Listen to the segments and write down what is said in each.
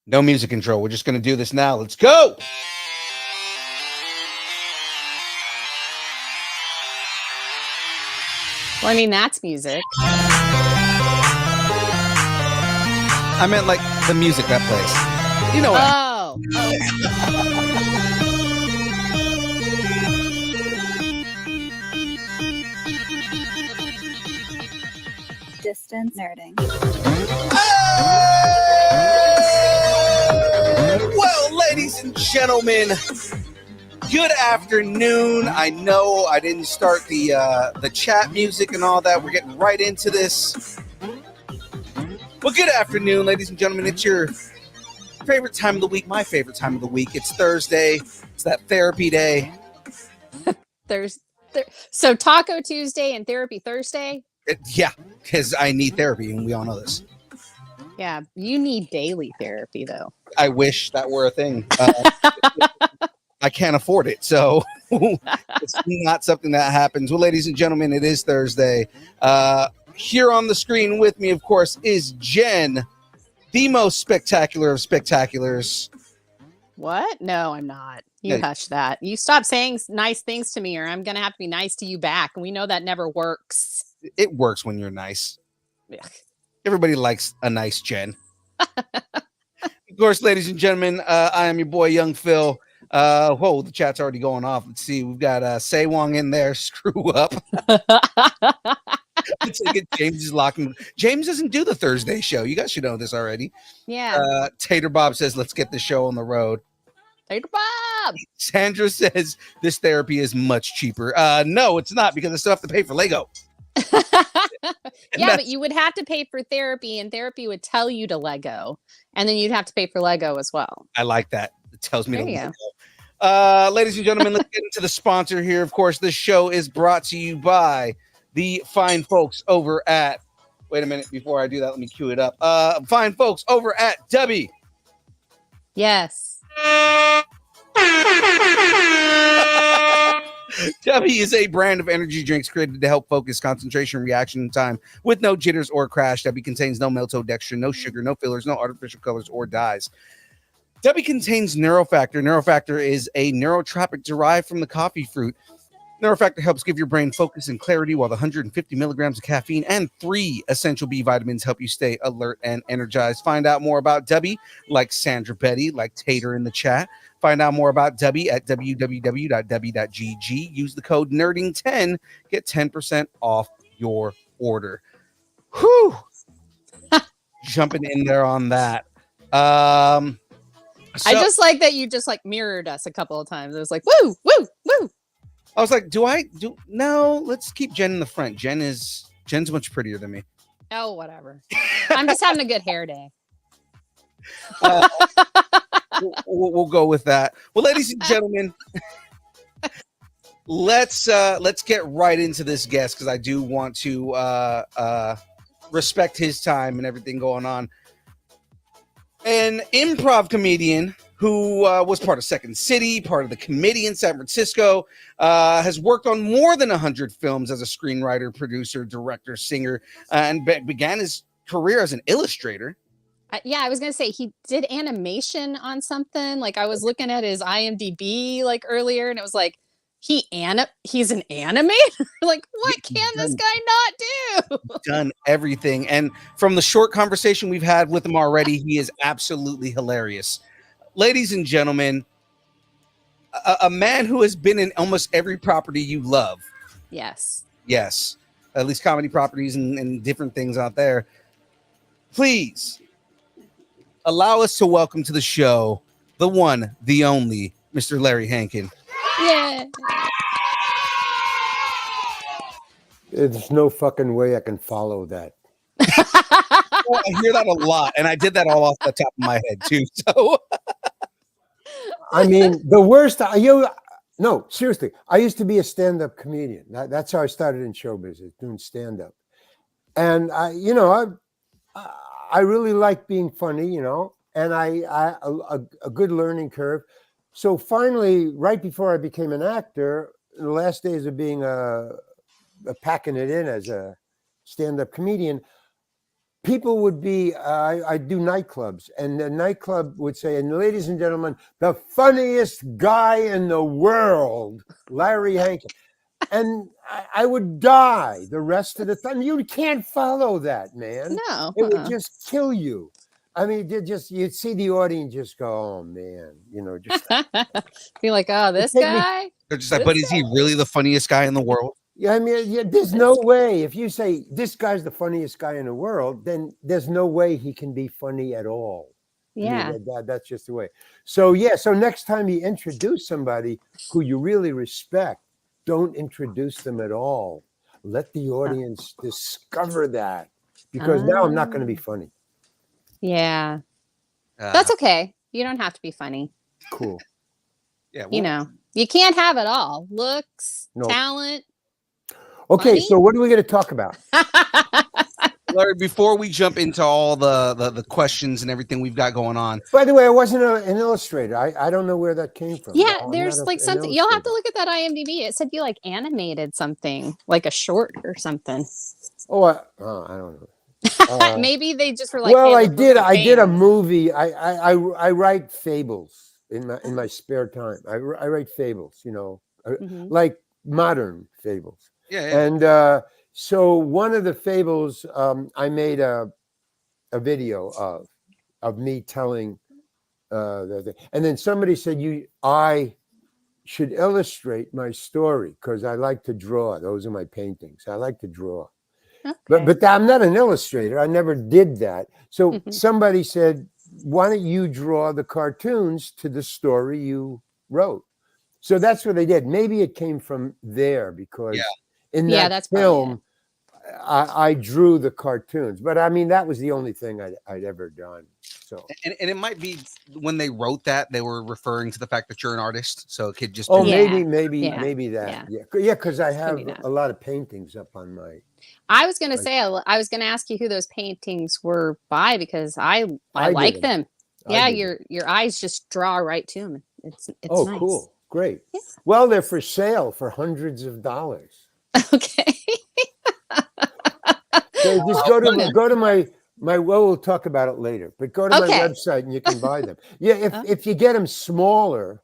No music control. We're just going to do this now. Let's go. Well, I mean, that's music. I meant like the music that plays. You know what? Oh. Distance nerding. Well, ladies and gentlemen, good afternoon. I know I didn't start the chat music and all that. We're getting right into this. Well, good afternoon, ladies and gentlemen. It's your favorite time of the week, my favorite time of the week. It's Thursday. It's that therapy day. So Taco Tuesday and Therapy Thursday? Yeah, because I need therapy, and we all know this. Yeah, you need daily therapy, though. I wish that were a thing. I can't afford it, so it's not something that happens. Well, ladies and gentlemen, it is Thursday. Here on the screen with me, of course, is Jen, the most spectacular of spectaculars. What? No, I'm not. You hush that. You stop saying nice things to me, or I'm going to have to be nice to you back. And we know that never works. It works when you're nice. Yeah. Everybody likes a nice Jen. Of course, ladies and gentlemen, I am your boy, Young Phil. Whoa, the chat's already going off. Let's see. We've got Say Wong in there. Screw up. It's like James is locking. James doesn't do the Thursday show. You guys should know this already. Yeah. Tater Bob says, let's get the show on the road. Tater Bob. Sandra says, this therapy is much cheaper. No, it's not, because I still have to pay for Lego. Yeah, but you would have to pay for therapy, and therapy would tell you to Lego, and then you'd have to pay for Lego as well. I like that. It tells me there to you Lego. Ladies and gentlemen, let's get into the sponsor here. Of course, this show is brought to you by the fine folks over at, wait a minute, before I do that, let me cue it up. Fine folks over at Debbie. Yes. Debbie is a brand of energy drinks created to help focus concentration, reaction time with no jitters or crash. Debbie contains no maltodextrin, no sugar, no fillers, no artificial colors or dyes. Debbie contains Neurofactor. Neurofactor is a neurotropic derived from the coffee fruit. Neurofactor helps give your brain focus and clarity, while the 150 milligrams of caffeine and 3 essential B vitamins help you stay alert and energized. Find out more about Debbie, like Sandra Betty, like Tater in the chat. Find out more about Debbie at www.debbie.gg. Use the code NERDING10. Get 10% off your order. Whew. Jumping in there on that. I just like that you just like mirrored us a couple of times. It was like, woo, woo, woo. I was like, no, let's keep Jen in the front. Jen's much prettier than me. Oh, whatever. I'm just having a good hair day. We'll go with that. Well, ladies and gentlemen, let's get right into this guest, because I do want to respect his time and everything going on. An improv comedian who was part of Second City, part of the Committee in San Francisco, has worked on more than 100 films as a screenwriter, producer, director, singer, and began his career as an illustrator. Yeah, I was going to say he did animation on something. Like, I was looking at his IMDb like earlier, and it was like, he's an animator? Like, what can this guy not do? Done everything. And from the short conversation we've had with him already, he is absolutely hilarious. Ladies and gentlemen, a man who has been in almost every property you love. Yes. Yes. At least comedy properties and different things out there. Please allow us to welcome to the show the one, the only, Mr. Larry Hankin. Yeah. There's no fucking way I can follow that. Well, I hear that a lot, and I did that all off the top of my head too. So, I mean, the worst. No, seriously. I used to be a stand-up comedian. That's how I started in show business, doing stand-up. And I really like being funny, and a good learning curve. So finally, right before I became an actor, in the last days of being packing it in as a stand-up comedian, people would be, I do nightclubs, and the nightclub would say, and ladies and gentlemen, the funniest guy in the world, Larry Hankin. And I would die the rest of the time. You can't follow that, man. No. It would just kill you. I mean, you'd see the audience just go, oh, man, just. Be like, oh, this Take me- guy? They're just like, but is he really the funniest guy in the world? Yeah, I mean, there's no way. If you say this guy's the funniest guy in the world, then there's no way he can be funny at all. Yeah. I mean, that's just the way. So, so next time you introduce somebody who you really respect, don't introduce them at all. Let the audience discover that, because now I'm not going to be funny. Yeah. That's okay. You don't have to be funny. Cool. Yeah. You can't have it all. Looks, No. talent. Okay, Funny? so what are we going to talk about? Larry, before we jump into all the questions and everything we've got going on. By the way, I wasn't an illustrator. I don't know where that came from. Yeah, I'm there's not like an something. You'll have to illustrator. look at that IMDb. It said you like animated something, like a short or something. Oh, I don't know. Maybe they just were like, Well, hey, I did a movie. I write fables in my spare time. I write fables, Mhm. like modern fables. Yeah. And so one of the fables, I made a video of me telling and then somebody said I should illustrate my story because I like to draw. Those are my paintings. I like to draw. Okay. But I'm not an illustrator. I never did that. So Mhm. somebody said, why don't you draw the cartoons to the story you wrote? So that's what I did. Maybe it came from there because in that that's film, I drew the cartoons. But I mean, that was the only thing I'd ever done. So And it might be when they wrote that, they were referring to the fact that you're an artist. So it could just oh, be, maybe Yeah. that. Yeah, because I have be that. a lot of paintings up on my. I was gonna say I was gonna ask you who those paintings were by because I like did them. I Yeah, did your eyes just draw right to them. It's Oh, nice. cool. Great. Yeah. Well, they're for sale for hundreds of dollars. Okay. So just go to my well, we'll talk about it later, but go to my Okay. website and you can buy them. Yeah, if you get them smaller,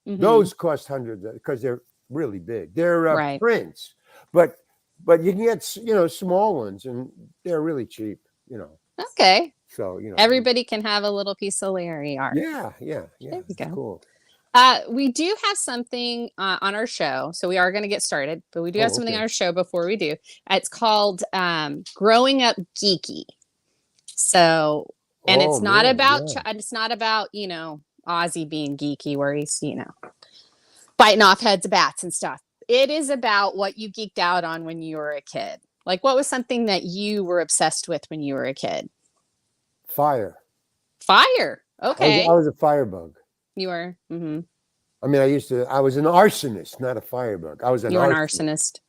Mhm. those cost hundreds because they're really big. They're Right. prints, but you can get small ones and they're really cheap. Okay. So Everybody can have a little piece of Larry art. Yeah. There we It's go. cool. We do have something on our show, so we are going to get started. But we do have something okay. on our show before we do. It's called "Growing Up Geeky." So, and it's not man, about yeah. it's not about Ozzy being geeky, where he's biting off heads of bats and stuff. It is about what you geeked out on when you were a kid. Like, what was something that you were obsessed with when you were a kid? Fire. Fire. Okay, I was a firebug. you were. Mm-hmm. I mean, I was an arsonist, not a firebug. I was an You were an arsonist arsonist.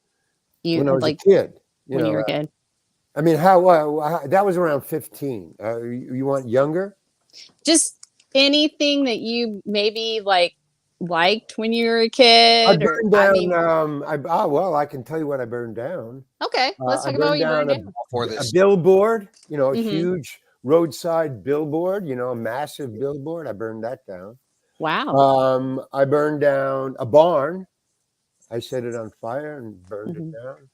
You when I was like a kid. when you were a kid. I mean, how that was around 15. You want younger? Just anything that you maybe liked when you were a I kid. burned down. I can tell you what I burned down. Okay, let's I talk about what you burned down. for A this. billboard, a Mhm. huge roadside billboard, a massive billboard. I burned that down. Wow. I burned down a barn. I set it on fire and burned Mhm. it down.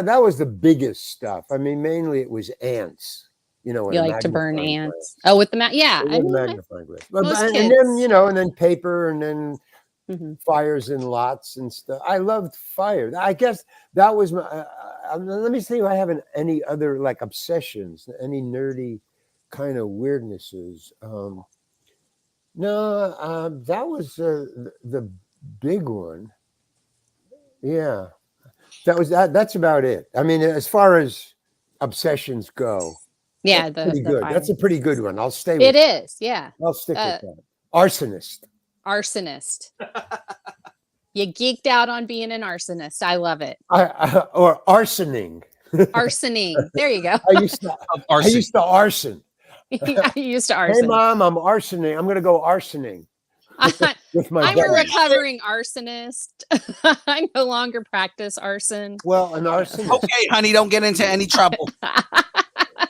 That was the biggest stuff. I mean, mainly it was ants. You like to burn magnifying ants. Oh, with the yeah. glass. I With a mean, magnifying glass. most And kids. then and then paper, and then Mhm. fires in lots and stuff. I loved fire. I guess that was my. Let me see if I have any other obsessions, any nerdy kind of weirdnesses. No, that was the big one. Yeah, that's about it. I mean, as far as obsessions go, Yeah, that's pretty good. fire. That's a pretty good one. I'll stay with It is. Yeah. I'll stick with that. Arsonist. Arsonist. You geeked out on being an arsonist. I love it. Or arsoning. Arsoning. There you go. I used to arson. I used to Hey, arson. Mom, I'm arsoning. I'm going to go arsoning. with my I'm a dad. recovering arsonist. I no longer practice arson. Well, an arsonist. Okay, honey, don't get into any trouble.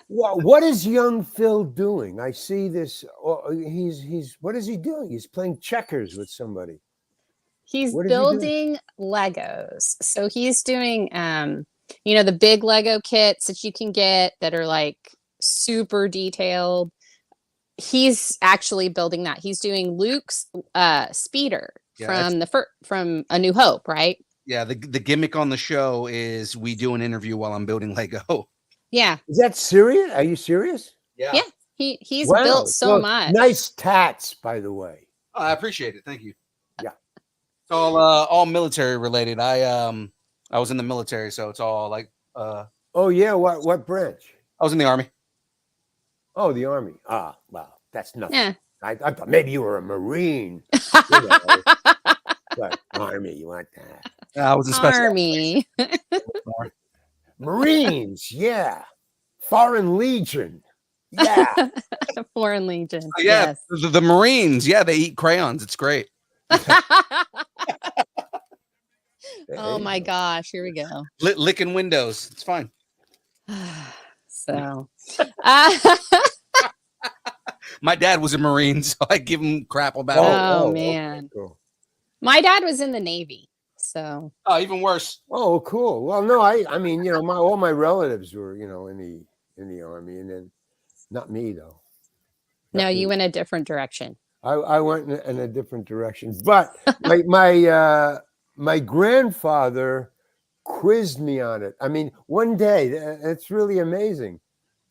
Well, what is young Phil doing? I see this. He's what is he doing? He's playing checkers with somebody. He's What is he doing? building Legos. So he's doing the big Lego kits that you can get that are like super detailed. He's actually building that. He's doing Luke's speeder from A New Hope, right? Yeah, the gimmick on the show is we do an interview while I'm building Lego. Yeah. Is that serious? Are you serious? Yeah. He's Wow. built so Well, much. Nice tats, by the way. Oh, I appreciate it. Thank you. Yeah. It's all military related. I was in the military, so it's all like Oh yeah, what branch? I was in the Army. Oh, the Army. Ah, well, that's nothing. Yeah. I thought maybe you were a Marine. But Army, you want that? I was in special Army. Marines, yeah. Foreign Legion. Yeah. Foreign Legion. Yeah, Yes. the Marines. Yeah, they eat crayons. It's great. Oh my gosh, here we go. Licking windows. It's fine. So My dad was a Marine, so I give him crap about it. Oh, okay, man. cool. my dad was in the Navy. So Oh, even worse. Oh, cool. Well, no, I mean, all my relatives were, in the Army, and then not me though. no, Not you me. went a different direction. I went in a different direction. But my grandfather quizzed me on it. I mean, one day, it's really amazing.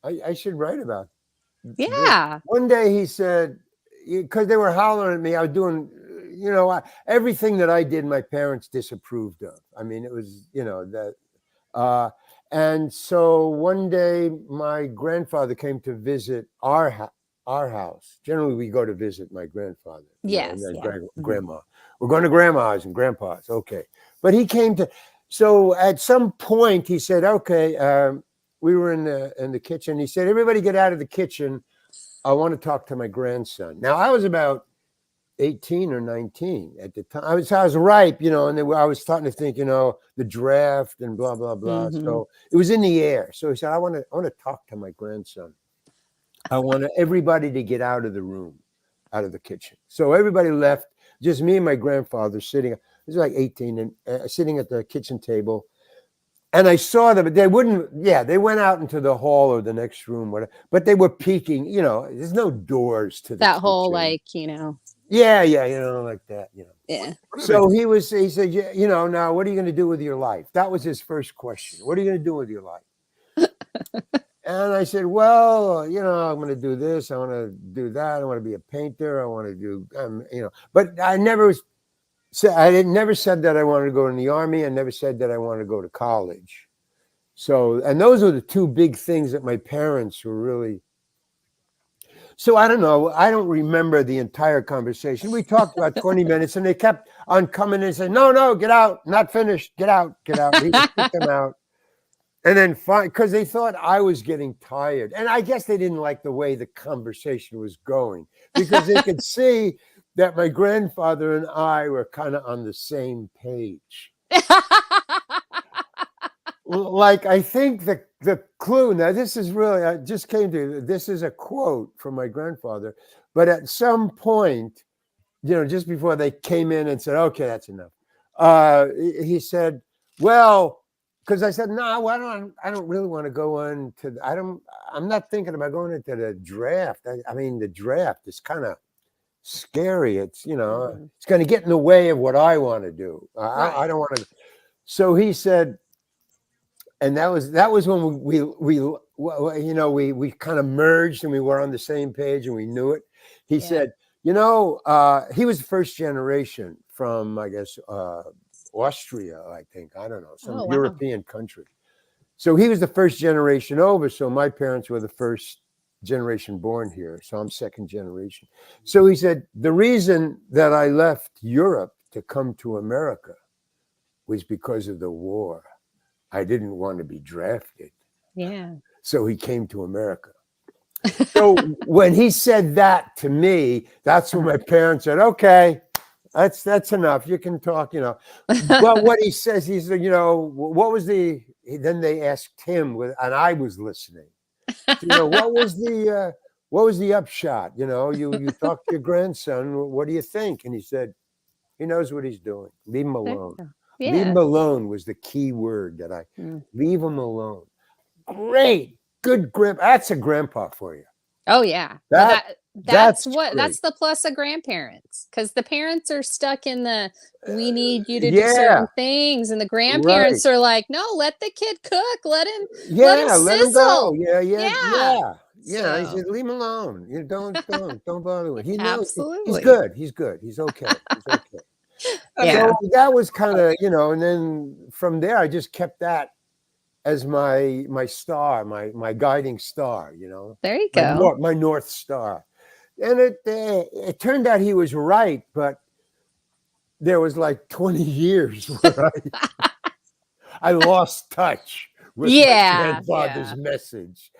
I should write about it. Yeah. One day he said, because they were hollering at me, I was doing, everything that I did, my parents disapproved of. I mean, it was, that. And so one day my grandfather came to visit our house. Generally, we go to visit my grandfather. Yes, And then yeah. grandma. We're going to grandma's and grandpa's. Okay. But he came to, so at some point he said, okay, we were in the kitchen. He said, everybody get out of the kitchen. I want to talk to my grandson. Now, I was about 18 or 19 at the time. I was ripe, and I was starting to think, the draft and blah, blah, blah. Mhm. So it was in the air. So he said, I want to talk to my grandson. I want everybody to get out of the room, out of the kitchen. So everybody left, just me and my grandfather sitting. This was like 18 and sitting at the kitchen table. And I saw them, but they wouldn't, they went out into the hall or the next room, whatever, but they were peeking, there's no doors to the That whole kitchen. Yeah, like that, yeah. So he said, now what are you going to do with your life? That was his first question. What are you going to do with your life? And I said, well, I'm going to do this. I want to do that. I want to be a painter. I want to do, but I never said that I wanted to go in the Army. I never said that I wanted to go to college. So, and those are the two big things that my parents were really. So I don't know. I don't remember the entire conversation. We talked about 20 minutes and they kept on coming and saying, no, get out. Not finished. Get out. He would kick them out. And then because they thought I was getting tired. And I guess they didn't like the way the conversation was going because they could see that my grandfather and I were kind of on the same page. Like, I think the clue, now this is really, I just came to, this is a quote from my grandfather, but at some point, just before they came in and said, okay, that's enough. He said, well, because I said, no, I don't really want to go into, I'm not thinking about going into the draft. I mean, the draft is kind of scary. It's, it's going to get in the way of what I want to do. I don't want to. So he said, and that was when we kind of merged and we were on the same page and we knew it. He said, he was the first generation from, I guess, Austria, I think. I don't know, some European country. So he was the first generation over. So my parents were the first generation born here. So I'm second generation. So he said, the reason that I left Europe to come to America was because of the war. I didn't want to be drafted. Yeah. So he came to America. So when he said that to me, that's when my parents said, okay, That's enough. You can talk, But what he says, he said, what was then they asked him, and I was listening. What was the upshot? You talked to your grandson. What do you think? And he said, he knows what he's doing. Leave him alone. Yeah. Leave him alone was the key word leave him alone. Great. Good grandpa. That's a grandpa for you. Oh yeah. That's the plus of grandparents, because the parents are stuck in we need you to do certain things, and the grandparents are like, no, let the kid cook, let him let him go. sizzle. Yeah. He So- said, leave him alone. Don't bother with him. He knows Absolutely. he's good. He's good. He's okay. Yeah. So that was kind of, and then from there I just kept that as my star, my guiding star, There you go. my North Star. And it turned out he was right, but there was like 20 years where I lost touch with my grandfather's message.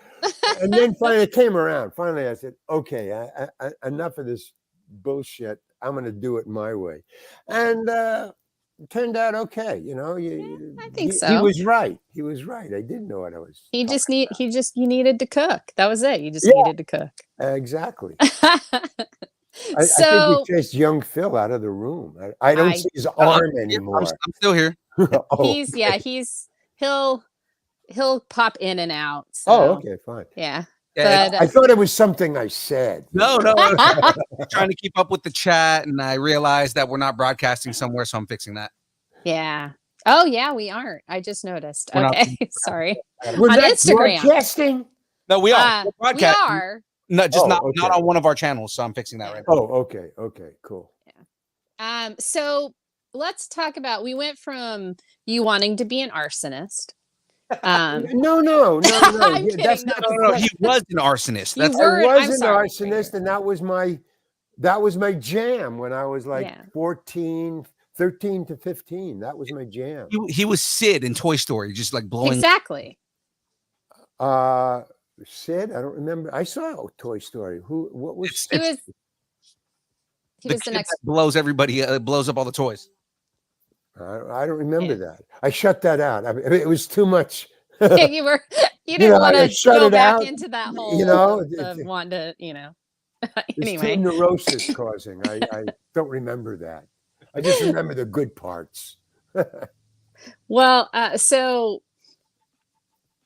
And then finally it came around. Finally, I said, okay, enough of this bullshit. I'm going to do it my way. And it turned out okay. I think so. He was right. He was right. I didn't know what I was. You needed to cook. That was it. You just needed to cook. Exactly. I think we chased young Phil out of the room. I don't see his arm anymore. I'm still here. He'll pop in and out. So. Oh, okay, fine. Yeah. Yeah, I thought it was something I said. No. Trying to keep up with the chat, and I realized that we're not broadcasting somewhere, so I'm fixing that. Yeah. Oh, yeah, we aren't. I just noticed. We're okay, sorry. We're on not Instagram. Broadcasting? No, we are. We are. No, just not okay. on one of our channels, so I'm fixing that right now. Oh, okay, cool. Yeah. So let's talk about. We went from you wanting to be an arsonist. No. I'm kidding. That's No. He was an arsonist. You That's were. I was I'm an sorry. arsonist, and that was my jam when I was like 13 to 15. That was my jam. he was Sid in Toy Story, just like blowing. Exactly. Sid, I don't remember. I saw Toy Story. What was He was the kid next. that blows everybody, blows up all the toys. I don't remember that. I shut that out. I mean, it was too much. You didn't want to go back out, into that whole of wanting to, anyway. It's too neurosis causing. I don't remember that. I just remember the good parts. Well, so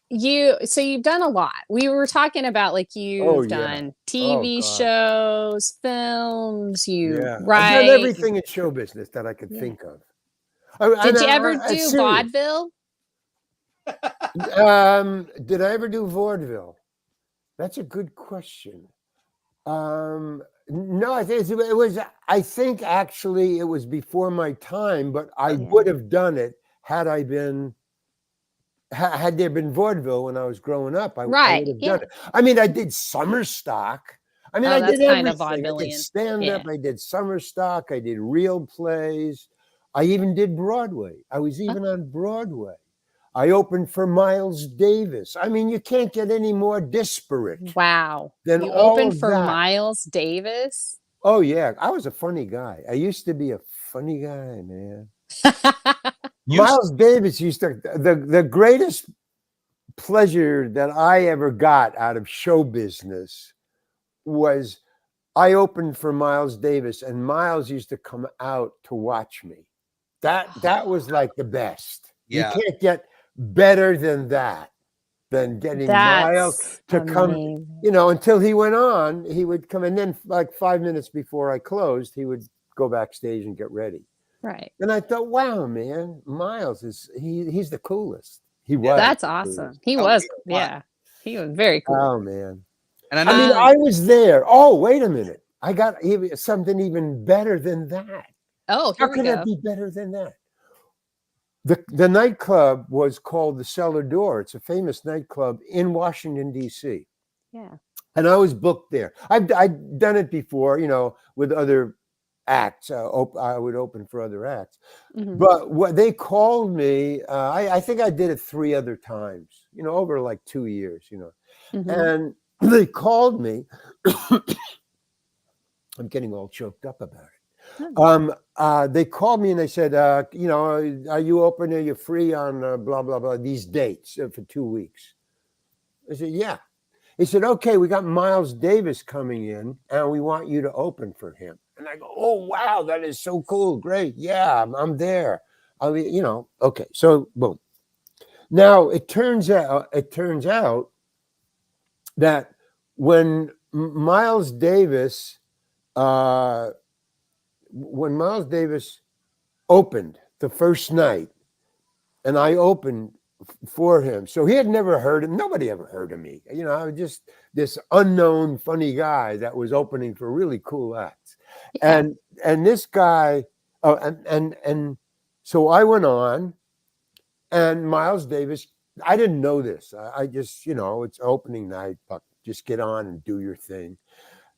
you've done a lot. We were talking about like you've done TV shows, films, write. I've done everything in show business that I could think of. Did you ever do vaudeville? Did I ever do vaudeville? That's a good question. No, I think it was. I think actually it was before my time, but I would have done it had I been. Had there been vaudeville when I was growing up, I would have done it. I mean, I did summer stock. I mean, I did everything. I did stand up. I did summer stock. I did real plays. I even did Broadway. I was even on Broadway. I opened for Miles Davis. I mean, you can't get any more disparate. Wow. Than you all opened of for that. Miles Davis? Oh, yeah. I was a funny guy. I used to be a funny guy, man. Miles Davis used to, the greatest pleasure that I ever got out of show business was I opened for Miles Davis, and Miles used to come out to watch me. That was like the best. Yeah. You can't get better than that, than getting Miles to come, until he went on, he would come, and then like 5 minutes before I closed, he would go backstage and get ready. Right. And I thought, wow, man, Miles he's the coolest. He was. That's awesome. He was. Yeah. He was very cool. Oh, man. And I mean, I was there. Oh, wait a minute. I got something even better than that. Oh, how could it be better than that? The nightclub was called the Cellar Door. It's a famous nightclub in Washington, D.C. Yeah. And I was booked there. I'd done it before, with other acts. I would open for other acts. Mm-hmm. But what they called me, I think I did it 3 other times, over like 2 years, Mm-hmm. And they called me. I'm getting all choked up about it. They called me and they said, you know, are you open? Are you free on blah, blah, blah, these dates for 2 weeks? I said, yeah. He said, okay, we got Miles Davis coming in and we want you to open for him. And I go, oh, wow, that is so cool. Great. Yeah, I'm there. I'll, you know, okay. So boom. Now it turns out that when Miles Davis opened the first night, and I opened for him. So he had never heard him. Nobody ever heard of me. You know, I was just this unknown funny guy that was opening for really cool acts. Yeah. And this guy, and so I went on, and Miles Davis, I didn't know this. I just, you know, it's opening night, but just get on and do your thing.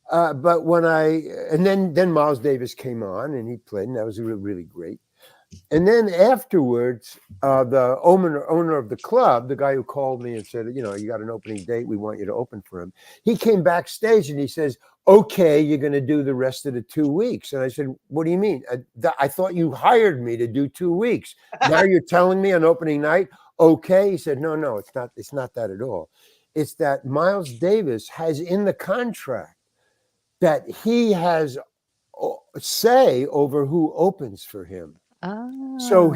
But when then Miles Davis came on and he played, and that was really, really great. And then afterwards, the owner of the club, the guy who called me and said, you know, you got an opening date, we want you to open for him. He came backstage and he says, okay, you're going to do the rest of the 2 weeks. And I said, what do you mean? I thought you hired me to do 2 weeks. Now you're telling me on opening night, okay. He said, no, it's not that at all. It's that Miles Davis has in the contract that he has say over who opens for him. So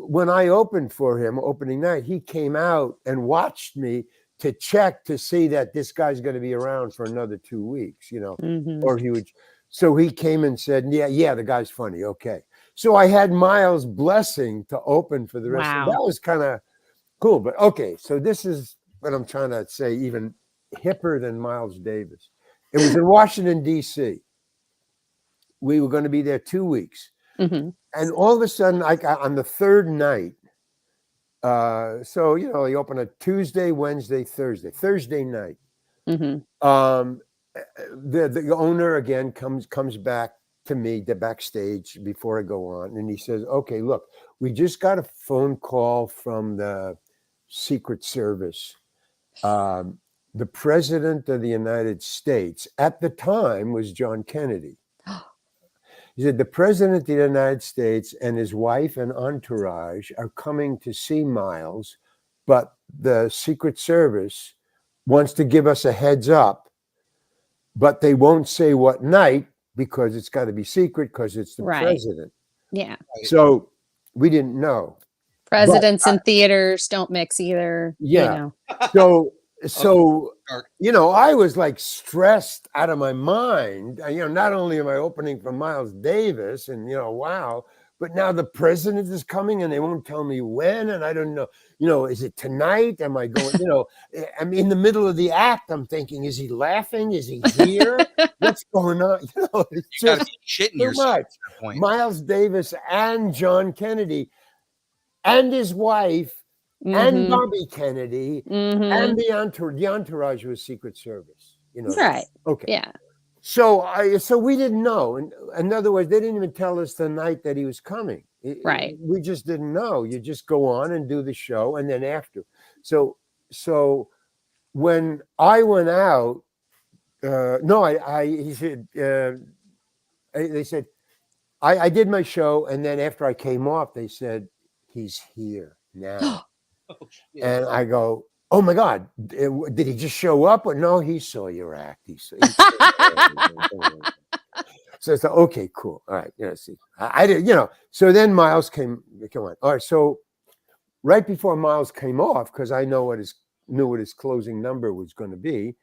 when I opened for him opening night, he came out and watched me to check to see that this guy's going to be around for another 2 weeks, you know, or he would. So he came and said, yeah, the guy's funny. Okay. So I had Miles' blessing to open for the rest. Of that was kind of cool. But okay. So this is what I'm trying to say, even hipper than Miles Davis. It was in Washington, D.C. We were going to be there 2 weeks. And all of a sudden, on the third night, so, you know, you open a Tuesday, Wednesday, Thursday night. The owner again comes back to me, the backstage before I go on. And he says, okay, look, we just got a phone call from the Secret Service. The president of the United States at the time was John Kennedy. He said, the president of the United States and his wife and entourage are coming to see Miles, but the Secret Service wants to give us a heads up, but they won't say what night because it's got to be secret because it's the president. Yeah. So we didn't know. Presidents and theaters don't mix either. Yeah. You know. So, you know, I was like stressed out of my mind. You know, not only am I opening for Miles Davis and, you know, wow, but now the president is coming and they won't tell me when. And I don't know, you know, is it tonight? Am I going, you know, I'm in the middle of the act. I'm thinking, is he laughing? Is he here? What's going on? You know, it's just shitting too much. Miles Davis and John Kennedy and his wife and Bobby Kennedy and the entourage was Secret Service, you know. Right. Okay. Yeah. So we didn't know. In other words, they didn't even tell us the night that he was coming. Right. We just didn't know. You just go on and do the show, and then after. So when I went out, he said, they said, I did my show, and then after I came off, they said, he's here now. And I go, oh my God, did he just show up? Or no, he saw your act. He saw So it's like, okay, cool. All right. You know, see, I did, you know, so then Miles came on. All right. So right before Miles came off, because I knew what his closing number was going to be.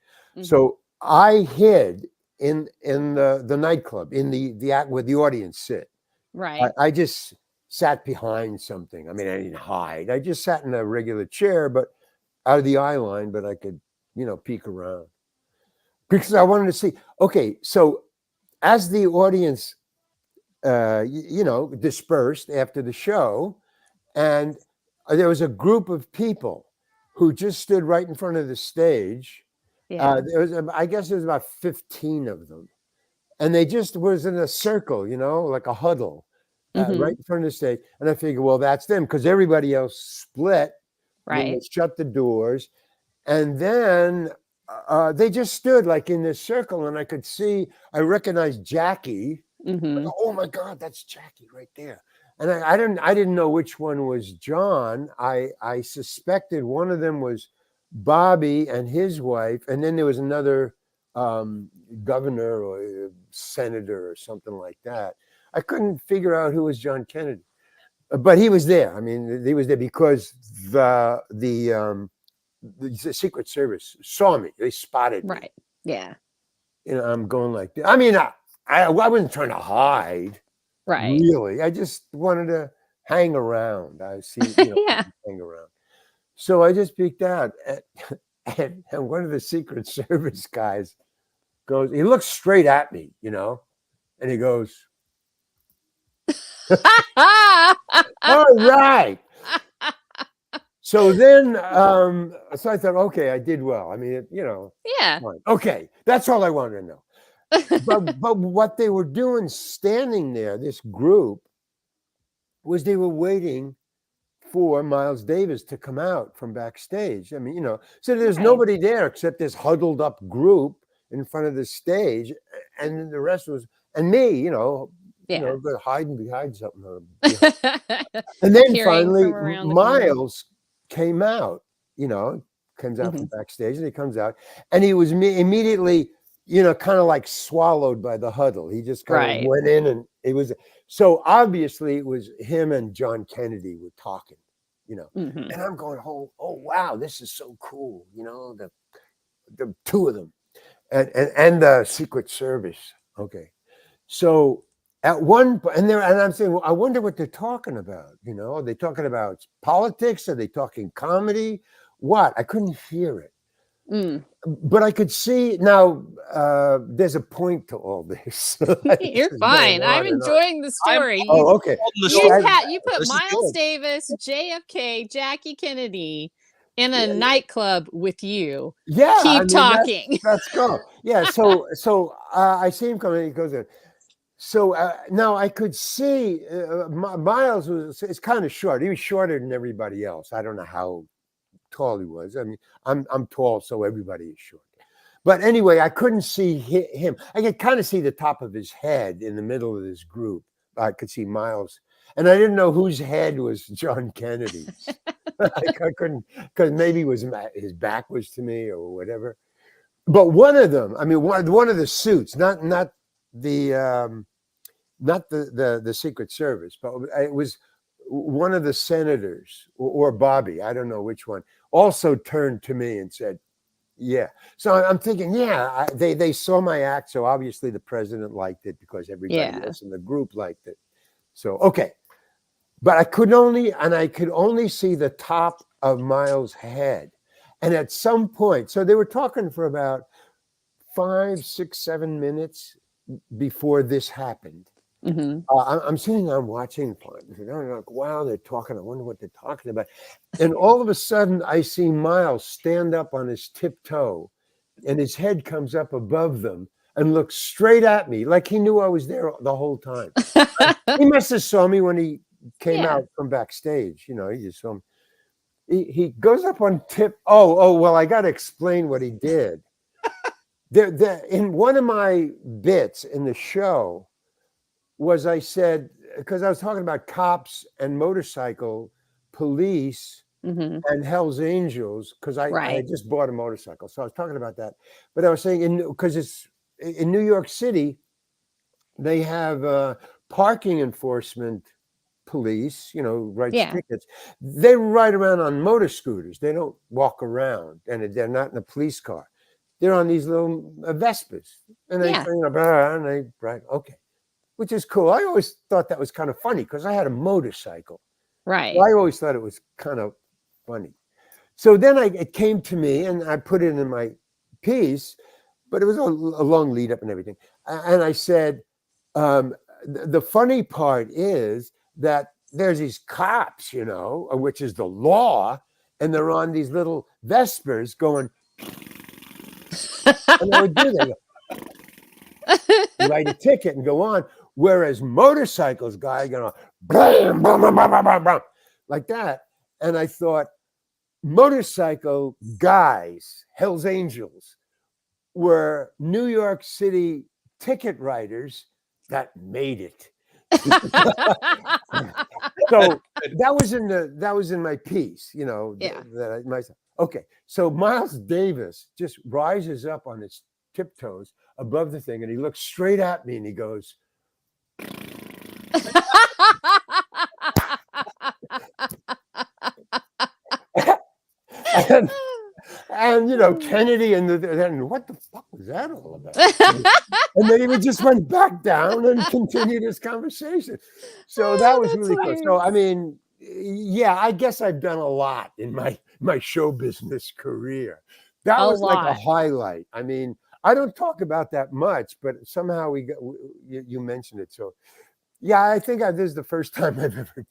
So I hid in the nightclub, in the act where the audience sit. Right. I just sat behind something. I mean, I didn't hide. I just sat in a regular chair, but out of the eye line, but I could, you know, peek around because I wanted to see. Okay, so as the audience, you know, dispersed after the show, and there was a group of people who just stood right in front of the stage. Yeah. I guess there was about 15 of them, and they just was in a circle, you know, like a huddle. Right in front of the stage. And I figured, well, that's them because everybody else split. Right. They shut the doors. And then they just stood like in this circle. And I recognized Jackie Mhm. Oh my God, that's Jackie right there. And I didn't know which one was John. I suspected one of them was Bobby and his wife, and then there was another governor or senator or something like that. I couldn't figure out who was John Kennedy, but he was there. I mean, he was there because the Secret Service saw me. They spotted me. Right. Yeah. You know, I'm going like this. I mean, I wasn't trying to hide. Right. Really, I just wanted to hang around. I see, Yeah. hang around. So I just peeked out, and one of the Secret Service guys goes. He looks straight at me, and he goes, "All right." So then, so I thought, okay, I did well. I mean, Yeah. fine. Okay, that's all I wanted to know. But what they were doing, standing there, this group, was they were waiting for Miles Davis to come out from backstage. I mean, so there's Right. nobody there except this huddled up group in front of the stage, and then the rest was, and me, Yeah. go hiding behind something. And then Peering finally, from around the corner. Miles came out, comes out from Mhm. backstage, and he comes out, and he was immediately, kind of like swallowed by the huddle. He just kind of Right. went in, and it was, so obviously it was him and John Kennedy were talking, Mhm. and I'm going, oh wow, this is so cool, the two of them, and the Secret Service. Okay, so at one point, and I'm saying, well, I wonder what they're talking about. Are they talking about politics? Are they talking comedy? What? I couldn't hear it, Mm. but I could see now. There's a point to all this. You're It's fine. going I'm on and on. enjoying the story. Oh, okay. On the You story. you put This is Miles good. Davis, JFK, Jackie Kennedy in a Yeah. nightclub with you. Yeah, Keep I mean, talking. let's go. Yeah, so I see him coming. He goes in. So now I could see Miles it's kind of short. He was shorter than everybody else. I don't know how tall he was. I mean, I'm tall, so everybody is short. But anyway, I couldn't see him. I could kind of see the top of his head in the middle of this group. I could see Miles, and I didn't know whose head was John Kennedy's. I couldn't, because maybe his back was to me or whatever. But one of them, I mean, one of the suits, not the the Secret Service, but it was one of the senators or Bobby, I don't know which one, also turned to me and said, yeah. So I'm thinking, yeah, they saw my act. So obviously the president liked it because everybody Yeah. else in the group liked it. So, okay. But I could only see the top of Miles' head. And at some point, so they were talking for about 5, 6, 7 minutes before this happened. Mhm. I'm sitting there watching for it. And I'm like, wow, they're talking. I wonder what they're talking about. And all of a sudden, I see Miles stand up on his tiptoe, and his head comes up above them and looks straight at me like he knew I was there the whole time. He must have saw me when he came Yeah. out from backstage. He just saw him. He goes up on tip. Oh, well, I got to explain what he did. In one of my bits in the show, was I said, because I was talking about cops and motorcycle police Mhm. and Hell's Angels, because I Right. had just bought a motorcycle. So I was talking about that. But I was saying, because it's in New York City, they have parking enforcement police, writes Yeah. tickets. They ride around on motor scooters. They don't walk around, and they're not in a police car. They're on these little Vespas. And they, Yeah. and they ride, okay. Which is cool. I always thought that was kind of funny because I had a motorcycle. Right. So I always thought it was kind of funny. So then it came to me, and I put it in my piece, but it was a long lead up and everything. And I said, the funny part is that there's these cops, which is the law, and they're on these little Vespers going, and they would do that. Write a ticket and go on. Whereas motorcycles, guy, blam, blam, blam, blam, blam, blam, like that. And I thought, motorcycle guys, Hell's Angels, were New York City ticket writers that made it. So that was in my piece, you know. Yeah. Okay. So Miles Davis just rises up on his tiptoes above the thing, and he looks straight at me, and he goes, and you know, Kennedy and then what the fuck was that all about? And then he just went back down and continued his conversation. So that was really cool. So I mean, yeah, I guess I've done a lot in my show business career. That was like a highlight. I mean, I don't talk about that much, but somehow you mentioned it. So yeah, I think this is the first time I've ever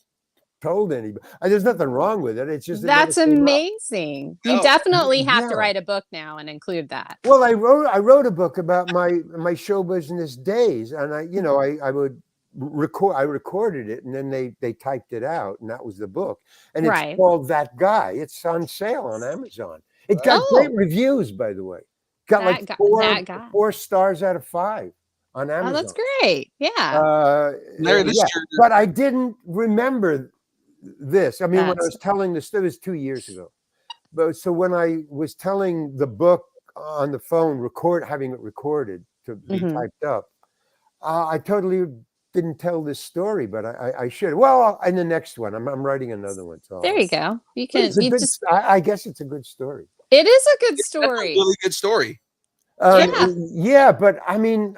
told anybody. There's nothing wrong with it. It's just that's amazing. You definitely have to write a book now and include that. Well, I wrote a book about my show business days, and I would record. I recorded it, and then they typed it out, and that was the book. And it's called That Guy. It's on sale on Amazon. It got great reviews, by the way. Got four stars out of 5 on Amazon. Oh, that's great. Yeah. But I didn't remember this. I mean, when I was telling this, it was 2 years ago. But so when I was telling the book on the phone, having it recorded to be typed up, I totally didn't tell this story, but I should. Well, in the next one, I'm writing another one. So there you go. You can. I guess it's a good story. It is a good story. That's a really good story. Yeah, but I mean,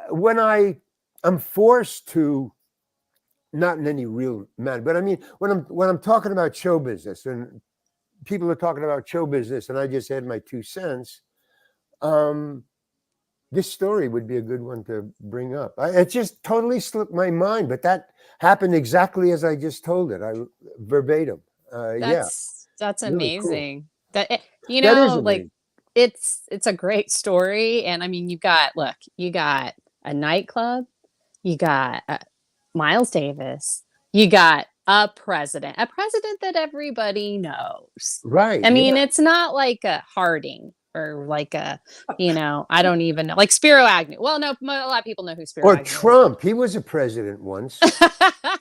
when I'm forced to, not in any real manner, but I mean, when I'm talking about show business and people are talking about show business, and I just had my 2 cents, this story would be a good one to bring up. It just totally slipped my mind, but that happened exactly as I just told it. Verbatim. That's amazing. Cool. That like it's a great story, and I mean, you got a nightclub, you got Miles Davis, you got a president that everybody knows. Right. I mean, it's not like a Harding or like a, I don't even know, like Spiro Agnew. Well, no, a lot of people know who Spiro Agnew Trump. He was a president once.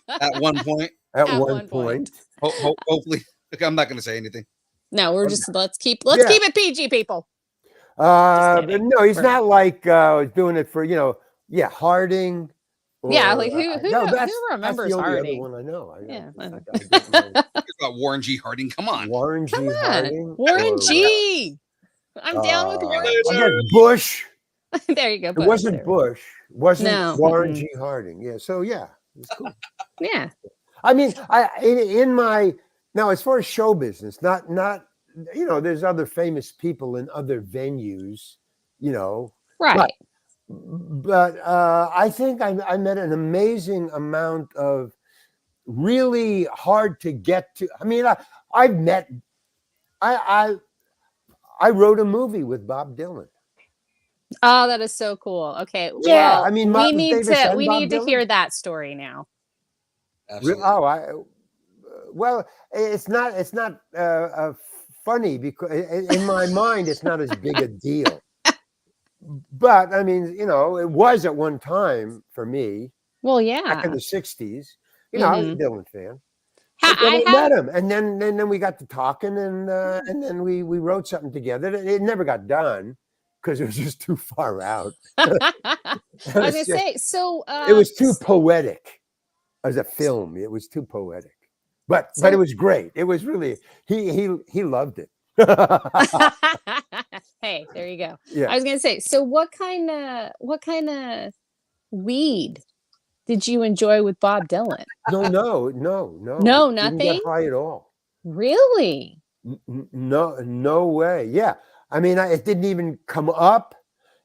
At one point. At one point. Hopefully. I'm not going to say anything. No, we're just let's keep it PG, people. No, he's not like doing it for Harding. Like who remembers Harding? One I know. It's about Warren G. Harding. Come on, Warren G. Harding. Warren G. I'm down with Warren G. Bush. There you go. It wasn't Bush. Wasn't Warren G. Harding? Yeah. So yeah, it's cool. Yeah. I mean, in my now as far as show business, not there's other famous people in other venues, right. But I think I met an amazing amount of really hard to get to. I mean, I wrote a movie with Bob Dylan. Oh, that is so cool. Okay. Yeah. Well, I mean, we need to hear that story now. Absolutely. Well, it's not funny because in my mind, it's not as big a deal. But I mean, it was at one time for me. Well, yeah. Back in the 60s. I was a Dylan fan. I met him, and then we got to talking, and then we wrote something together. It never got done because it was just too far out. I was gonna say, so it was too poetic as a film. It was too poetic, but it was great. It was really he loved it. Hey, there you go. Yeah. I was gonna say, so what kind of weed did you enjoy with Bob Dylan? No, nothing. Didn't get high at all. Really? No way. Yeah, I mean, it didn't even come up.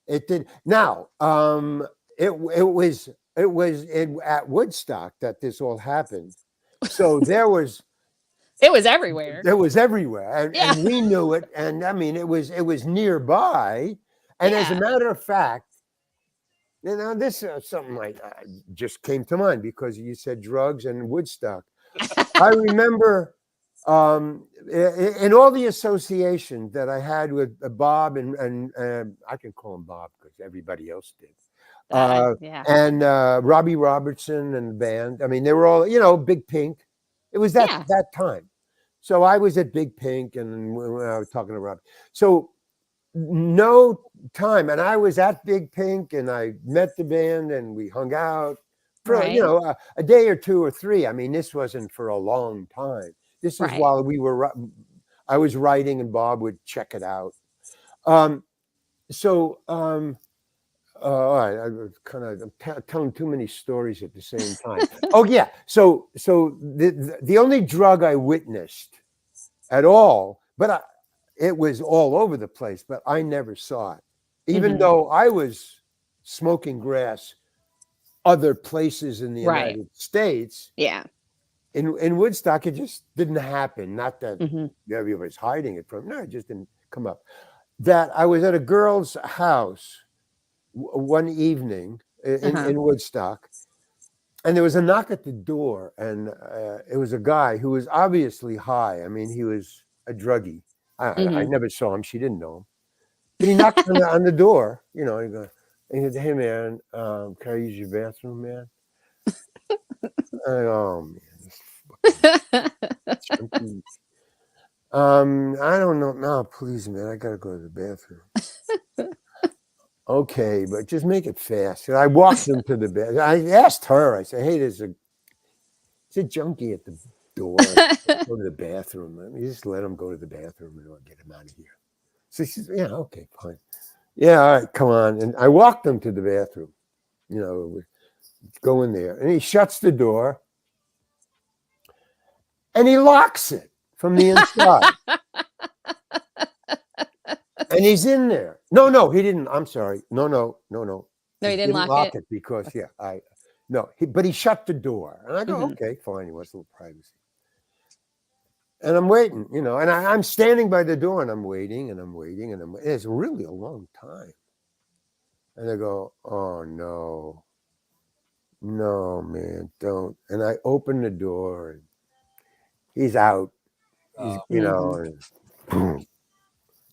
It did. Now, it was at Woodstock that this all happened. So there was. It was everywhere. It was everywhere, and we knew it. And I mean, it was nearby. And as a matter of fact, this something like just came to mind because you said drugs and Woodstock. I remember in all the association that I had with Bob and I can call him Bob because everybody else did. Yeah. And Robbie Robertson and the band. I mean, they were all, Big Pink. It was Yeah. that time. So I was at Big Pink, and when I was talking to Robbie. So no time, and I was at Big Pink, and I met the band, and we hung out for Right. a day or two or three. I mean, this wasn't for a long time. This was Right. while I was writing, and Bob would check it out. All right, I'm telling too many stories at the same time. Oh yeah, so the only drug I witnessed at all, but it was all over the place, but I never saw it, even though I was smoking grass other places in the United States. Yeah. In Woodstock, it just didn't happen. Not that Mm-hmm. everybody's hiding it from. No, it just didn't come up. That I was at a girl's house one evening in Woodstock, and there was a knock at the door, and it was a guy who was obviously high. I mean, he was a druggie. I never saw him. She didn't know him, but he knocked on the door. He goes, and he said, "Hey man, can I use your bathroom, man?" I go, "Oh man, I don't know. No, please, man, I gotta go to the bathroom." Okay, but just make it fast. And I walked him to the bed. I asked her, I said, "Hey, there's a junkie at the door. Go to the bathroom. Let me just let him go to the bathroom and I'll get him out of here." So she said, "Yeah, okay, fine. Yeah, all right, come on." And I walked him to the bathroom. Go in there. And he shuts the door and he locks it from the inside. And he's in there. No, he didn't. I'm sorry. No. No, he didn't lock it because but he shut the door. And I go, okay, fine. He wants a little privacy. And I'm waiting, and I'm standing by the door, and I'm waiting. It's really a long time. And I go, "Oh no, man, don't." And I open the door, and he's out.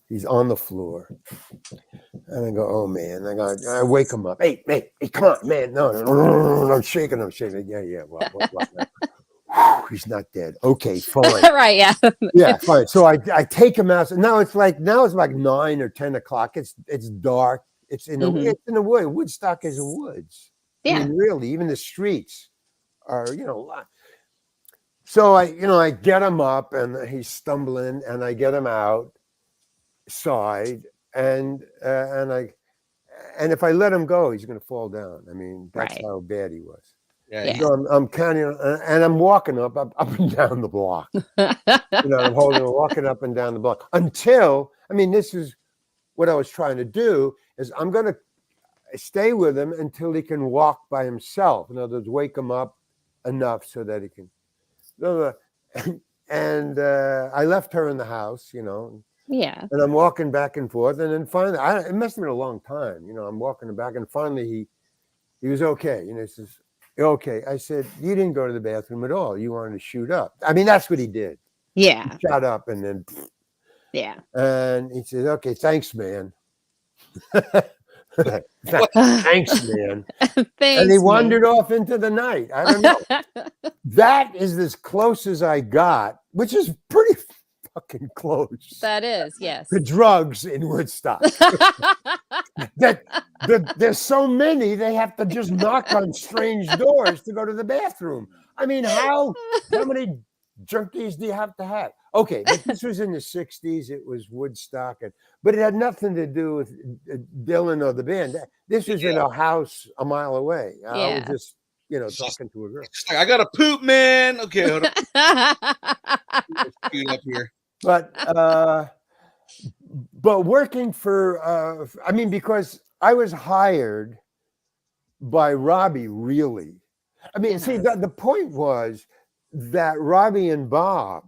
He's on the floor, and I go, "Oh man!" I wake him up. Hey, come on, man! No, I'm shaking. Yeah. What? He's not dead. Okay, fine. Right? Yeah. Yeah, fine. So I take him out. Now it's like 9 or 10 o'clock. It's dark. It's in the wood. Woodstock is woods. Yeah. I mean, really, even the streets are So I get him up, and he's stumbling, and I get him outside, and if I let him go, he's going to fall down. I mean, that's how bad he was. Yeah. So I'm counting, and I'm walking up and down the block. I'm walking up and down the block until, this is what I was trying to do, is I'm going to stay with him until he can walk by himself. In other words, wake him up enough so that he can. And I left her in the house, Yeah. And I'm walking back and forth, and then finally, it must have been a long time. I'm walking back, and finally he was okay. He says, "Okay." I said, "You didn't go to the bathroom at all. You wanted to shoot up." I mean, that's what he did. Yeah. He shot up, and then. Yeah. And he said, "Okay, thanks, man." Thanks, man. And he wandered off into the night. I don't know. That is as close as I got, which is pretty fucking close. That is, yes. The drugs in Woodstock. There's so many, they have to just knock on strange doors to go to the bathroom. I mean, how many junkies do you have to have? Okay, but this was in the 60s. It was Woodstock, but it had nothing to do with Dylan or the band. This was in a house a mile away. I was just, talking to a girl. Just like, "I gotta poop, man." Okay, hold on. Up here. But working for, because I was hired by Robbie, really. See, the point was that Robbie and Bob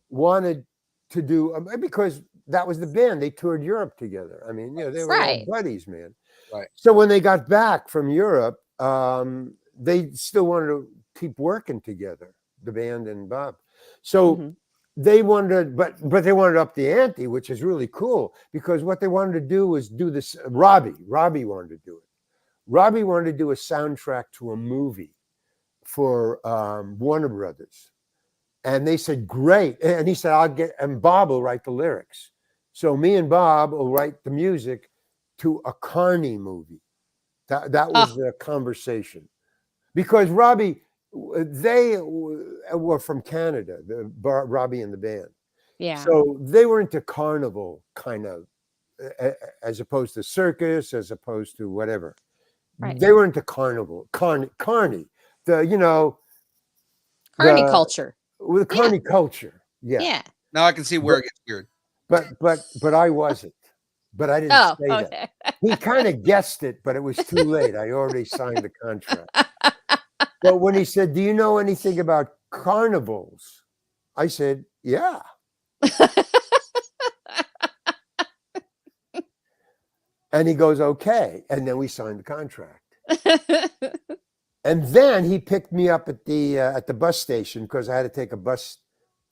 wanted to do, because that was the band. They toured Europe together. They were all buddies, man. Right. So when they got back from Europe, they still wanted to keep working together, the band and Bob. So they wanted, but they wanted up the ante, which is really cool, because what they wanted to do was do this. Robbie wanted to do it. Robbie wanted to do a soundtrack to a movie for Warner Brothers. And they said, great. And he said, and Bob will write the lyrics. So me and Bob will write the music to a Carney movie. That was the conversation. Because Robbie, they were from Canada, Robbie and the band. Yeah. So they were into carnival kind of, as opposed to circus, as opposed to whatever. Right. They were into carnival, Carney, Carney culture. with Carney culture. Yeah. Yeah. Now I can see where it gets weird. But I wasn't. But I didn't say that. He kind of guessed it, but it was too late. I already signed the contract. But when he said, "Do you know anything about carnivals?" I said, "Yeah." And he goes, "Okay." And then we signed the contract. And then he picked me up at the bus station because I had to take a bus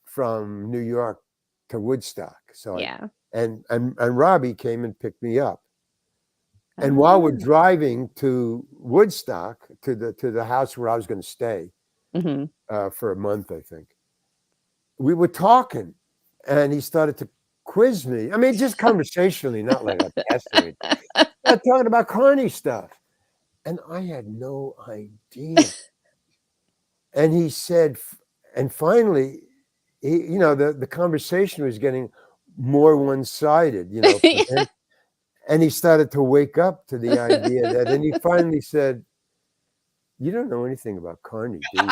from New York to Woodstock. So yeah. And Robbie came and picked me up. And while we're driving to Woodstock, to the house where I was going to stay for a month, I think, we were talking, and he started to quiz me. I mean, just conversationally, not like a test or anything. Talking about Carney stuff. And I had no idea. And he said, and finally, the conversation was getting more one-sided, and he started to wake up to the idea that, and he finally said, "You don't know anything about Carney, do you?"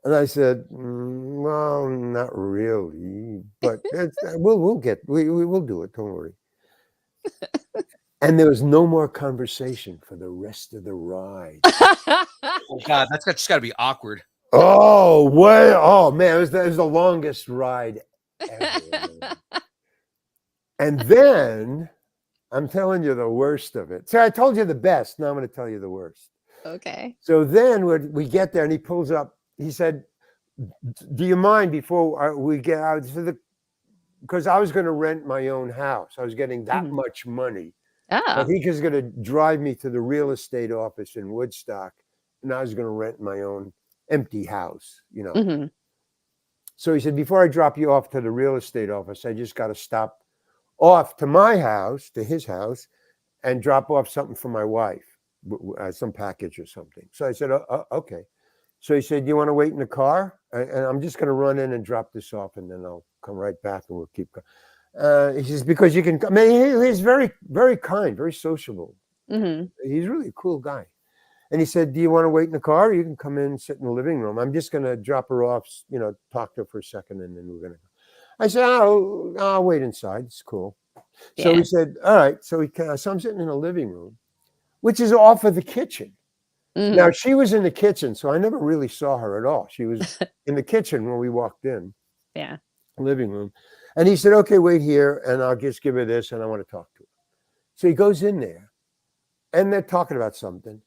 And I said, "Well, not really, but we'll do it. Don't worry." And there was no more conversation for the rest of the ride. Oh God, that's just got to be awkward. Oh, well, oh man, it was the longest ride ever. And then I'm telling you the worst of it. So I told you the best. Now I'm going to tell you the worst. Okay. So then we get there, and he pulls up. He said, "Do you mind before we get out?" Because I was going to rent my own house. I was getting that much money. But he was going to drive me to the real estate office in Woodstock, and I was going to rent my own empty house, So he said, "Before I drop you off to the real estate office, I just got to stop off to my house, to his house, and drop off something for my wife, some package or something." So I said, "Okay." So he said, "Do you want to wait in the car? And I'm just going to run in and drop this off, and then I'll come right back and we'll keep going." He says, "Because you can." I mean, he's very, very kind, very sociable. He's really a cool guy. And he said, "Do you want to wait in the car? Or you can come in and sit in the living room. I'm just going to drop her off, talk to her for a second, and then we're going to go." I said, I'll wait inside. It's cool." So he said, "All right." So I'm sitting in the living room, which is off of the kitchen. Now, she was in the kitchen, so I never really saw her at all. She was in the kitchen when we walked in. Yeah. Living room. And he said, "Okay, wait here, and I'll just give her this, and I want to talk to her." So he goes in there, and they're talking about something.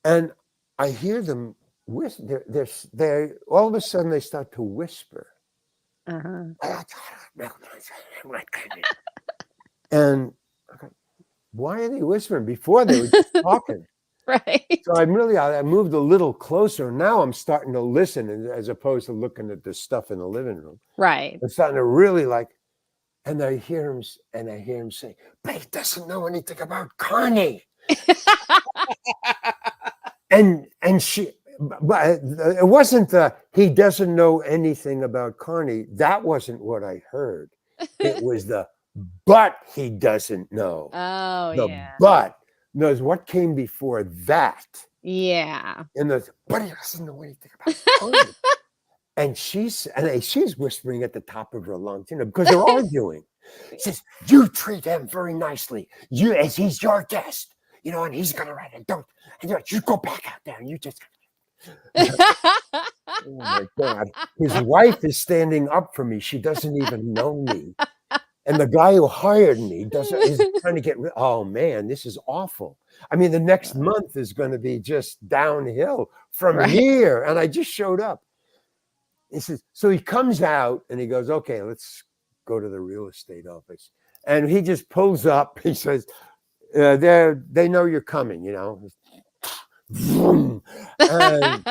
And I hear them whisper. They're all of a sudden they start to whisper. And why are they whispering? Before they were just talking. Right. So I moved a little closer. Now I'm starting to listen as opposed to looking at the stuff in the living room. Right. I'm starting to really and I hear him say, "But he doesn't know anything about Carney." and she, but it wasn't he doesn't know anything about Carney. That wasn't what I heard. It was but he doesn't know. Oh, yeah. But knows what came before that. Yeah. And but he doesn't know anything about Carney. And she's whispering at the top of her lungs, because they're arguing. She says, "You treat him very nicely. As he's your guest, and he's gonna write it. You go back out there and you just." Oh my God! His wife is standing up for me. She doesn't even know me, and the guy who hired me is trying to get. Oh man, this is awful. I mean, the next month is going to be just downhill from here, and I just showed up. He says, so he comes out and he goes, "Okay, let's go to the real estate office." And he just pulls up. He says, they know you're coming, you know. Vroom. And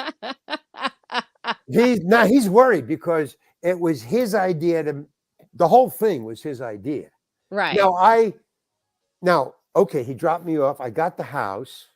he's worried because it was his idea the whole thing was his idea. Right. Okay, he dropped me off. I got the house.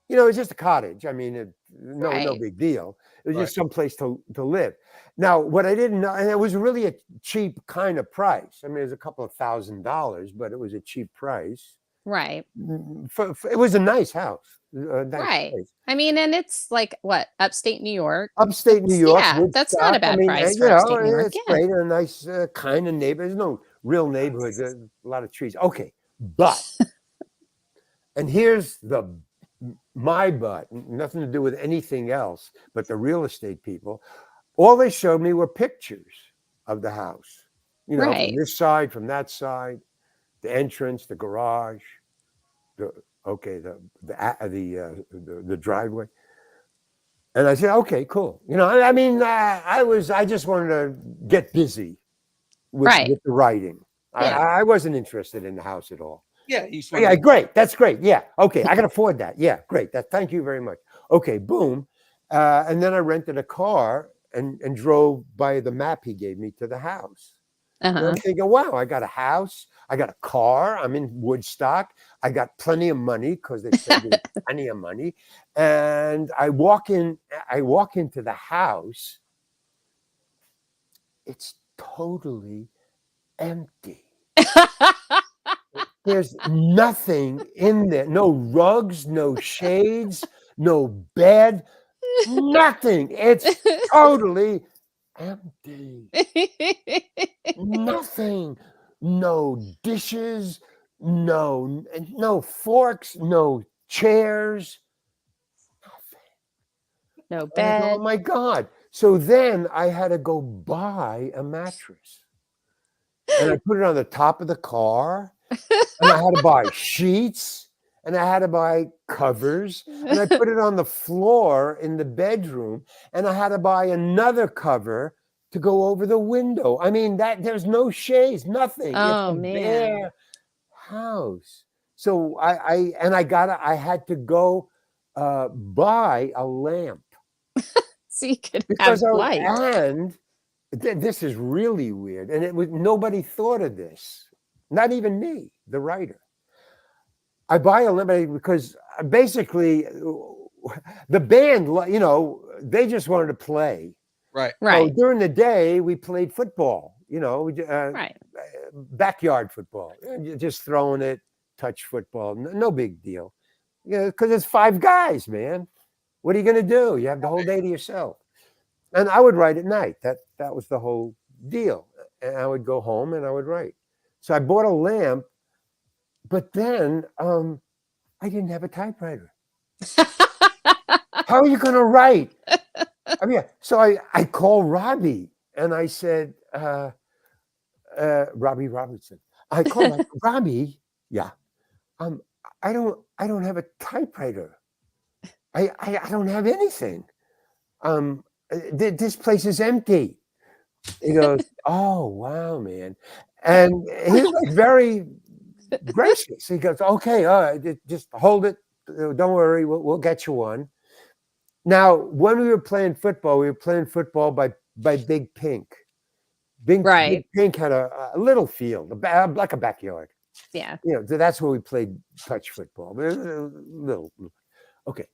You know, it's just a cottage. I mean, no Right. big deal. It was just someplace to live. Now, what I didn't know, and it was really a cheap kind of price. I mean, it was a couple of $1,000s, but it was a cheap price. Right. It was a nice house. Nice Right. place. I mean, and it's like what, upstate New York? Upstate New York. Yeah, that's not a Woodstock. bad price for upstate New York. It's Yeah. great. A nice kind of neighborhood. There's no real neighborhood. There's a lot of trees. Okay, but and here's my but, nothing to do with anything else but the real estate people. All they showed me were pictures of the house. You know, Right. from this side, from that side, the entrance, the garage, the driveway. And I said, okay, cool. You know, I mean, I just wanted to get busy with the writing. Yeah. I wasn't interested in the house at all. Yeah, Yeah, great. That's great. Yeah. Okay. I can afford that. Yeah, great. Thank you very much. Okay, boom. And then I rented a car and drove by the map he gave me to the house. And I'm thinking, wow, I got a house, I got a car, I'm in Woodstock, I got plenty of money because they said there's plenty of money. And I walk into the house, it's totally empty. There's nothing in there. No rugs, no shades, no bed, nothing. It's totally empty. Nothing. No dishes, no forks, no chairs, nothing. No bed. Oh my God. So then I had to go buy a mattress. And I put it on the top of the car. And I had to buy sheets, and I had to buy covers, and I put it on the floor in the bedroom, and I had to buy another cover to go over the window. I mean, there's no shades, nothing. Oh, it's a man. bare house. So I had to go buy a lamp So you could because have light. and this is really weird, and nobody thought of this. Not even me, the writer. I buy a lamp because basically the band, you know, they just wanted to play. Right. So during the day, we played football, you know, backyard football, just throwing it, touch football, no big deal. Yeah, because it's 5 guys, man. What are you going to do? You have the whole day to yourself. And I would write at night. That was the whole deal. And I would go home and I would write. So I bought a lamp, but then I didn't have a typewriter. How are you going to write? I mean, so I called Robbie and I said, Robbie Robertson. I called Robbie. Yeah. I don't have a typewriter. I don't have anything. This place is empty. He goes, oh, wow, man. And he was like very gracious. He goes, okay, all right, just hold it. Don't worry, we'll get you one. Now, when we were playing football by Big Pink. Big Pink had a little field, like a backyard. Yeah. You know, that's where we played touch football. Little. Okay.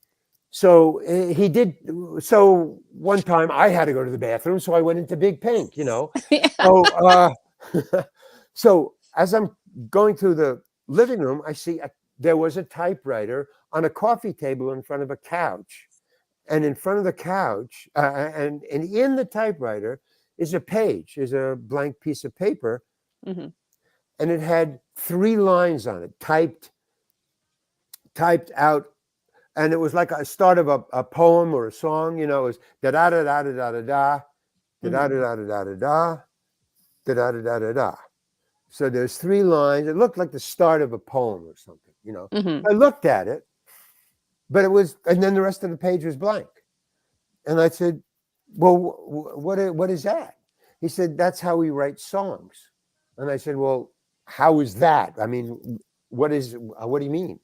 So he did. So one time I had to go to the bathroom, so I went into Big Pink, you know. Yeah. So as I'm going through the living room, I see there was a typewriter on a coffee table in front of a couch. And in front of the couch, and in the typewriter is a blank piece of paper. Mm-hmm. And it had 3 lines on it, typed out. And it was like a start of a poem or a song, you know, it was da-da-da-da-da-da-da, da-da-da-da-da-da-da, da-da-da-da-da-da. So there's 3 lines. It looked like the start of a poem or something, you know. Mm-hmm. I looked at it, but and then the rest of the page was blank. And I said, well, what is that? He said, that's how we write songs. And I said, well, how is that? I mean, what do you mean?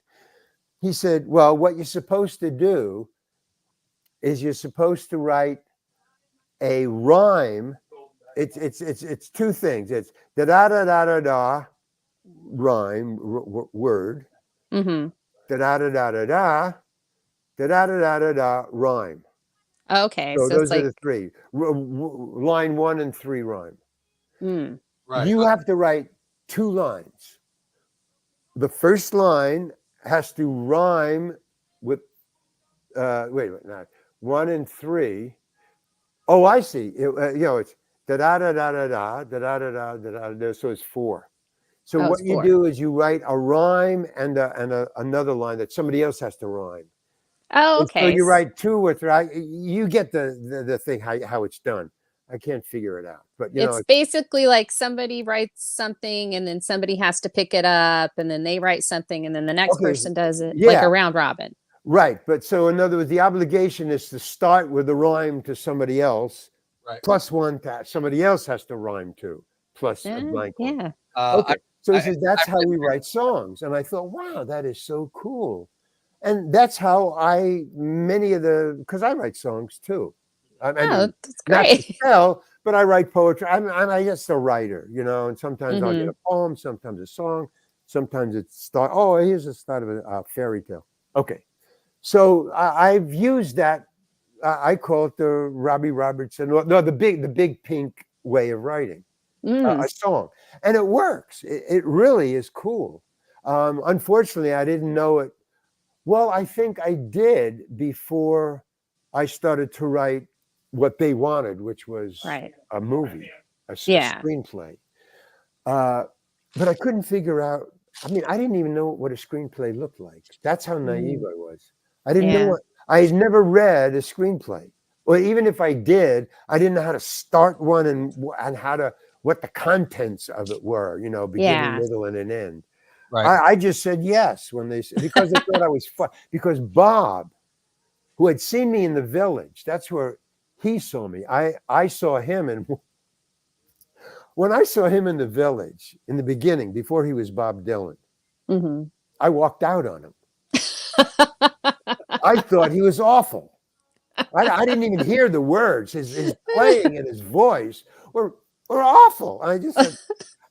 He said, well, what you're supposed to do is you're supposed to write a rhyme. It's two things. It's da da da da da da rhyme word. Mm-hmm. Da da da da da da da da da da da rhyme. Okay, So so it's those are like the three. Line 1 and 3 rhyme. Right. You have to write 2 lines. The first line has to rhyme with wait, not 1 and 3. Oh, I see. It's da da da da da da da da da da da. So it's 4. So Oh, what it's you 4. do is you write a rhyme and another line that somebody else has to rhyme. Oh, And so okay. you write 2 or 3. You get the thing how it's done. I can't figure it out, but It's basically like somebody writes something and then somebody has to pick it up and then they write something and then the next okay, person does it, like yeah, a round robin. right. But so in other words, the obligation is to start with a rhyme to somebody else, Right. plus one that somebody else has to rhyme to, plus a blank one. Yeah. Okay, so he I- says that's how we write songs, and I thought, wow, that is so cool, and that's how because I write songs too. I Oh, mean, that's not to great. sell, but I write poetry. I'm just a writer, and sometimes I'll get Mhm. a poem, sometimes a song, sometimes it's oh, here's the start of a fairy tale. Okay, so I've used that. I call it the Robbie Robertson, no, the big pink way of writing Mm, a song, and it works. It really is cool. Unfortunately, I didn't know it. Well, I think I did before I started to write what they wanted, which was right. a movie, a Yeah. screenplay. But I couldn't figure out. I mean, I didn't even know what a screenplay looked like. That's how naive I was. I didn't know Yeah. what. I had never read a screenplay, or even if I did, I didn't know how to start one and what the contents of it were. Beginning, Yeah. middle, and an end. Right. I just said yes when they said because they thought I was fun. Because Bob, who had seen me in the Village, that's where he saw me. I saw him, and when I saw him in the Village in the beginning, before he was Bob Dylan, Mhm. I walked out on him. I thought he was awful. I didn't even hear the words. His playing and his voice were awful. I just said,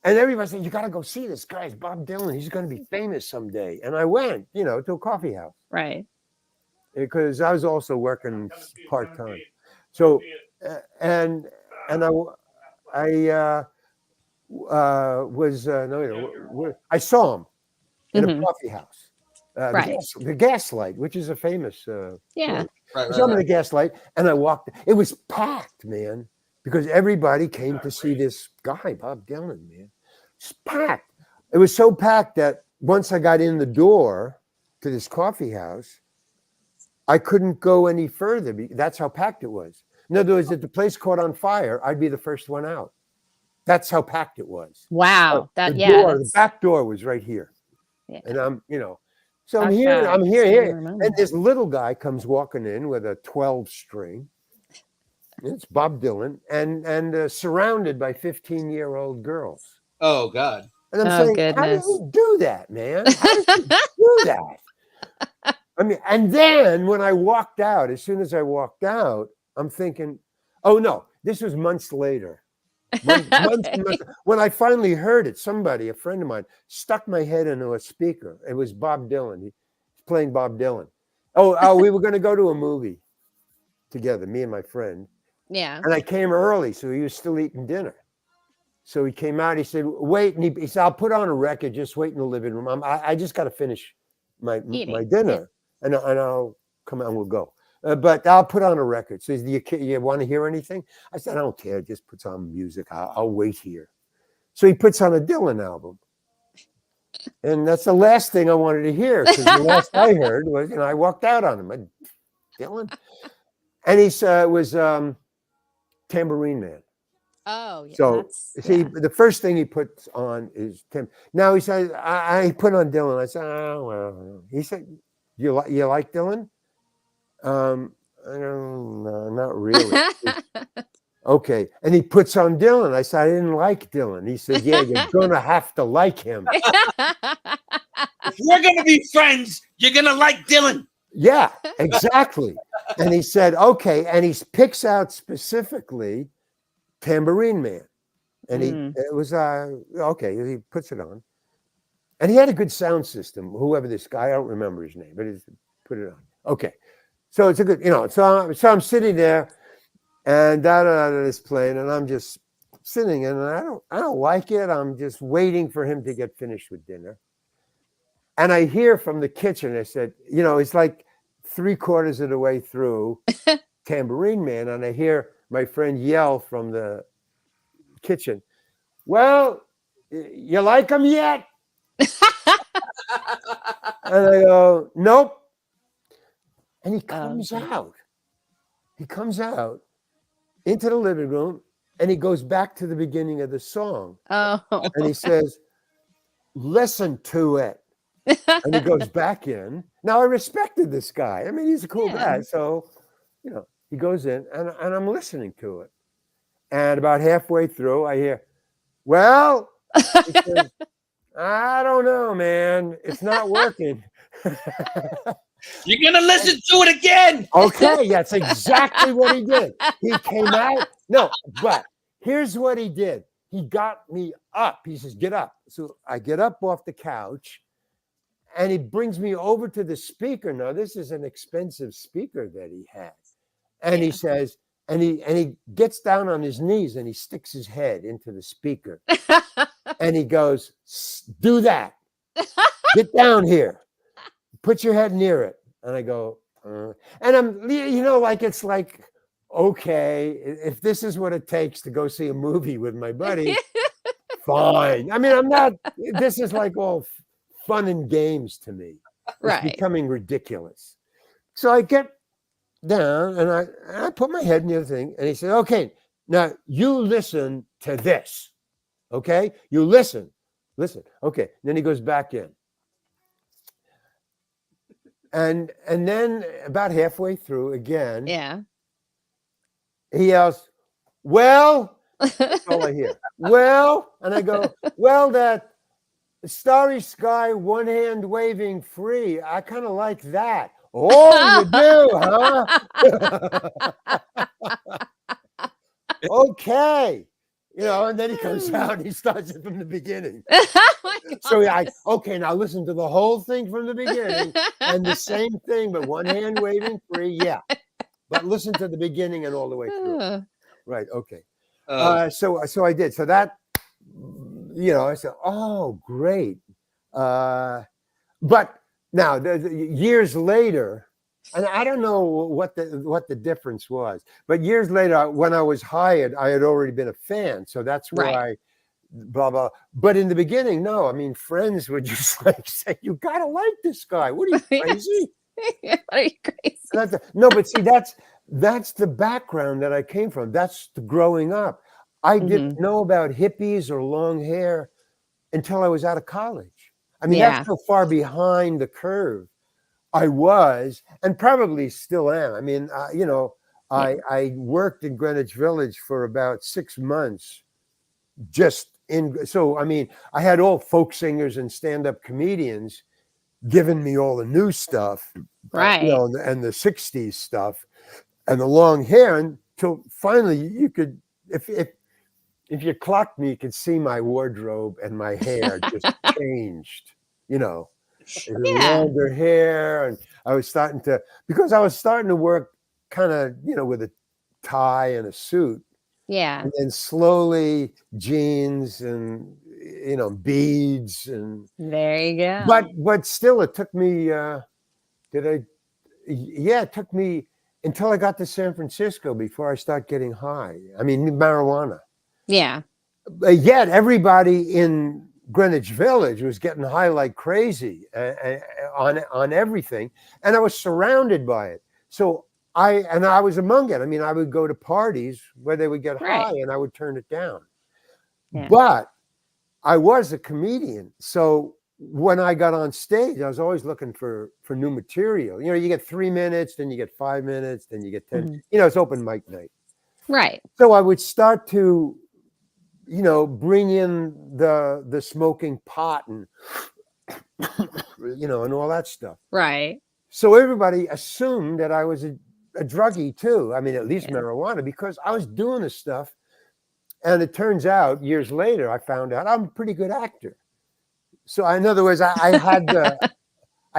and everybody said, you got to go see this guy. It's Bob Dylan. He's going to be famous someday. And I went, to a coffee house Right. because I was also working part-time. So, and I was, I saw him in a Mhm. coffee house. Right. The Gaslight, which is a famous Yeah. place. Right. I saw him in the Gaslight, and I walked. It was packed, man, because everybody came to see this guy, Bob Dylan, man. It's packed. It was so packed that once I got in the door to this coffee house, I couldn't go any further. That's how packed it was. In other words, if the place caught on fire, I'd be the first one out. That's how packed it was. Wow. The back door was right here. Yeah. And so I'm Talk here, about I'm here, standing here. room And only. this little guy comes walking in with a 12 string. It's Bob Dylan and surrounded by 15-year-old girls. Oh God. And I'm Oh, saying, how do goodness. you do that, man? How did you do that? I mean, and then when I walked out, as soon as I walked out, I'm thinking, oh no, this was months later. Months and months. When I finally heard it, a friend of mine, stuck my head into a speaker. It was Bob Dylan. He's playing Bob Dylan. Oh, we were going to go to a movie together, me and my friend. Yeah. And I came early, so he was still eating dinner. So he came out. He said, "Wait," and he said, "I'll put on a record. Just wait in the living room. I just got to finish my Eating. dinner, and I'll come out and we'll go. But I'll put on a record." So he said, you want to hear anything? I said, "I don't care. Just put on music. I'll wait here." So he puts on a Dylan album, and that's the last thing I wanted to hear because the last I heard was, I walked out on him. Dylan, and he was Tambourine Man. Oh, yeah. So see, the first thing he puts on is Tim. Now he says, I put on Dylan. I said, oh well. He said, you like Dylan? I don't know, not really. Okay. And he puts on Dylan. I said, I didn't like Dylan. He said, yeah, you're going to have to like him. If we're gonna be friends, you're gonna like Dylan. Yeah, exactly. And he said, okay. And he picks out specifically Tambourine Man. And it was, okay, he puts it on. And he had a good sound system, whoever this guy, I don't remember his name, but he put it on. Okay. So it's a good, so I'm sitting there and is playing and I'm just sitting and I don't like it. I'm just waiting for him to get finished with dinner. And I hear from the kitchen, I said, it's like 3/4 of the way through Tambourine Man. And I hear my friend yell from the kitchen, well, you like him yet? And I go, nope. And he comes out. He comes out into the living room and he goes back to the beginning of the song. Oh. And he says, listen to it. And he goes back in. Now, I respected this guy. I mean, he's a cool guy. So, he goes in and I'm listening to it. And about halfway through, I hear, well, he says, I don't know, man. It's not working. You're gonna listen to it again. Okay, that's exactly what he did. He came out. No, but here's what he did. He got me up. He says, get up. So I get up off the couch and he brings me over to the speaker. Now, this is an expensive speaker that he has. And he says, and he gets down on his knees and he sticks his head into the speaker. And he goes, do that. Get down here. Put your head near it. And I go, and I'm, it's like, okay, if this is what it takes to go see a movie with my buddy, fine. I mean, this is like all fun and games to me. It's becoming ridiculous. So I get down and I put my head near the thing and he said, okay, now you listen to this. Okay, you listen. Okay, and then he goes back in. And then about halfway through again, he yells, well, that's all I hear. Well, and I go, well, that Starry Sky, one hand waving free. I kind of like that. Oh, you do, huh? Okay. And then he comes out and he starts it from the beginning. So okay, now listen to the whole thing from the beginning and the same thing, but one hand waving free. Yeah. But listen to the beginning and all the way through. Right. Okay. So I did. So that, I said, oh, great. But now years later, and I don't know what the difference was, but years later, when I was hired, I had already been a fan. So that's where I blah, blah. But in the beginning, no, I mean, friends would just like say, you got to like this guy. What are you crazy? What are you crazy? No, but see, that's the background that I came from. That's the growing up. I didn't know about hippies or long hair until I was out of college. I mean, that's so far behind the curve I was, and probably still am. I mean, I worked in Greenwich Village for about 6 months. I mean, I had all folk singers and stand-up comedians giving me all the new stuff, right? And the '60s stuff, and the long hair, until finally you could, if you clocked me, you could see my wardrobe and my hair just changed. Longer hair, and I was starting to work kind of, with a tie and a suit. Yeah. And then slowly jeans and, beads and. There you go. But still, it took me, it took me until I got to San Francisco before I start getting high. I mean, marijuana. Yeah. Yet everybody in Greenwich Village was getting high like crazy on everything, and I was surrounded by it. So I was among it. I mean, I would go to parties where they would get high, and I would turn it down. Yeah. But I was a comedian, so when I got on stage, I was always looking for new material. You get 3 minutes, then you get 5 minutes, then you get 10. It's open mic night. Right. So I would start to, bring in the smoking pot and, and all that stuff. Right. So everybody assumed that I was a druggie too. I mean, at least Yeah. marijuana, because I was doing this stuff. And it turns out years later, I found out I'm a pretty good actor. So in other words, I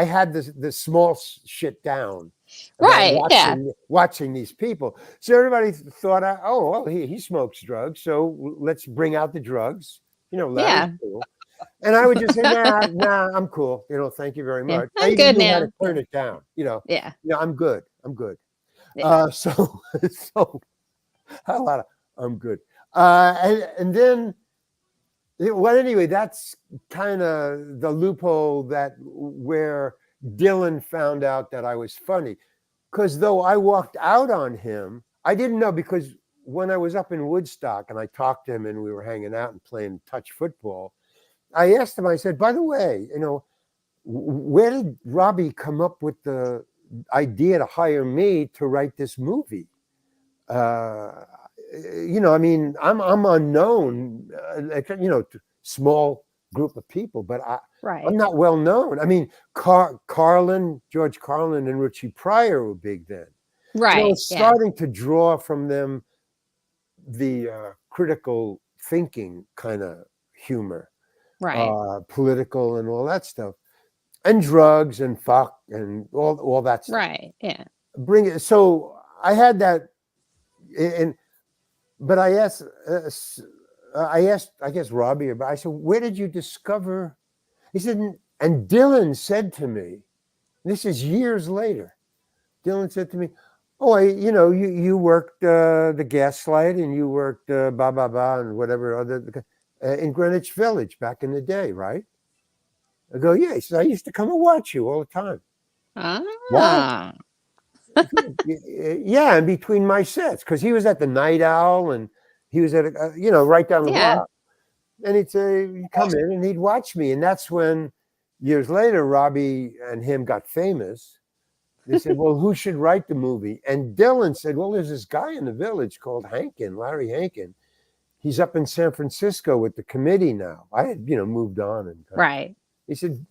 had the small shit down about Right. Yeah. watching these people. So everybody thought, oh, well, he smokes drugs, so let's bring out the drugs. Larry's Yeah. cool. And I would just say, nah, I'm cool. Thank you very Yeah. much. I I'm even good knew how now. to turn it down. Yeah. I'm good. Yeah. So a lot of I'm good. And then, well, anyway, that's kind of the loophole where Dylan found out that I was funny. Because though I walked out on him, I didn't know, because when I was up in Woodstock and I talked to him and we were hanging out and playing touch football, I asked him, I said, by the way, where did Robbie come up with the idea to hire me to write this movie? I mean, I'm unknown, to small group of people, but Right. I'm not well known. I mean, George Carlin and Richie Pryor were big then. Right. I was starting to draw from them the critical thinking kind of humor, Right. political and all that stuff, and drugs and fuck and all that stuff. Right. Yeah. Bring it. So I had that, but I asked, I guess Robbie about. I said, "Where did you discover?" He said, and Dylan said to me, this is years later. Dylan said to me, "Oh, you worked the Gaslight and you worked blah blah blah and whatever other in Greenwich Village back in the day, right?" I go, "Yeah." He says, "I used to come and watch you all the time." Ah. Yeah, in between my sets, because he was at the Night Owl and he was at right down the block. And he'd say, he'd come in and he'd watch me, and that's when years later Robbie and him got famous. They said, "Well, who should write the movie?" And Dylan said, "Well, there's this guy in the Village called Hankin, Larry Hankin. He's up in San Francisco with the committee now." I had moved on, and Right. he said,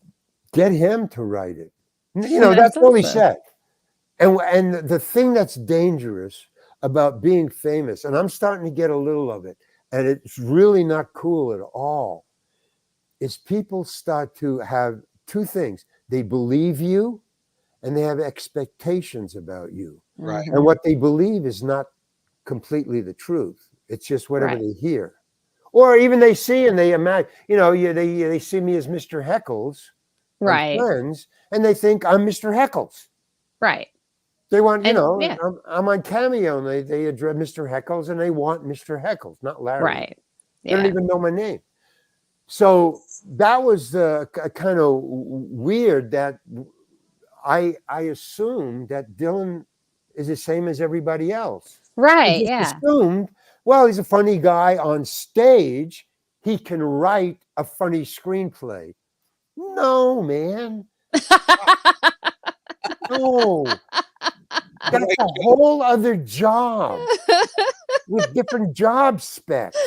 "Get him to write it." That's all he said. And the thing that's dangerous about being famous, and I'm starting to get a little of it, and it's really not cool at all, is people start to have two things. They believe you and they have expectations about you. Right. And what they believe is not completely the truth. It's just whatever they hear. Or even they see and they imagine, they see me as Mr. Heckles, Right. Friends, and they think I'm Mr. Heckles. Right. They want, And, I'm on Cameo, and they address Mr. Heckles, and they want Mr. Heckles, not Larry. Right. They don't even know my name. So that was kind of weird that I assumed that Dylan is the same as everybody else. Right. I just assumed, well, he's a funny guy on stage. He can write a funny screenplay. No, man. No. That's a whole other job with different job specs.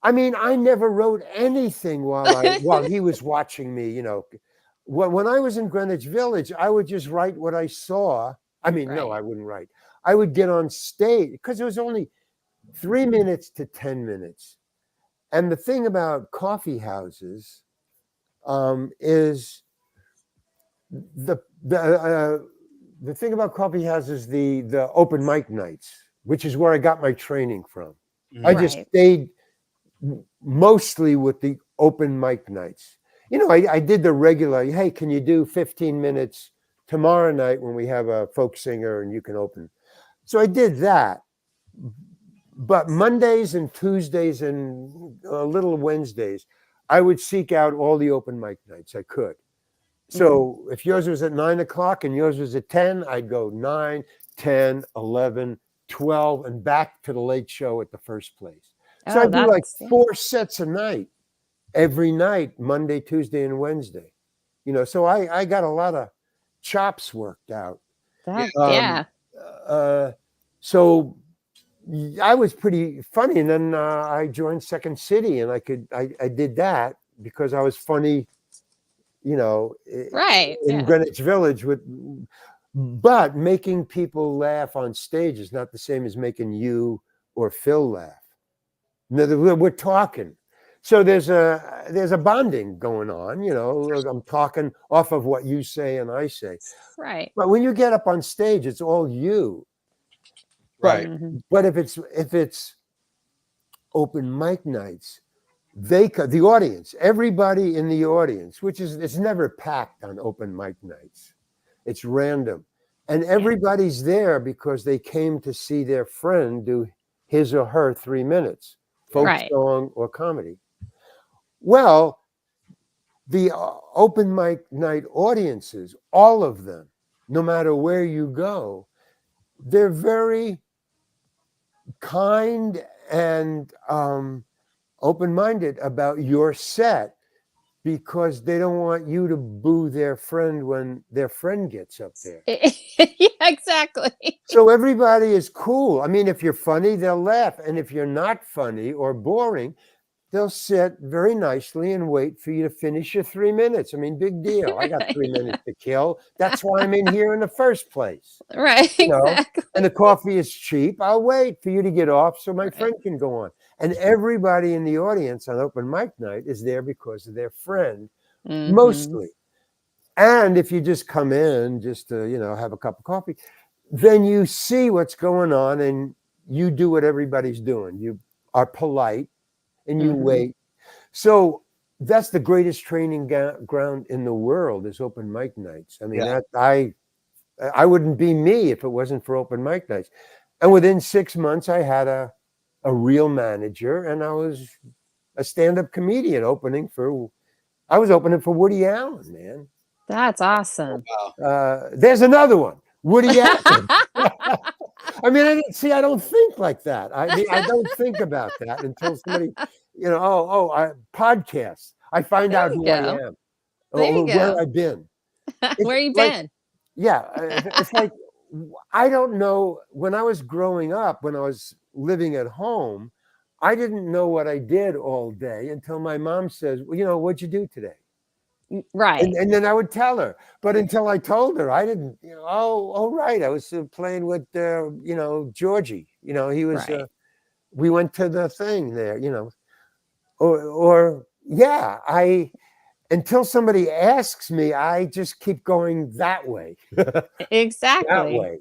I mean, I never wrote anything while he was watching me, When I was in Greenwich Village, I would just write what I saw. I mean, no, I wouldn't write. I would get on stage because it was only 3 minutes to 10 minutes. And the thing about coffee houses is the thing about coffee houses, the open mic nights, which is where I got my training from. I just stayed mostly with the open mic nights. I did the regular, hey, can you do 15 minutes tomorrow night when we have a folk singer and you can open? So I did that. But Mondays and Tuesdays and a little Wednesdays, I would seek out all the open mic nights I could. So if yours was at 9 o'clock and yours was at 10, I'd go 9, 10, 11, 12, and back to the late show at the first place. So I do like 4 sets a night, every night, Monday, Tuesday, and Wednesday. So I got a lot of chops worked out. Yeah. So I was pretty funny, and then I joined Second City, and I did that because I was funny, you know, Right. in Yeah. Greenwich Village but making people laugh on stage is not the same as making you or Phil laugh. No, we're talking. So there's a bonding going on, you know. I'm talking off of what you say and I say. Right. But when you get up on stage, it's all you. Right. But if it's open mic nights, the audience, everybody in the audience, which is, it's never packed on open mic nights. It's random. And everybody's there because they came to see their friend do his or her 3 minutes, folk Right. song or comedy. Well, the open mic night audiences, all of them, no matter where you go, they're very kind and open-minded about your set because they don't want you to boo their friend when their friend gets up there. Yeah, exactly. So everybody is cool. I mean, if you're funny, they'll laugh. And if you're not funny or boring, they'll sit very nicely and wait for you to finish your 3 minutes. I mean, big deal. I got 3 minutes to kill. That's why I'm in here in the first place. Right. You know? Exactly. And the coffee is cheap. I'll wait for you to get off so my friend can go on. And everybody in the audience on open mic night is there because of their friend, mostly. And if you just come in just to, you know, have a cup of coffee, then you see what's going on and you do what everybody's doing. You are polite and you wait. So that's the greatest training ground in the world is open mic nights. I mean, I wouldn't be me if it wasn't for open mic nights. And within 6 months, I had a real manager, and I was a stand-up comedian I was opening for Woody Allen, man. That's awesome. There's another one, Woody Allen. I mean, I don't think like that. I mean, I don't think about that until somebody, you know, podcasts. I find out who I am or where I've been. Where you been? Yeah, it's like, I don't know. When I was growing up, when I was living at home, I didn't know what I did all day until my mom says, well, you know, what'd you do today? Right. And then I would tell her. But until I told her, I didn't, you know, right. I was playing with, you know, Georgie. You know, he was, we went to the thing there, you know. Until somebody asks me, I just keep going that way. Exactly. That way.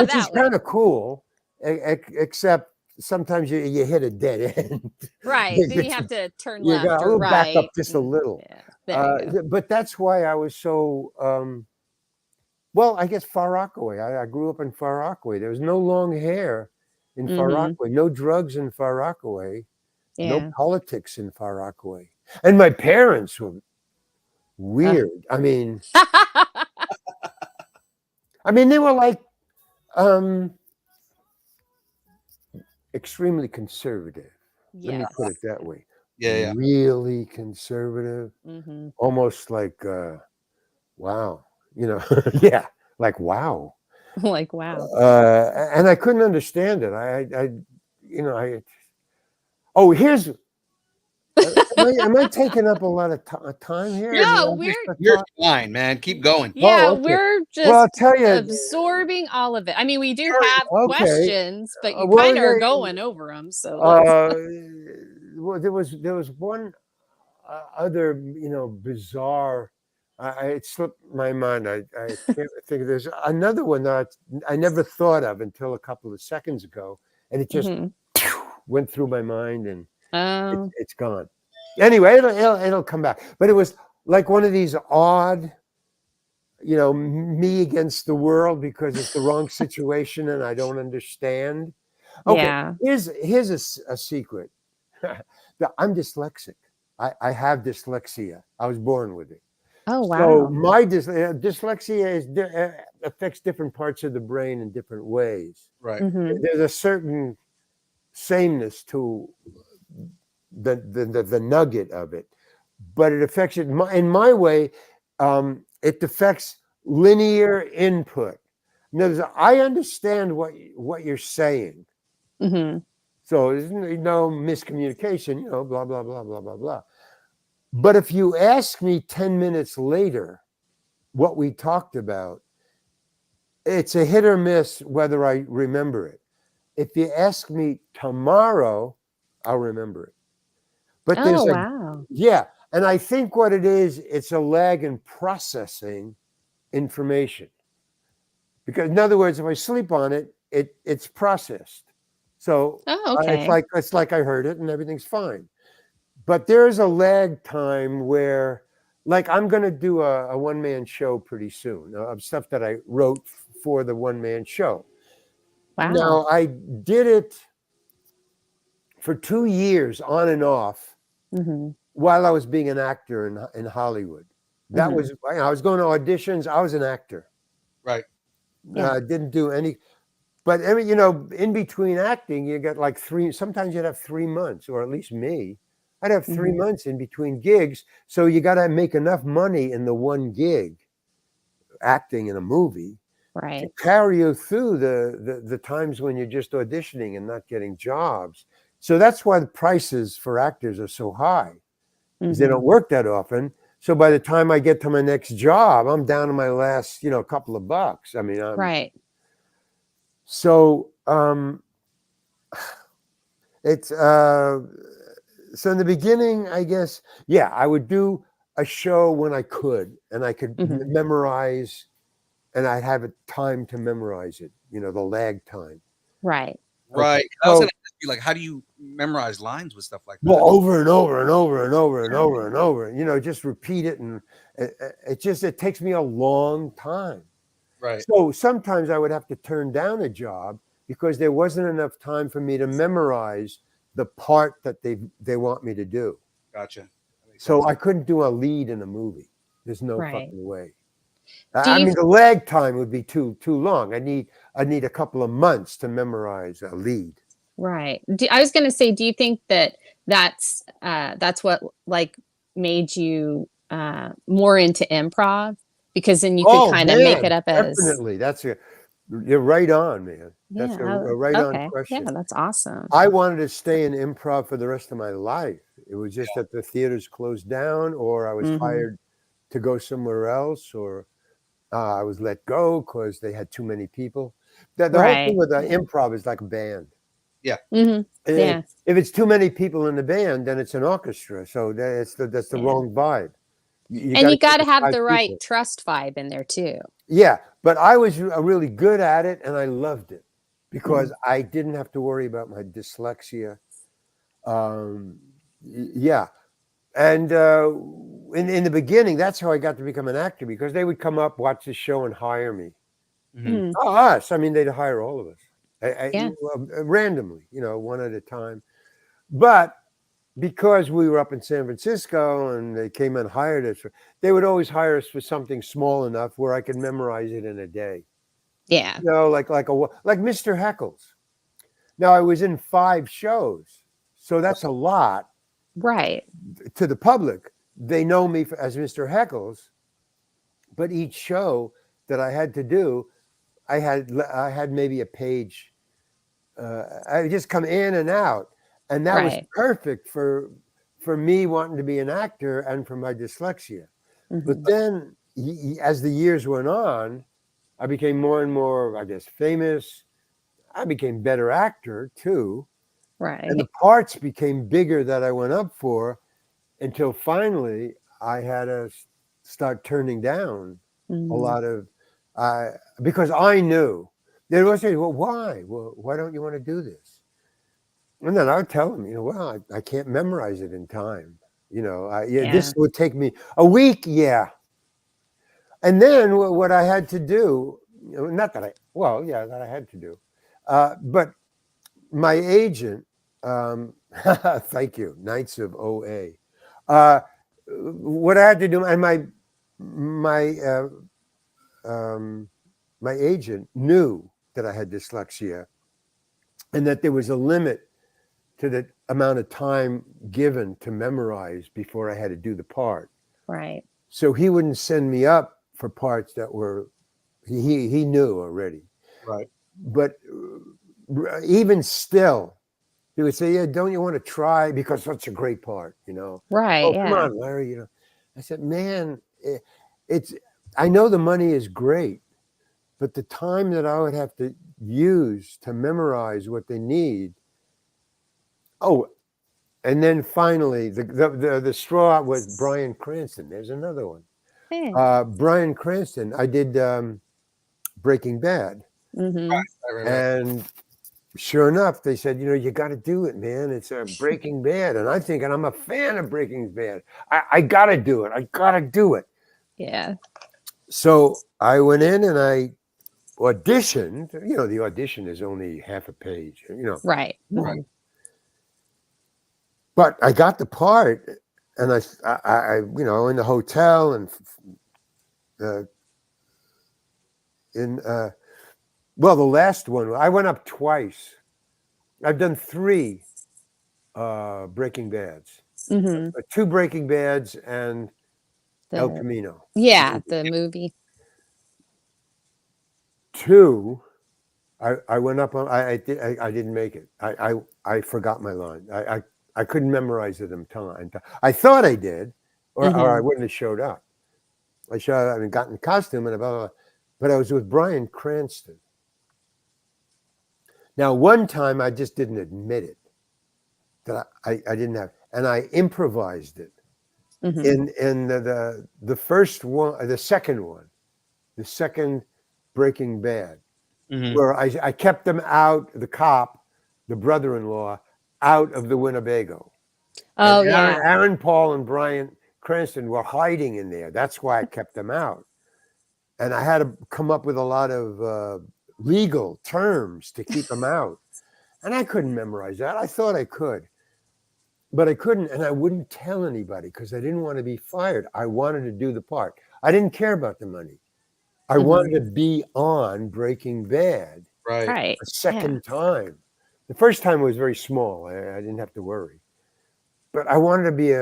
Which is kind of cool, except sometimes you hit a dead end. Right. Then you have to turn left or right. Back up just a little. But that's why I was so, well, I guess Far Rockaway. I grew up in Far Rockaway. There was no long hair in Far Rockaway, no drugs in Far Rockaway, no politics in Far Rockaway. And my parents were weird. I mean, they were like extremely conservative. Let me put it that way. Yeah. Really conservative. Almost like, wow. You know, like wow. Like wow. And I couldn't understand it. Here's. Am I taking up a lot of time here? No, you're fine, man. Keep going. Yeah, we're just I'll tell you, absorbing all of it. I mean, we do have questions, but you kind of are going over them. So well, there was one other, you know, bizarre. It slipped my mind. I can't think. There's another one that I never thought of until a couple of seconds ago, and it just went through my mind and. It's gone. Anyway, it'll come back. But it was like one of these odd, you know, me against the world because it's the wrong situation and I don't understand. Okay, here's a secret. I'm dyslexic. I have dyslexia. I was born with it. Oh wow! So my dyslexia affects different parts of the brain in different ways. Right. There's a certain sameness to the nugget of it, but it affects it in my way. It affects linear input. In other words, I understand what you're saying, Mhm. So there's no miscommunication, blah, blah, blah, blah, blah, blah. But if you ask me 10 minutes later what we talked about, it's a hit or miss whether I remember it. If you ask me tomorrow, I'll remember it. But Oh, wow. yeah. And I think what it is, it's a lag in processing information. Because in other words, if I sleep on it, it's processed. So Oh, it's okay. like I heard it and everything's fine. But there's a lag time where, like, I'm going to do a one-man show pretty soon of stuff that I wrote for the one-man show. Wow. Now, I did it for 2 years on and off Mhm. while I was being an actor in Hollywood. That was, I was going to auditions. I was an actor. Right. Yeah. Didn't do any, but in between acting, you got like sometimes you'd have 3 months, or at least me. I'd have 3 months in between gigs. So you got to make enough money in the one gig, acting in a movie, to Right. carry you through the times when you're just auditioning and not getting jobs. So that's why the prices for actors are so high, because they don't work that often. So by the time I get to my next job, I'm down to my last, couple of bucks. I mean, Right. so it's so in the beginning, I guess, yeah, I would do a show when I could, and I could memorize, and I'd have a time to memorize it, the lag time. Right. Right. Okay. I was So, gonna ask you, like, how do you memorize lines with stuff like that? well, over and over and over and over and over and over, just repeat it, and it takes me a long time. Right. So sometimes I would have to turn down a job because there wasn't enough time for me to memorize the part that they want me to do. Gotcha. That makes So sense. I couldn't do a lead in a movie. There's no Right. fucking way. Do I you mean, the lag time would be too long. I need a couple of months to memorize a lead. Right. I was gonna say, do you think that's what like made you more into improv? Because then you could Oh kind of make man, it up as definitely. You're right on, man. That's a yeah. right on Okay. Yeah, question. that's awesome. I wanted to stay in improv for the rest of my life. It was just that the theaters closed down, or I was hired to go somewhere else, or I was let go because they had too many people. The whole thing Right. with improv is like a band. Yeah. Yeah. If it's too many people in the band, then it's an orchestra. So that's the wrong vibe. And you got to keep it have 5 the right people. trust vibe in there too. Yeah, but I was really good at it, and I loved it because I didn't have to worry about my dyslexia. Yeah, and in the beginning, that's how I got to become an actor, because they would come up, watch the show, and hire me. Mhm. Oh, us. I mean, they'd hire all of us. Yeah. Randomly, one at a time. But because we were up in San Francisco and they came and hired us, they would always hire us for something small enough where I could memorize it in a day. Yeah. Like Mr. Heckles. Now, I was in 5 shows, so that's a lot Right. to the public. They know me as Mr. Heckles, but each show that I had to do, I had maybe a page. I would just come in and out, and that was perfect for me wanting to be an actor and for my dyslexia. But then, as the years went on, I became more and more, I guess, famous. I became better actor too, and the Right. parts became bigger that I went up for, until finally I had to start turning down a lot of, because I knew they would say, "Well, why? Well, why don't you want to do this?" And then I would tell them, well, I can't memorize it in time. This would take me a week. Yeah. And then what I had to do, not that that I had to do, but my agent, thank you, Knights of OA. What I had to do, and my agent knew that I had dyslexia, and that there was a limit to the amount of time given to memorize before I had to do the part. Right. So he wouldn't send me up for parts that were he knew already. Right. But even still, he would say, "Yeah, don't you want to try? Because such a great part, you know." Right. Oh, Yeah. come on, Larry. You know, I said, "Man, it's. I know the money is great, but the time that I would have to use to memorize what they need." Oh, and then finally, the straw was Bryan Cranston. There's another one. Hey. Bryan Cranston. I did Breaking Bad, Mm-hmm. Right. and sure enough, they said, you got to do it, man. It's a Breaking Bad. And I'm thinking, I'm a fan of Breaking Bad. I got to do it. I got to do it. Yeah. So I went in and I auditioned. The audition is only half a page, Right. Right. But I got the part, and I in the hotel and well, the last one, I went up twice. I've done 3 Breaking Bads, Mm-hmm. 2 Breaking Bads and El Camino. Yeah, the movie. 2, I went up on. I didn't make it. I forgot my line. I couldn't memorize it in time. I thought I did, or I wouldn't have showed up. I showed up and got in costume and blah, blah, blah, but I was with Bryan Cranston. Now, one time I just didn't admit it, that I didn't have, and I improvised it. In the first one, the second Breaking Bad, where I kept them out, the cop, the brother-in-law, out of the Winnebago. Oh, and yeah. Aaron Paul and Bryan Cranston were hiding in there. That's why I kept them out. And I had to come up with a lot of legal terms to keep them out. And I couldn't memorize that. I thought I could, but I couldn't. And I wouldn't tell anybody because I didn't want to be fired. I wanted to do the part. I didn't care about the money. I wanted to be on Breaking Bad Right. a second time. The first time was very small. I didn't have to worry. But I wanted to be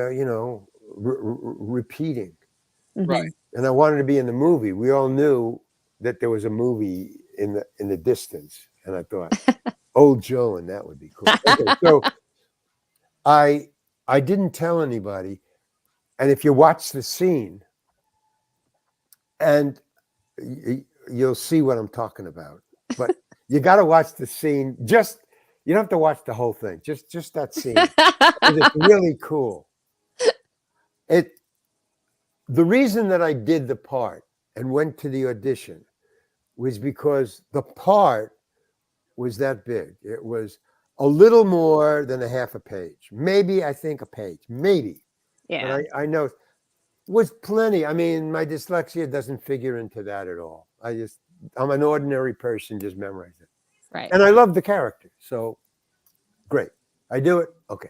repeating. Right. And I wanted to be in the movie. We all knew that there was a movie in the distance. And I thought, Old Joe, and that would be cool. Okay, so I didn't tell anybody. And if you watch the scene, and you'll see what I'm talking about. But you got to watch the scene. You don't have to watch the whole thing. Just that scene. It's really cool. The reason that I did the part and went to the audition was because the part was that big. It was a little more than a half a page. Maybe, I think, a page. Maybe. Yeah. But I know it was plenty. I mean, my dyslexia doesn't figure into that at all. I'm an ordinary person, just memorize it. Right. And I love the character. So great. I do it. Okay.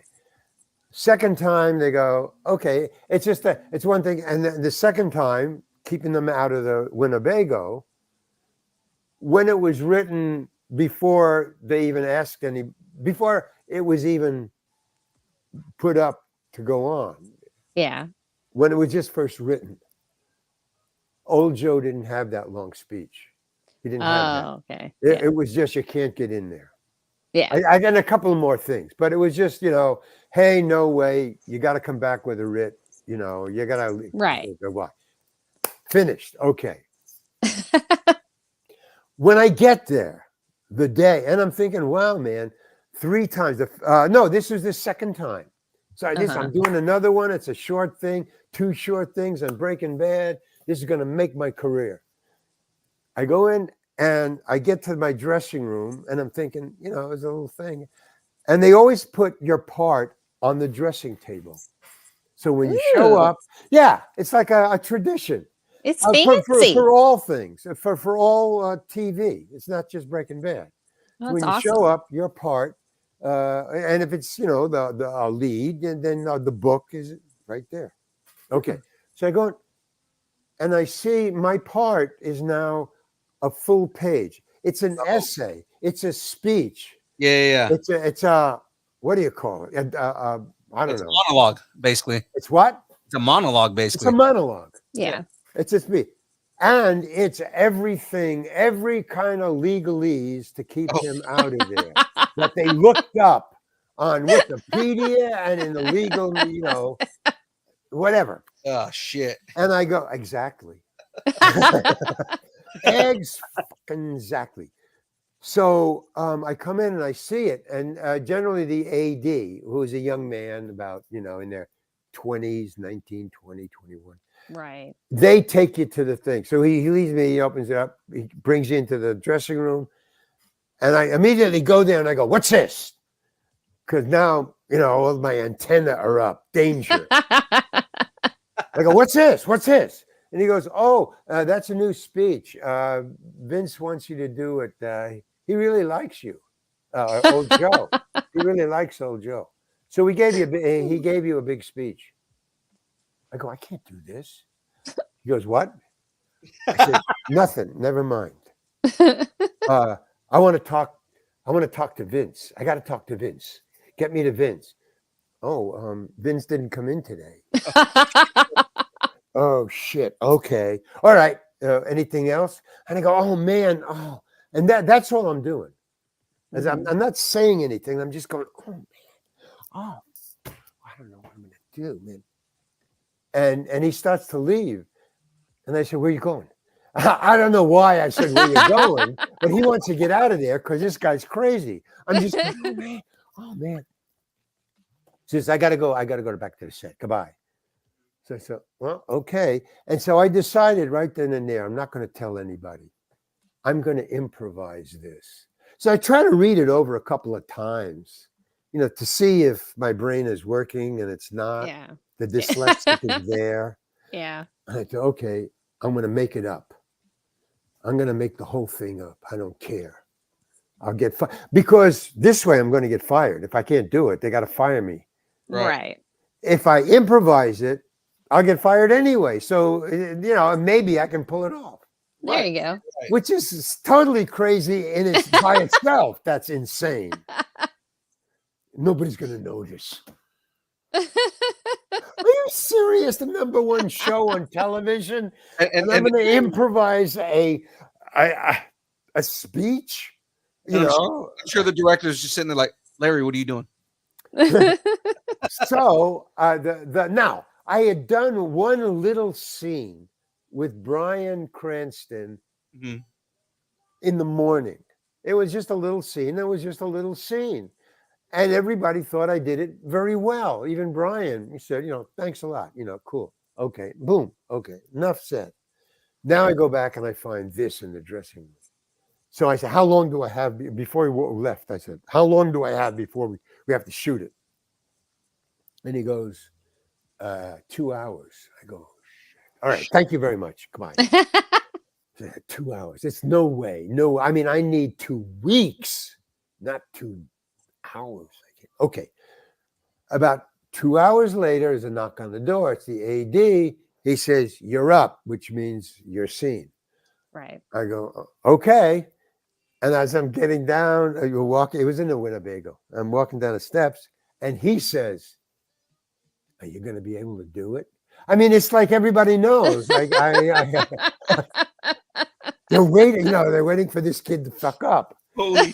Second time they go, okay, it's just that it's one thing. And then the second time, keeping them out of the Winnebago, when it was written before they even asked before it was even put up to go on. Yeah. When it was just first written, Old Joe didn't have that long speech. He didn't have that. Oh, okay. It was just, you can't get in there. Yeah. I did a couple of more things, but it was just, hey, no way, you got to come back with a writ, you got to. Right. What? Finished. Okay. When I get there, the day, and I'm thinking, wow, man, 3 times. No, this is the second time. So I'm doing another one. It's a short thing, 2 short things on Breaking Bad. This is going to make my career. I go in and I get to my dressing room and I'm thinking, it's a little thing. And they always put your part on the dressing table. So when you show up, it's like a tradition. It's fancy. For all things, for all TV. It's not just Breaking Bad. Oh, So when you show up, your part, and if it's, the lead, and then the book is right there. Okay. So I go and I see my part is now a full page. It's an essay. It's a speech. Yeah. It's a what do you call it? I don't know. Monologue, basically. It's what? It's a monologue, basically. It's a monologue. Yeah. It's just me. And it's everything, every kind of legalese to keep him out of there that they looked up on Wikipedia and in the legal, whatever. Oh shit. And I go, exactly. Exactly. So I come in and I see it. And generally the AD, who is a young man about, in their 20s, 19, 20, 21. Right. They take you to the thing. So he leaves me, he opens it up, he brings you into the dressing room. And I immediately go there and I go, what's this? Because now, all my antenna are up. Danger. I go, what's this? What's this? And he goes, oh, that's a new speech. Vince wants you to do it. He really likes you, old Joe. He really likes old Joe. So he gave you a big speech. I go, I can't do this. He goes, what? I said, nothing. Never mind. I want to talk to Vince. I got to talk to Vince. Get me to Vince. Oh, Vince didn't come in today. Oh shit. Okay. All right. Anything else? And I go, oh man. Oh, and that's all I'm doing. As I'm not saying anything. I'm just going, oh man. Oh, I don't know what I'm gonna do, man. And he starts to leave. And I said, where are you going? I don't know why I said, where you going? But he wants to get out of there because this guy's crazy. I'm just, oh, man. He says, I got to go back to the set. Goodbye. So I said, well, okay. And so I decided right then and there, I'm not going to tell anybody. I'm going to improvise this. So I try to read it over a couple of times, to see if my brain is working and it's not. Yeah. The dyslexic is there. Yeah. I said, okay, I'm going to make it up. I'm going to make the whole thing up. I don't care. I'll get fired. Because this way I'm going to get fired. If I can't do it, they got to fire me. Right. If I improvise it, I'll get fired anyway. So, maybe I can pull it off. There you go. Which is totally crazy by itself. That's insane. Nobody's going to notice. Are you serious? The #1 show on television, and I'm going to improvise a speech. I'm sure the director's just sitting there like, Larry, what are you doing? So now I had done one little scene with Bryan Cranston in the morning. It was just a little scene. It was just a little scene. And everybody thought I did it very well. Even Brian, he said, thanks a lot. Cool. Okay. Boom. Okay. Enough said. Now I go back and I find this in the dressing room. So I said, how long do I have before he left? I said, how long do I have before we have to shoot it? And he goes, 2 hours. I go, shit. All right. Thank you very much. Goodbye. 2 hours. It's no way. No. I mean, I need 2 weeks, not 2 hours. Okay. About 2 hours later, there's a knock on the door. It's the AD. He says, you're up, which means you're seen. Right. I go, okay. And as I'm getting down, you're walking, it was in the Winnebago. I'm walking down the steps, and he says, are you going to be able to do it? I mean, it's like everybody knows. Like they're waiting, they're waiting for this kid to fuck up. Holy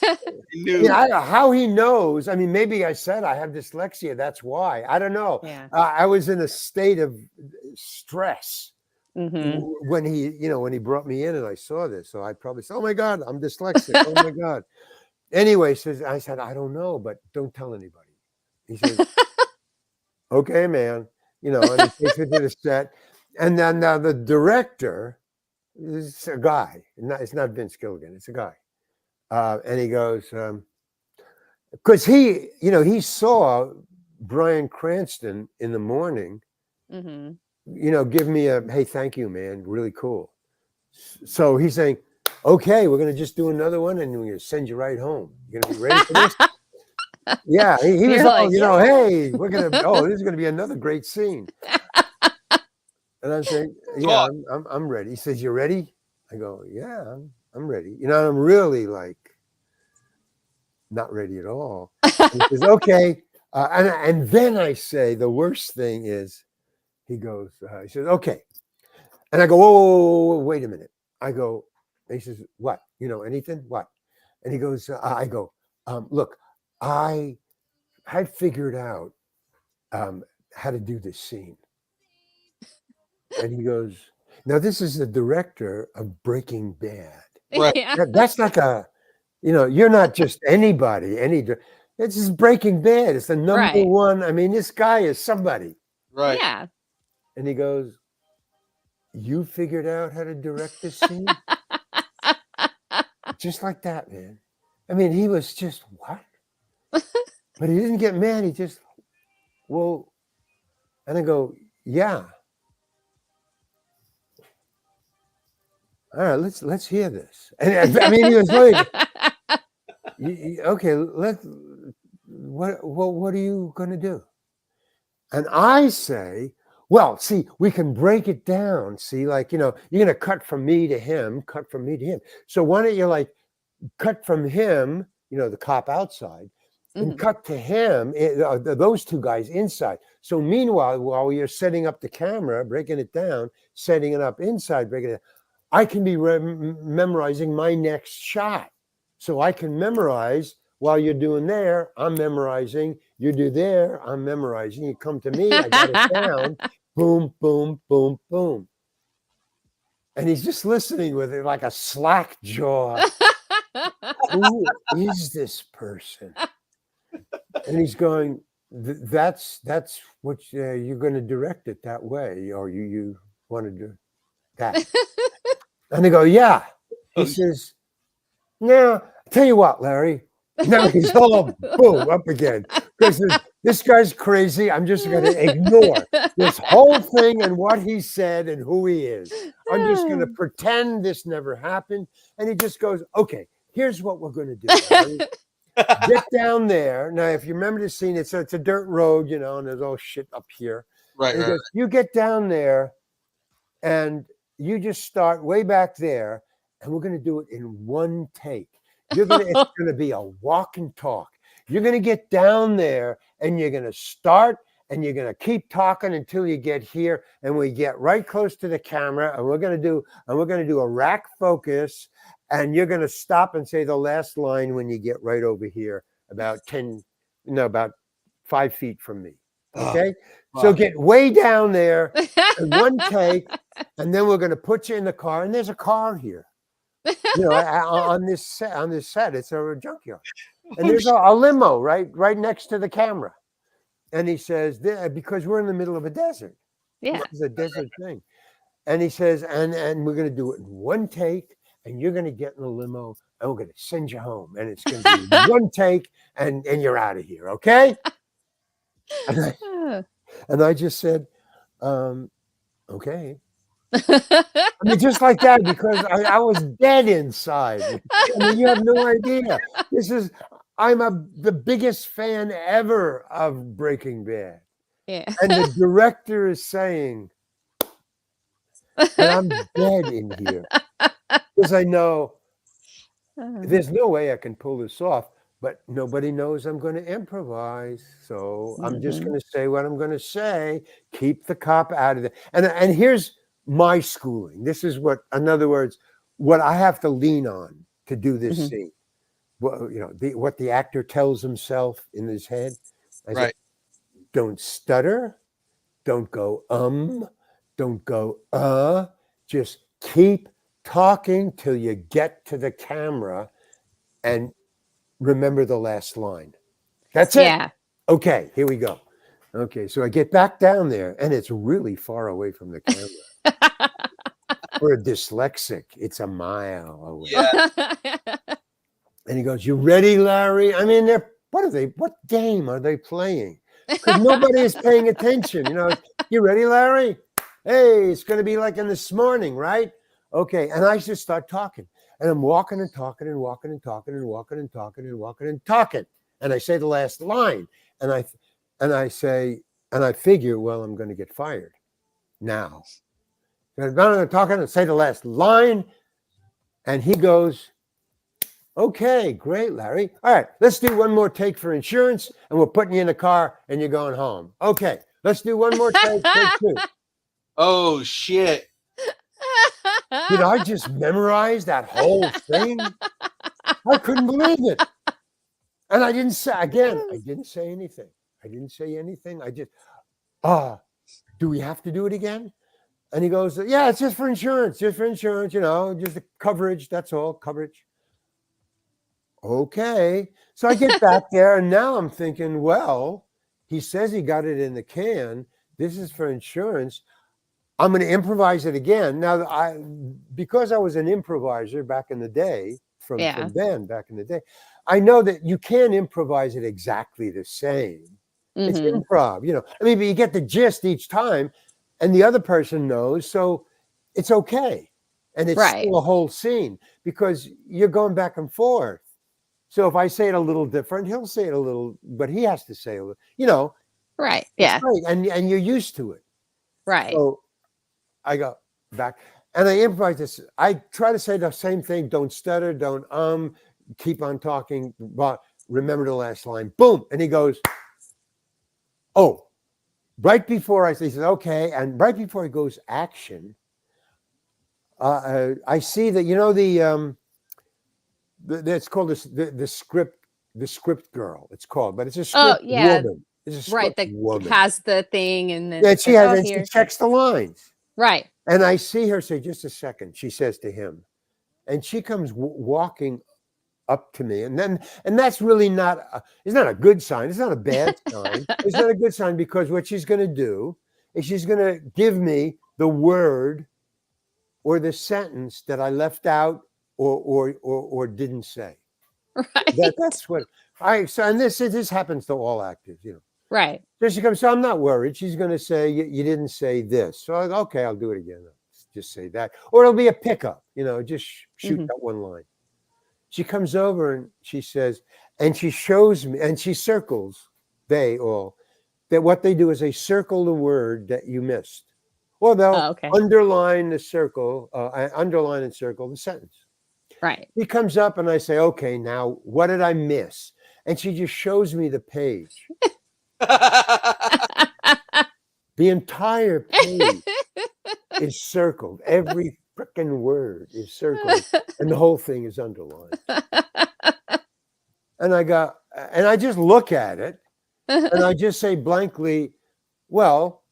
knew. Yeah, I don't know how he knows. I mean, maybe I said I have dyslexia. That's why. I don't know. Yeah. I was in a state of stress Mm-hmm. when he brought me in and I saw this. So I probably said, oh my God, I'm dyslexic. Oh my God. Anyway, I said, I don't know, but don't tell anybody. He says, okay, man. And he takes me to the set. And then now the director is a guy. It's not Vince Gilligan. It's a guy. And he goes, because he saw Bryan Cranston in the morning, give me a, hey, thank you, man. Really cool. So he's saying, okay, we're going to just do another one and we're going to send you right home. You're going to be ready for this? Yeah. He was like, hey, this is going to be another great scene. And I'm saying, yeah, I'm ready. He says, you ready? I go, yeah, I'm ready. I'm really like not ready at all. And he says, okay. And then I say, the worst thing is, he goes, he says, okay. And I go, whoa, wait a minute. I go, he says, what? You know, anything? What? And he goes, I go, look, I figured out how to do this scene. And he goes, now this is the director of Breaking Bad. Right. Yeah. That's like you're not just anybody. This is Breaking Bad. It's the number Right. one. I mean, this guy is somebody. Right. Yeah. And he goes, you figured out how to direct this scene? Just like that, man. I mean, he was just, what? But he didn't get mad. He just, well, and I go, yeah. All right, let's hear this. And I mean, he was like, okay, what are you going to do? And I say, well, see, we can break it down. See, like, you're going to cut from me to him, cut from me to him. So why don't you like cut from him, the cop outside, and cut to him, those two guys inside. So meanwhile, while you're setting up the camera, breaking it down, setting it up inside, breaking it down, I can be memorizing my next shot. So I can memorize while you're doing there, I'm memorizing. You do there, I'm memorizing. You come to me, I got it down. Boom, boom, boom, boom. And he's just listening with it like a slack jaw. Who is this person? And he's going, that's what you're going to direct it that way, or you want to do that. And they go, yeah. He says, no, tell you what, Larry. Now he's all boom up again. Because this guy's crazy. I'm just going to ignore this whole thing and what he said and who he is. I'm just going to pretend this never happened. And he just goes, okay, here's what we're going to do, Larry. Get down there. Now, if you remember the scene, it's a dirt road, and there's all shit up here. Right. Goes, you get down there and you just start way back there, and we're going to do it in one take. It's going to be a walk and talk. You're going to get down there and you're going to start and you're going to keep talking until you get here, and we get right close to the camera, and we're going to do a rack focus, and you're going to stop and say the last line when you get right over here about 5 feet from me. Okay. Wow. So get way down there in one take, and then we're going to put you in the car, and there's a car here. On this set, it's a junkyard, and there's a limo right next to the camera. And he says, because we're in the middle of a desert. Yeah, it's a desert thing. And he says, and we're going to do it in one take, and you're going to get in the limo, and we're going to send you home, and it's going to be one take, and you're out of here, okay? And I just said, okay. I mean, just like that, because I was dead inside. I mean, you have no idea. I'm the biggest fan ever of Breaking Bad. yeah. And the director is saying, and I'm dead in here. Because I know there's no way I can pull this off, but nobody knows I'm going to improvise. So I'm just going to say what I'm going to say. Keep the cop out of it. And here's my schooling. This is in other words, what I have to lean on to do this scene. Well, what the actor tells himself in his head. I said, don't stutter. Don't go, don't go, just keep talking till you get to the camera and remember the last line. That's it. Yeah. Okay, here we go. Okay, so I get back down there, and it's really far away from the camera. For a dyslexic, it's a mile away. Yeah. And he goes, you ready, Larry? I mean, what game are they playing? Because nobody is paying attention. You ready, Larry? Hey, it's going to be like in this morning, right? Okay. And I just start talking. And I'm walking and talking and walking and talking and walking and talking and walking and talking. And I say the last line. And I figure, well, I'm going to get fired now. And I'm talking and say the last line. And he goes, okay, great, Larry. All right, let's do one more take for insurance, and we're putting you in the car, and you're going home. Okay, let's do one more take. Take two. Oh, shit. Did I just memorize that whole thing? I couldn't believe it. And I didn't say, again, I didn't say anything. I didn't say anything. I just, do we have to do it again? And he goes, yeah, it's just for insurance, just the coverage. That's all, coverage. Okay. So I get back there and now I'm thinking, well, he says he got it in the can. This is for insurance. I'm going to improvise it again. Now, because I was an improviser back in the day, from Ben back in the day, I know that you can't improvise it exactly the same. It's improv, I mean, but you get the gist each time and the other person knows. So it's okay. And it's still a whole scene because you're going back and forth. So if I say it a little different, he'll say it a little, but he has to say a little, Right. Yeah. Right. And you're used to it. Right. So I go back and I improvise this. I try to say the same thing. Don't stutter. Don't keep on talking. But remember the last line. Boom. And he goes, oh, right before he says, okay. And right before he goes action, I see that, it's called the script girl. It's called, but it's a script woman. It's a script that woman. Has the thing and then she checks the lines. Right. And I see her say, just a second, she says to him, and she comes walking up to me, and that's really it's not a good sign. It's not a bad sign. It's not a good sign because what she's going to do is she's going to give me the word or the sentence that I left out or didn't say. Right. That's what and this happens to all actors, Right. So she comes, so I'm not worried. She's going to say, you didn't say this. So I go, okay, I'll do it again. Just say that. Or it'll be a pickup, just shoot that one line. She comes over and she says, and she shows me, and she circles, that what they do is they circle the word that you missed. Or they'll underline the circle, underline and circle the sentence. Right. He comes up and I say, okay, now what did I miss? And she just shows me the page. The entire page is circled. Every freaking word is circled, and the whole thing is underlined. And I just look at it, and I just say blankly, well,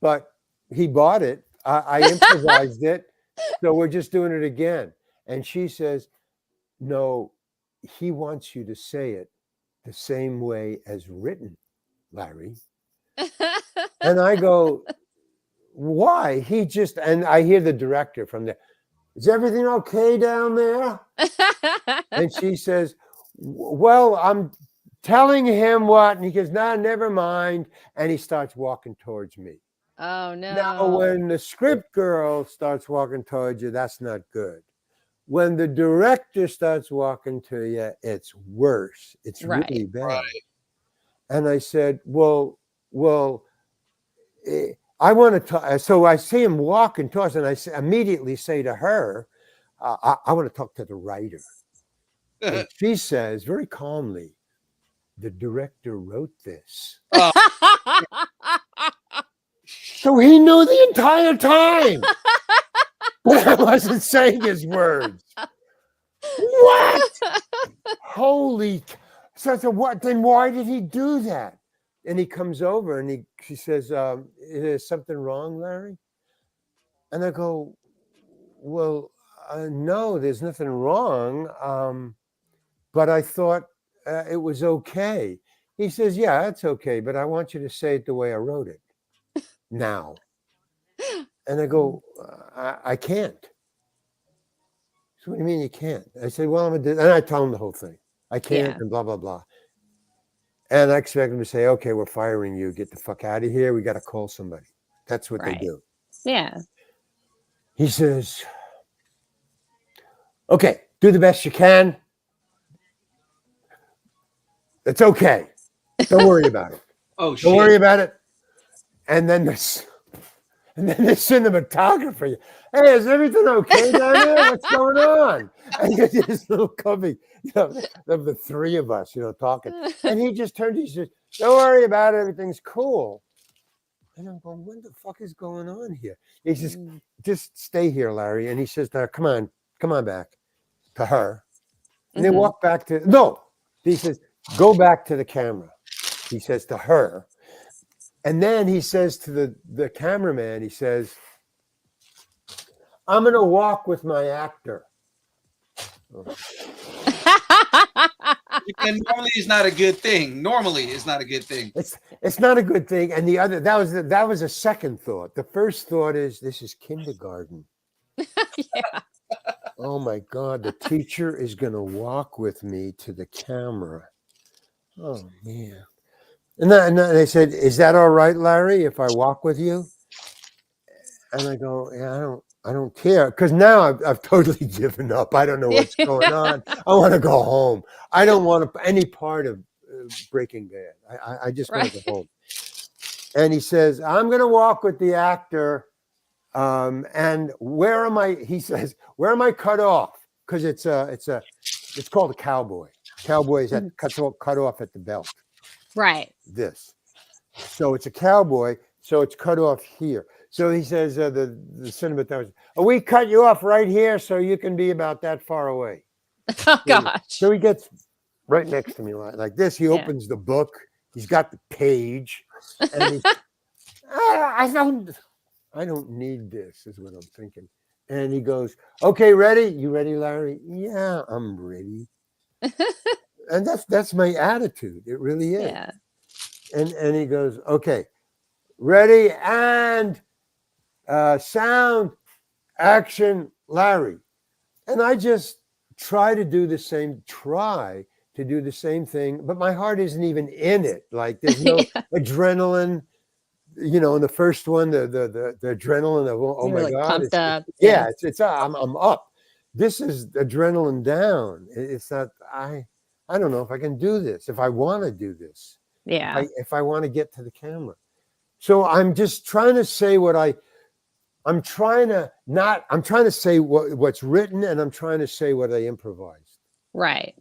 but he bought it. I improvised it, so we're just doing it again. And she says, no, he wants you to say it the same way as written, Larry. And I go, why? And I hear the director from there. Is everything okay down there? And she says, well, I'm telling him what. And he goes, no, never mind. And he starts walking towards me. Oh, no. Now, when the script girl starts walking towards you, that's not good. When the director starts walking to you, it's worse. It's really bad. Right. And I said, well, I want to talk. So I see him walking towards, and I immediately say to her, I want to talk to the writer. And she says very calmly, the director wrote this. So he knew the entire time. But I wasn't saying his words. What? Holy. So I said, what? Then why did he do that? And he comes over and she says, is something wrong, Larry? And I go, well, no, there's nothing wrong. But I thought it was okay. He says, yeah, it's okay, but I want you to say it the way I wrote it now. And I go, I can't. So what do you mean you can't? I said, well, and I tell him the whole thing. I can't, and blah, blah, blah. And I expect him to say, okay, we're firing you. Get the fuck out of here. We got to call somebody. That's what they do. Yeah. He says, okay, do the best you can. It's okay. Don't worry about it. Don't worry about it. And then the cinematographer, hey, is everything okay down there? What's going on? And this little cubby, of the three of us, talking. And he just turned, he says, don't worry about it. Everything's cool. And I'm going, what the fuck is going on here? He says, Mm. just stay here, Larry. And he says to her, come on back to her. And they Mhm. walk back to, no, he says, go back to the camera. He says to her. And then he says to the cameraman, he says, I'm going to walk with my actor. And normally it's not a good thing. Normally it's not a good thing. It's not a good thing. And the other, that was a second thought. The first thought is, this is kindergarten. Yeah. Oh my God, the teacher is going to walk with me to the camera. Oh man. And they said, is that all right, Larry, if I walk with you? And I go, yeah, I don't care. Because now I've totally given up. I don't know what's going on. I want to go home. I don't want any part of Breaking Bad. I just want to go home. And he says, I'm going to walk with the actor. And where am I? He says, where am I cut off? Because it's called a cowboy. Cowboys that cut off at the belt. Right. This. So it's a cowboy. So it's cut off here. So he says, the cinematographer, we cut you off right here so you can be about that far away. Oh gosh. So he gets right next to me like this. He opens the book. He's got the page. And he's, I don't need this, is what I'm thinking. And he goes, okay, ready? You ready, Larry? Yeah, I'm ready. And that's my attitude. It really is. Yeah. And he goes, okay, ready, and sound, action, Larry. And I just try to do the same thing, but my heart isn't even in it. Like there's no adrenaline. You know, in the first one, the adrenaline of oh You're my like God, pumped up. Yeah, I'm up. This is adrenaline down. It's not. I don't know if I can do this. If I want to do this. Yeah. If I want to get to the camera. So I'm just trying to say I'm trying to say what's written, and I'm trying to say what I improvised. Right.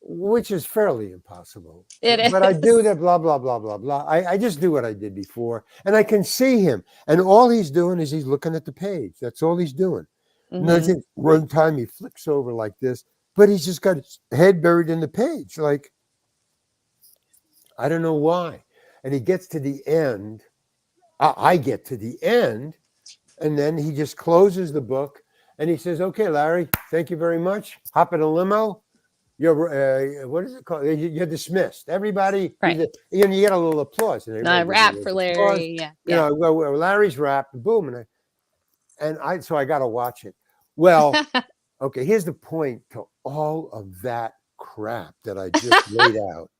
Which is fairly impossible. It is. But I do that, blah, blah, blah, blah, blah. I just do what I did before. And I can see him. And all he's doing is he's looking at the page. That's all he's doing. And I think one time he flicks over like this, but he's just got his head buried in the page. Like, I don't know why. And he gets to the end. I get to the end. And then he just closes the book. And he says, okay, Larry, thank you very much. Hop in a limo. You're what is it called? You're dismissed. Everybody, right. You get a little applause. And Rap for Larry. Yeah. You know, well, Larry's rap, boom, so I got to watch it. Well, okay. Here's the point to all of that crap that I just laid out,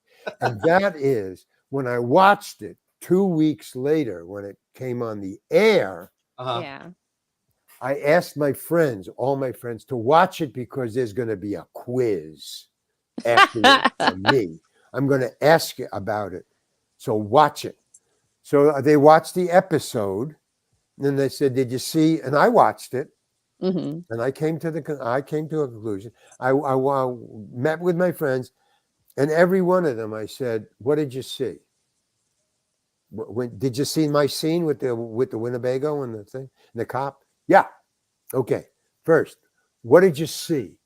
and that is when I watched it 2 weeks later when it came on the air. Yeah. I asked all my friends, to watch it because there's going to be a quiz afterwards for me. I'm going to ask you about it. So watch it. So they watched the episode. And then they said, did you see? And I watched it. And I came to a conclusion. I met with my friends, and every one of them, I said, what did you see? Did you see my scene with the Winnebago and the thing, and the cop? Yeah. Okay. First, what did you see?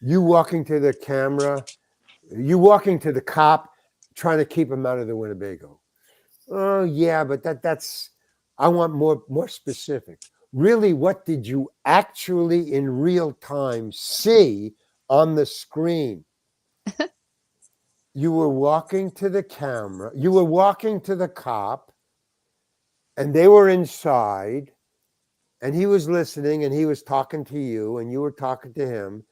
You walking to the camera, you walking to the cop, trying to keep him out of the Winnebago. Oh yeah, but that's. I want more specific. Really, what did you actually in real time see on the screen? You were walking to the camera. You were walking to the cop, and they were inside. And he was listening, and he was talking to you, and you were talking to him,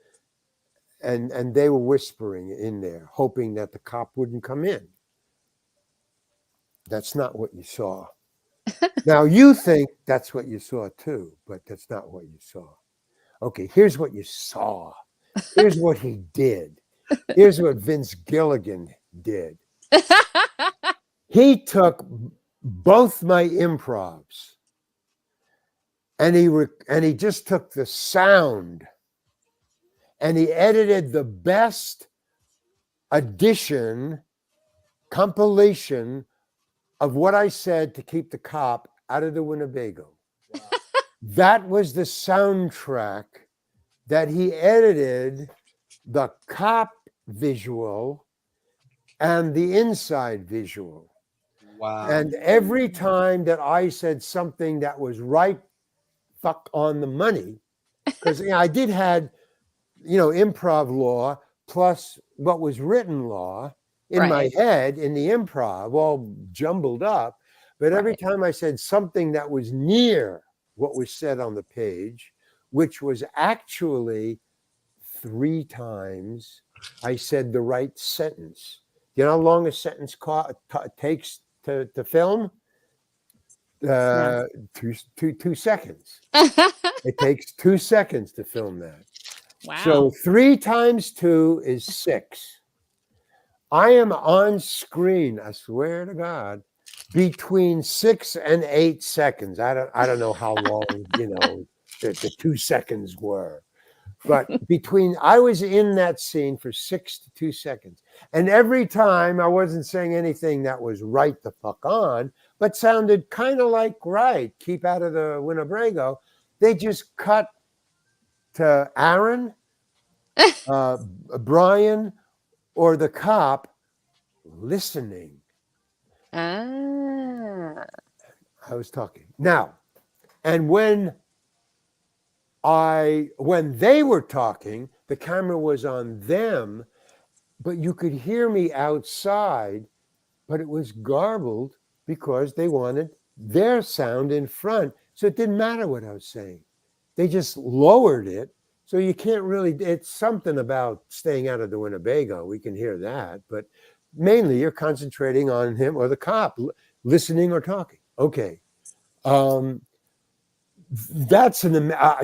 and they were whispering in there, hoping that the cop wouldn't come in. That's not what you saw. Now, you think that's what you saw too, but that's not what you saw. Okay, here's what you saw. Here's what he did. Here's what Vince Gilligan did. He took both my improvs, and he just took the sound, and he edited the best compilation of what I said to keep the cop out of the Winnebago. That was the soundtrack that he edited the cop visual and the inside visual. Wow. And every time that I said something that was right fuck on the money, because I did had, improv law plus what was written law in my Right. head in the improv, all jumbled up. But every Right. time I said something that was near what was said on the page, which was actually 3 times, I said the right sentence. You know how long a sentence takes to film? No. 2 seconds. It takes 2 seconds to film that. Wow. So 3 times 2 is 6. I am on screen, I swear to God, between 6 and 8 seconds. I don't know how long, the 2 seconds were. But I was in that scene for 6 to 2 seconds. And every time I wasn't saying anything that was right the fuck on, but sounded kind of like right, keep out of the Winnebago. They just cut to Aaron, Brian, or the cop listening. Ah. I was talking. Now, and when they were talking, the camera was on them, but you could hear me outside, but it was garbled because they wanted their sound in front. So it didn't matter what I was saying. They just lowered it. So you can't really, it's something about staying out of the Winnebago. We can hear that, but mainly you're concentrating on him or the cop listening or talking. Okay. That's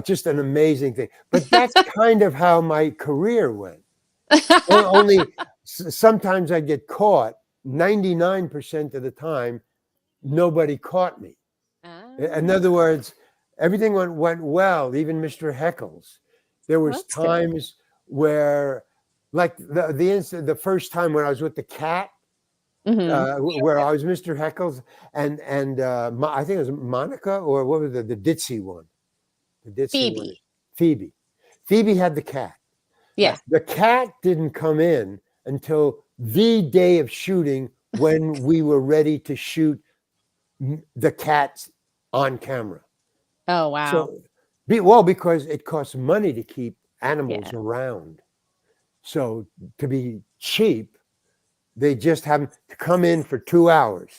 just an amazing thing. But that's kind of how my career went. Only sometimes I get caught. 99% of the time, nobody caught me. In other words, everything went well, even Mr. Heckles. There was times where, like the first time when I was with the cat, where I was Mr. Heckles, and I think it was Monica, or what was the ditzy one? The ditzy Phoebe. one. Phoebe. Phoebe had the cat. Yeah. The cat didn't come in until the day of shooting when we were ready to shoot the cats on camera. Oh, wow. So, because it costs money to keep animals around. So to be cheap, they just have them to come in for 2 hours.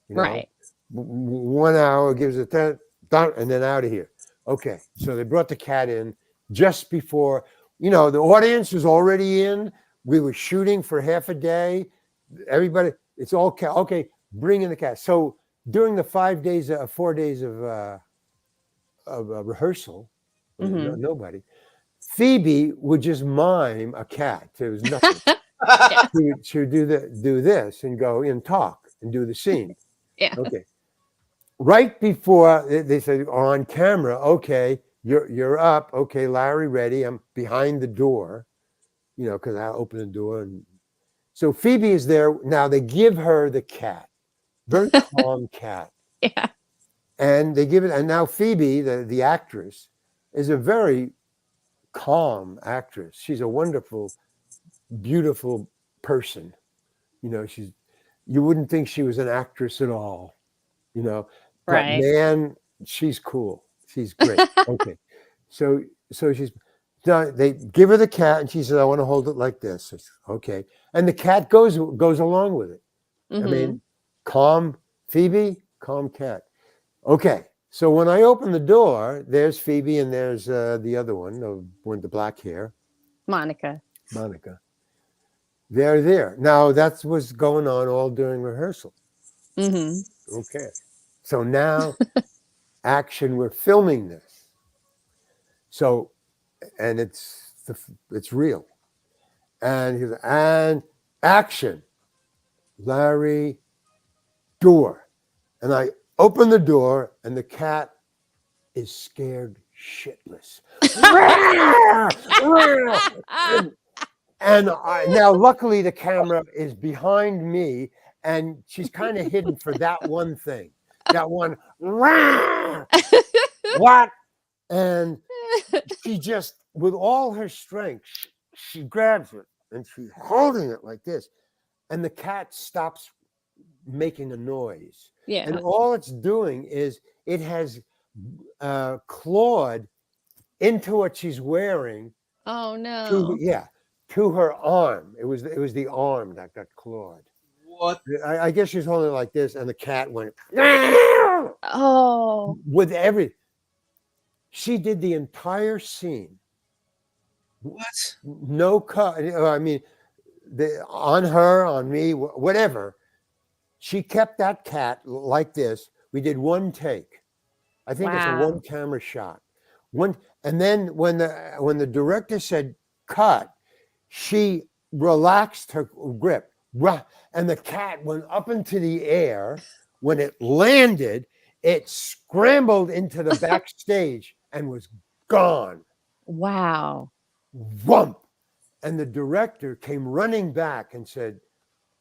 Right. 1 hour gives it that, and then out of here. Okay. So they brought the cat in just before, the audience was already in. We were shooting for half a day. Everybody, it's all cat. Okay, bring in the cat. So during the 4 days of rehearsal, nobody. Phoebe would just mime a cat. There was nothing. She would do this and go and talk and do the scene. Yeah. Okay. Right before they said on camera, okay, you're up. Okay, Larry, ready. I'm behind the door, because I open the door, and so Phoebe is there now. They give her the cat, very calm cat. Yeah. And they give it, and now Phoebe, the actress, is a very calm actress. She's a wonderful, beautiful person. You wouldn't think she was an actress at all, but Right. man, she's cool. She's great. Okay. So she's done. They give her the cat, and she says, I want to hold it like this. Said, okay. And the cat goes along with it. I mean, calm Phoebe, calm cat. Okay, so when I open the door, there's Phoebe and there's the other one, with the black hair. Monica. They're there. Now, that's what's going on all during rehearsal. Okay, so now, action, we're filming this. So, and it's real. And he goes, and action. Larry, door. And I open the door, and the cat is scared shitless. and now, luckily, the camera is behind me, and she's kind of hidden for that one thing, that one. What? And she just, with all her strength, she grabs it and she's holding it like this, and the cat stops making a noise. Yeah. And all it's doing is it has clawed into what she's wearing. Oh no. To her arm. It was the arm that got clawed. What? I guess she's holding it like this, and the cat went Oh. with every. She did the entire scene. What? No cut. I mean, on her, on me, whatever. She kept that cat like this. We did one take. I think it's a Wow. one camera shot. And then when the director said cut, she relaxed her grip, and the cat went up into the air. When it landed, it scrambled into the backstage and was gone. Wow. Whump! And the director came running back and said,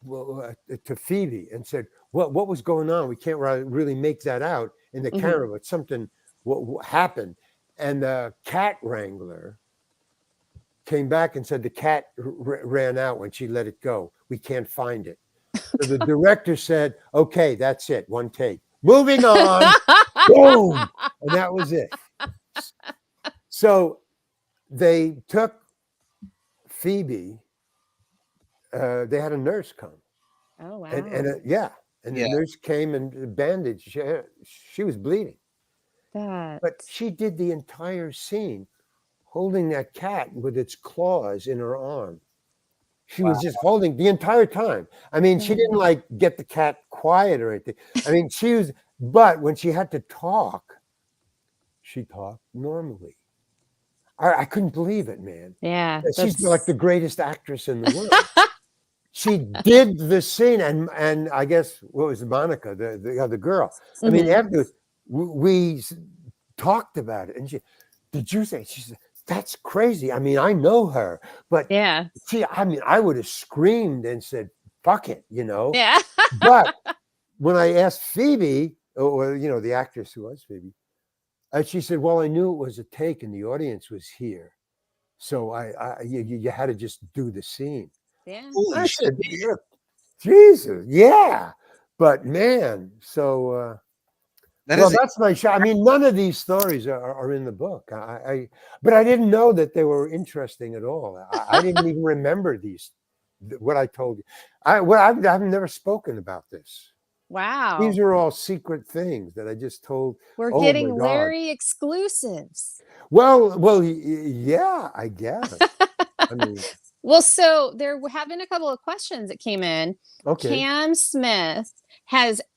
to Phoebe, and said, what was going on? We can't really make that out in the camera, but something what happened. And the cat wrangler came back and said the cat ran out when she let it go. We can't find it. So the director said, okay, that's it. One take. Moving on. Boom. And that was it. So they took Phoebe. They had a nurse come. Oh wow. And the nurse came and bandaged. She was bleeding. But she did the entire scene holding that cat with its claws in her arm. She was just holding the entire time. I mean, she didn't like get the cat quiet or anything. I mean, but when she had to talk, she talked normally. I couldn't believe it, man. Yeah. She's like the greatest actress in the world. She did the scene, and I guess what was Monica, the other girl. I mean, after we talked about it, and did you say? She said, "That's crazy." I mean, I know her, but yeah. I would have screamed and said, "Fuck it," you know. Yeah. But when I asked Phoebe, or the actress who was Phoebe, she said, "Well, I knew it was a take, and the audience was here, so you had to just do the scene." Yeah. I said, Jesus, yeah. But man, so that's my shot. I mean, none of these stories are in the book. But I didn't know that they were interesting at all. I didn't even remember what I told you. I've never spoken about this. Wow. These are all secret things that I just told. We're getting Larry exclusives. Well, yeah, I guess. I mean. Well, so there have been a couple of questions that came in. Okay. Cam Smith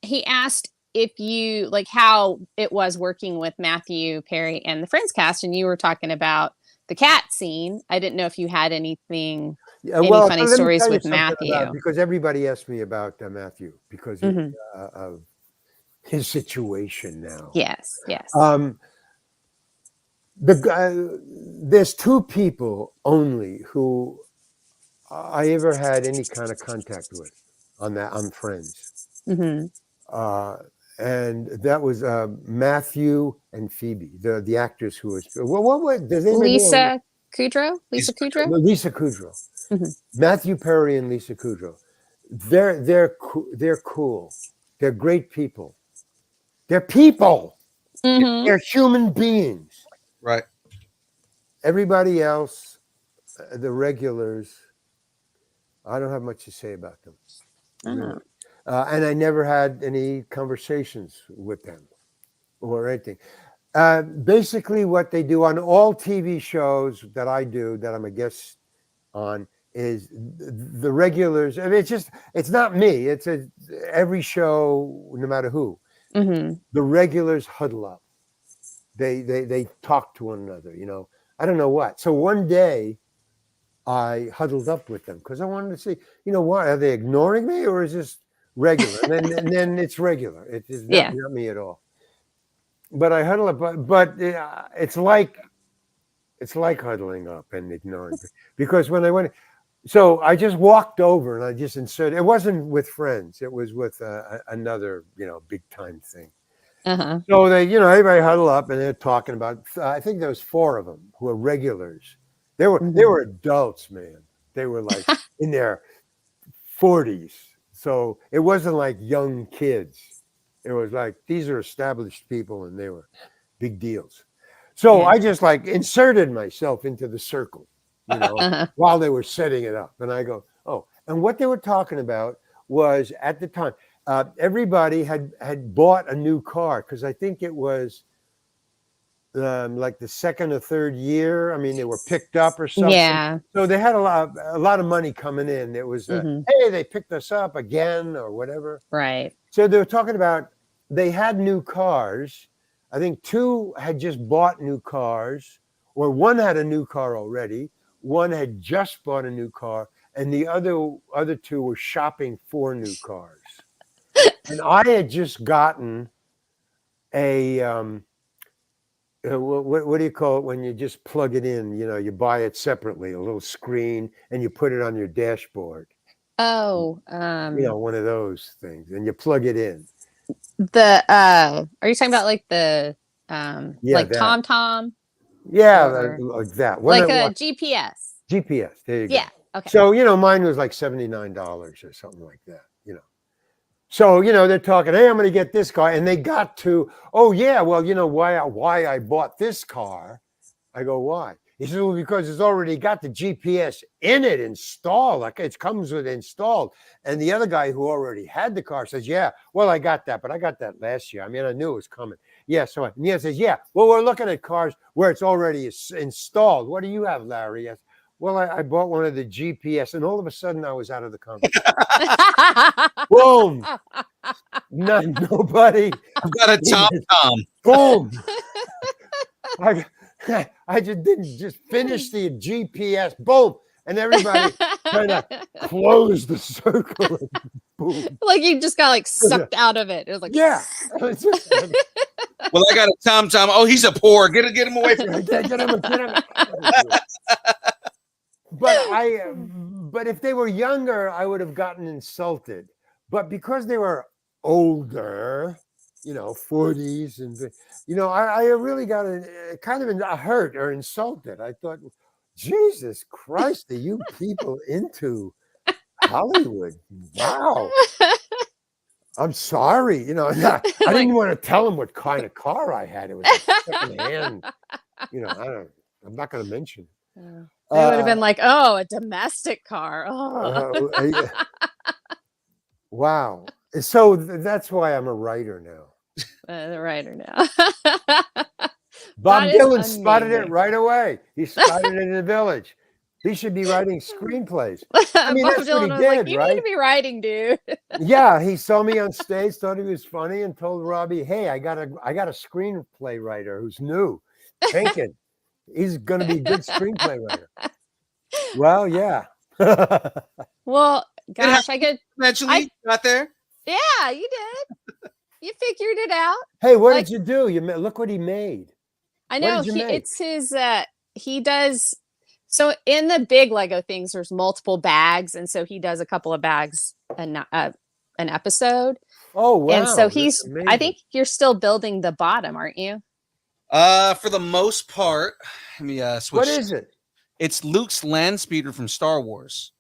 he asked if you how it was working with Matthew Perry and the Friends cast, and you were talking about the cat scene. I didn't know if you had any funny stories with Matthew. Because everybody asked me about Matthew because of his situation now. Yes. There's two people only who I ever had any kind of contact with on Friends. And that was Matthew and Phoebe, the actors who were. What does Lisa Kudrow? Lisa Kudrow? Lisa Kudrow. Matthew Perry and Lisa Kudrow. They're cool. They're great people. They're people. They're human beings. Right. Everybody else, the regulars, I don't have much to say about them. Really. And I never had any conversations with them or anything. Basically, what they do on all TV shows that I do, that I'm a guest on, is the regulars. I mean, it's not me. It's every show, no matter who. The regulars huddle up. They talk to one another. I don't know what. So one day, I huddled up with them because I wanted to see, what are they ignoring me, or is this regular? And then it's regular. It's not me at all. But I huddle up, but it's like huddling up and ignoring me. Because when I went, So I just walked over and I just inserted. It wasn't with friends. It was with another, big time thing. Uh-huh. So they, everybody huddle up and they're talking about. I think there was 4 of them who were regulars. They were adults, man. They were like in their 40s. So it wasn't like young kids. It was like these are established people and they were big deals. So I just like inserted myself into the circle, while they were setting it up. And I go, oh, and what they were talking about was at the time, everybody had bought a new car because I think it was like the second or third year. I mean, they were picked up or something. Yeah. So they had a lot of money coming in. It was, hey, they picked us up again or whatever. Right. So they were talking about they had new cars. I think 2 had just bought new cars, or 1 had a new car already. 1 had just bought a new car, and the other 2 were shopping for new cars. And I had just gotten a what do you call it when you just plug it in? You buy it separately, a little screen, and you put it on your dashboard. Oh, One of those things, and you plug it in. are you talking about like the like that. TomTom? Yeah, Or like that. like a GPS. GPS. There you go. Yeah. Okay. So, mine was like $79 or something like that, So, they're talking, hey, I'm going to get this car. And they got to, oh, yeah, well, why I bought this car. I go, why? He said, well, because it's already got the GPS in it installed. Like it comes with installed. And the other guy who already had the car says, yeah, well, I got that, but I got that last year. I mean, I knew it was coming. Yeah. So Nia says, yeah, well, we're looking at cars where it's already installed. What do you have, Larry? Yes. Well, I bought one of the GPS, and all of a sudden I was out of the conversation. Boom. Nobody. I've got a TomTom. Boom. I just didn't just finish the GPS. Boom. And everybody kind of closed the circle. And boom. Like you just got like sucked out of it. It was like, yeah. Well, I got a TomTom. Oh, he's a poor. Get him away from me. Get him. But if they were younger, I would have gotten insulted. But because they were older, 40s, and I really got kind of hurt or insulted. I thought, Jesus Christ, are you people into Hollywood? Wow. I'm sorry, I didn't want to tell them what kind of car I had. It was a secondhand, I'm not going to mention. They would have been like, oh, a domestic car. Oh. Wow. So that's why I'm a writer now. The writer now. Bob Dylan spotted it right away. He spotted it in the Village. He should be writing screenplays. I mean, Bob that's Dylan what he was did, like, you right? need to be writing, dude. Yeah, he saw me on stage, thought he was funny, and told Robbie, hey, I got a screenplay writer who's new, Hankin. He's going to be a good screenplay writer. Well, yeah. Well, gosh, I could eventually got there. Yeah, you did. You figured it out. Hey, what did you do? Look what he made. I know it's his. He does. So in the big Lego things, there's multiple bags, and so he does a couple of bags an episode. Oh wow! And so I think you're still building the bottom, aren't you? For the most part. Let me switch. What is it? It's Luke's Landspeeder from Star Wars.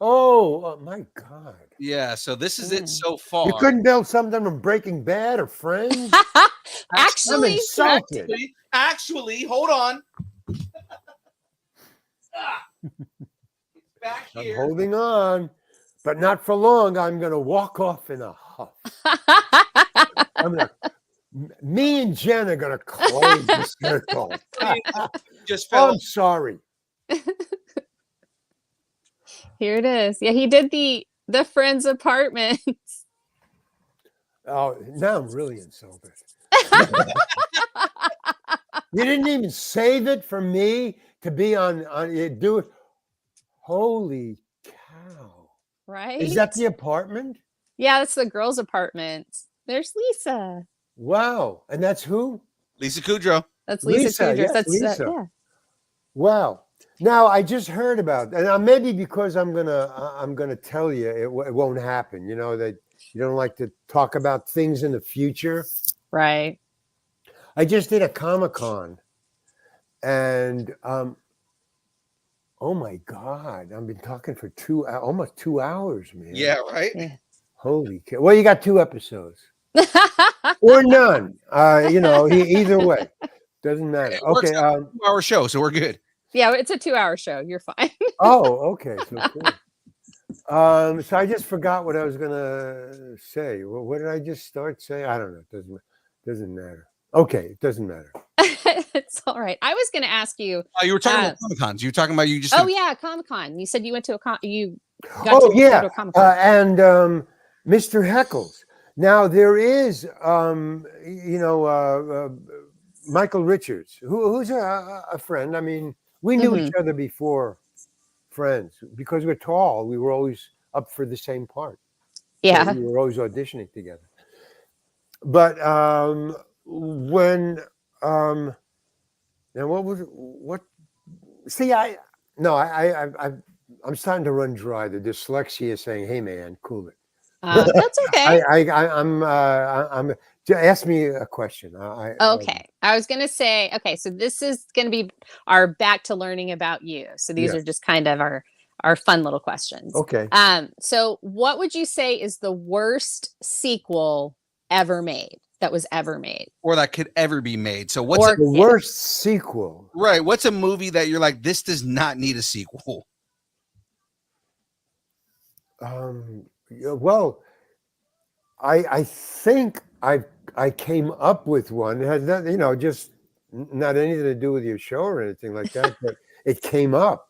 Oh my God. Yeah, so this is it so far. You couldn't build something from Breaking Bad or Friends? Actually, I'm insulted. Actually, hold on. It's back here. I'm holding on, but not for long. I'm going to walk off in a huff. Me and Jen are going to close the circle. Just fell. I'm sorry. Here it is. Yeah, he did the friend's apartment. Oh, now I'm really insulted. You didn't even save it for me to be on you do it. Holy cow. Right? Is that the apartment? Yeah, that's the girl's apartment. There's Lisa. Wow. And that's who? Lisa Kudrow. That's Lisa Kudrow. Yes, That's Lisa. yeah. Wow. Now I just heard about, and maybe because I'm gonna tell you it won't happen. You know that you don't like to talk about things in the future. Right. I just did a Comic-Con, and oh my God, I've been talking for almost 2 hours, man. Yeah, right. Yeah. Holy cow! Well, you got 2 episodes or none. You know, either way, doesn't matter. It works Okay. out 2-hour show, so we're good. Yeah, it's a 2-hour show. You're fine. Oh, okay. So cool. So I just forgot what I was gonna say. Well, what did I just start saying? I don't know. Doesn't matter. Okay, it doesn't matter. It's all right. I was going to ask you. Oh, you were talking about Comic-Cons. You were talking about you just. Oh yeah, Comic-Con. You said you went to you got Oh to go yeah, to a Comic-Con. and Mr. Heckles. Now there is, Michael Richards, who's a friend. I mean, we knew each other before friends because we're tall. We were always up for the same part. Yeah. So we were always auditioning together. But when now what? See, I'm starting to run dry. The dyslexia is saying, "Hey, man, cool it." That's okay. I'm. Ask me a question. Okay. I was going to say, okay, so this is going to be our back to learning about you. So these Yeah. are just kind of our fun little questions. Okay. So what would you say is the worst sequel ever made that was ever made? Or that could ever be made. So what's Or- The worst sequel? right? What's a movie that you're like, this does not need a sequel? Yeah, well, I think I came up with one. It has nothing, just not anything to do with your show or anything like that. But it came up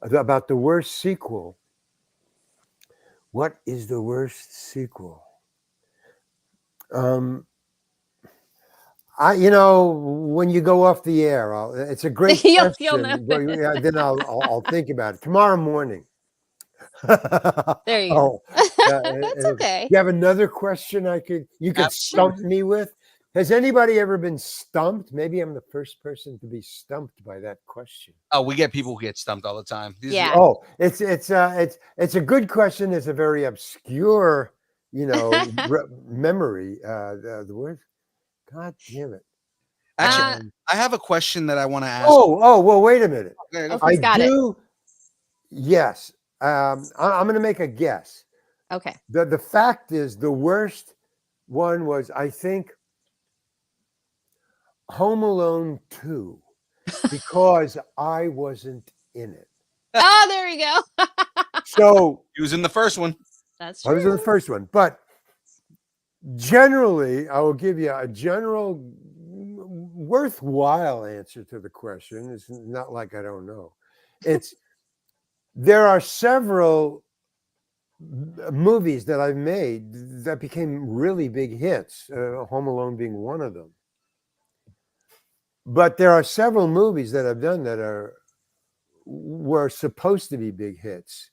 about the worst sequel. What is the worst sequel? When you go off the air, it's a great You'll question. know. But yeah, then I'll think about it tomorrow morning. There you go. That's okay. You have another question you could stump me with? Has anybody ever been stumped? Maybe I'm the first person to be stumped by that question. Oh, we get people who get stumped all the time. Yeah. Oh, it's a good question. It's a very obscure, memory. The word. God damn it. Actually, I have a question that I want to ask. Oh, well, wait a minute. Okay, He's got it. Yes. I'm going to make a guess. Okay. The fact is, the worst one was, I think, Home Alone 2, because I wasn't in it. Oh, there you go. So he was in the first one. That's true. I was in the first one, but generally, I will give you a general worthwhile answer to the question. It's not like I don't know. There are several movies that I've made that became really big hits, Home Alone being one of them. But there are several movies that I've done that were supposed to be big hits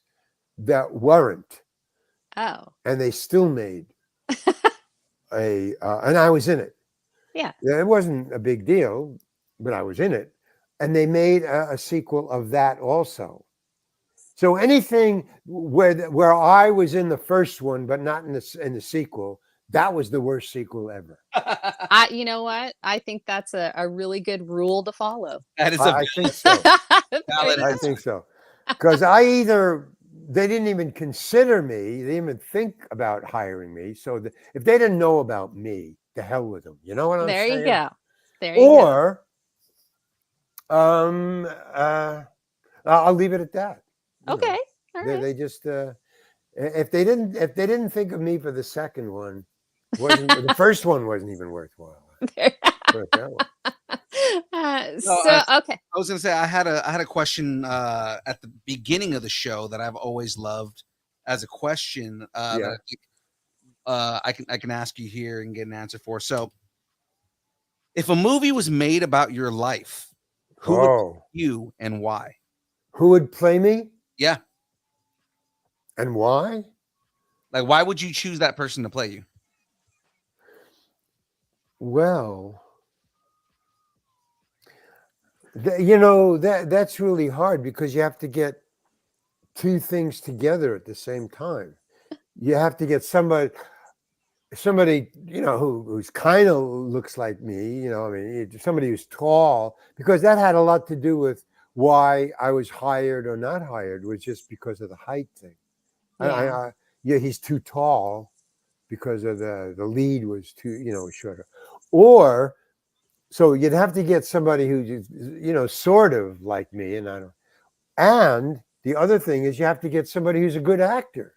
that weren't. Oh. And they still made and I was in it. Yeah. It wasn't a big deal, but I was in it. And they made a sequel of that also. So anything where I was in the first one, but not in the sequel, that was the worst sequel ever. You know what? I think that's a really good rule to follow. That is I think so. I think so. Because they didn't even consider me. They didn't even think about hiring me. So if they didn't know about me, the hell with them. You know what I'm There saying? you go. There you go. Or, I'll leave it at that. Okay. All right. They just if they didn't think of me for the second one, the first one wasn't even worthwhile. Okay. I was gonna say I had a question at the beginning of the show that I've always loved as a question that I think I can ask you here and get an answer for. So, if a movie was made about your life, who would play you and why? Who would play me? Yeah. And why? Like, why would you choose that person to play you? Well, You know, that's really hard because you have to get two things together at the same time. You have to get somebody, you know, who's kind of looks like me, you know, I mean, somebody who's tall, because that had a lot to do with why I was hired or not hired, was just because of the height thing. Yeah. Yeah, he's too tall because of the lead was too, you know, shorter. Or so you'd have to get somebody who's, you know, sort of like me, and I don't. And the other thing is you have to get somebody who's a good actor.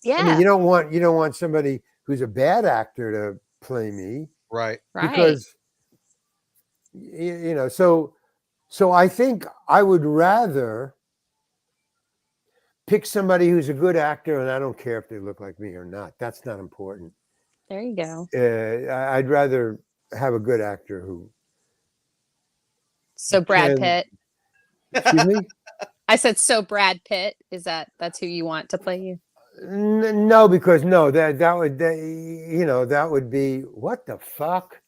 I mean, Yeah. you don't want somebody who's a bad actor to play me, Right. Right. because you know. So I think I would rather pick somebody who's a good actor, and I don't care if they look like me or not. That's not important. There you go. I'd rather have a good actor who So Brad can. Pitt. Excuse me. I said so Brad Pitt. That's who you want to play you? No, because no, that would you know, that would be what the fuck.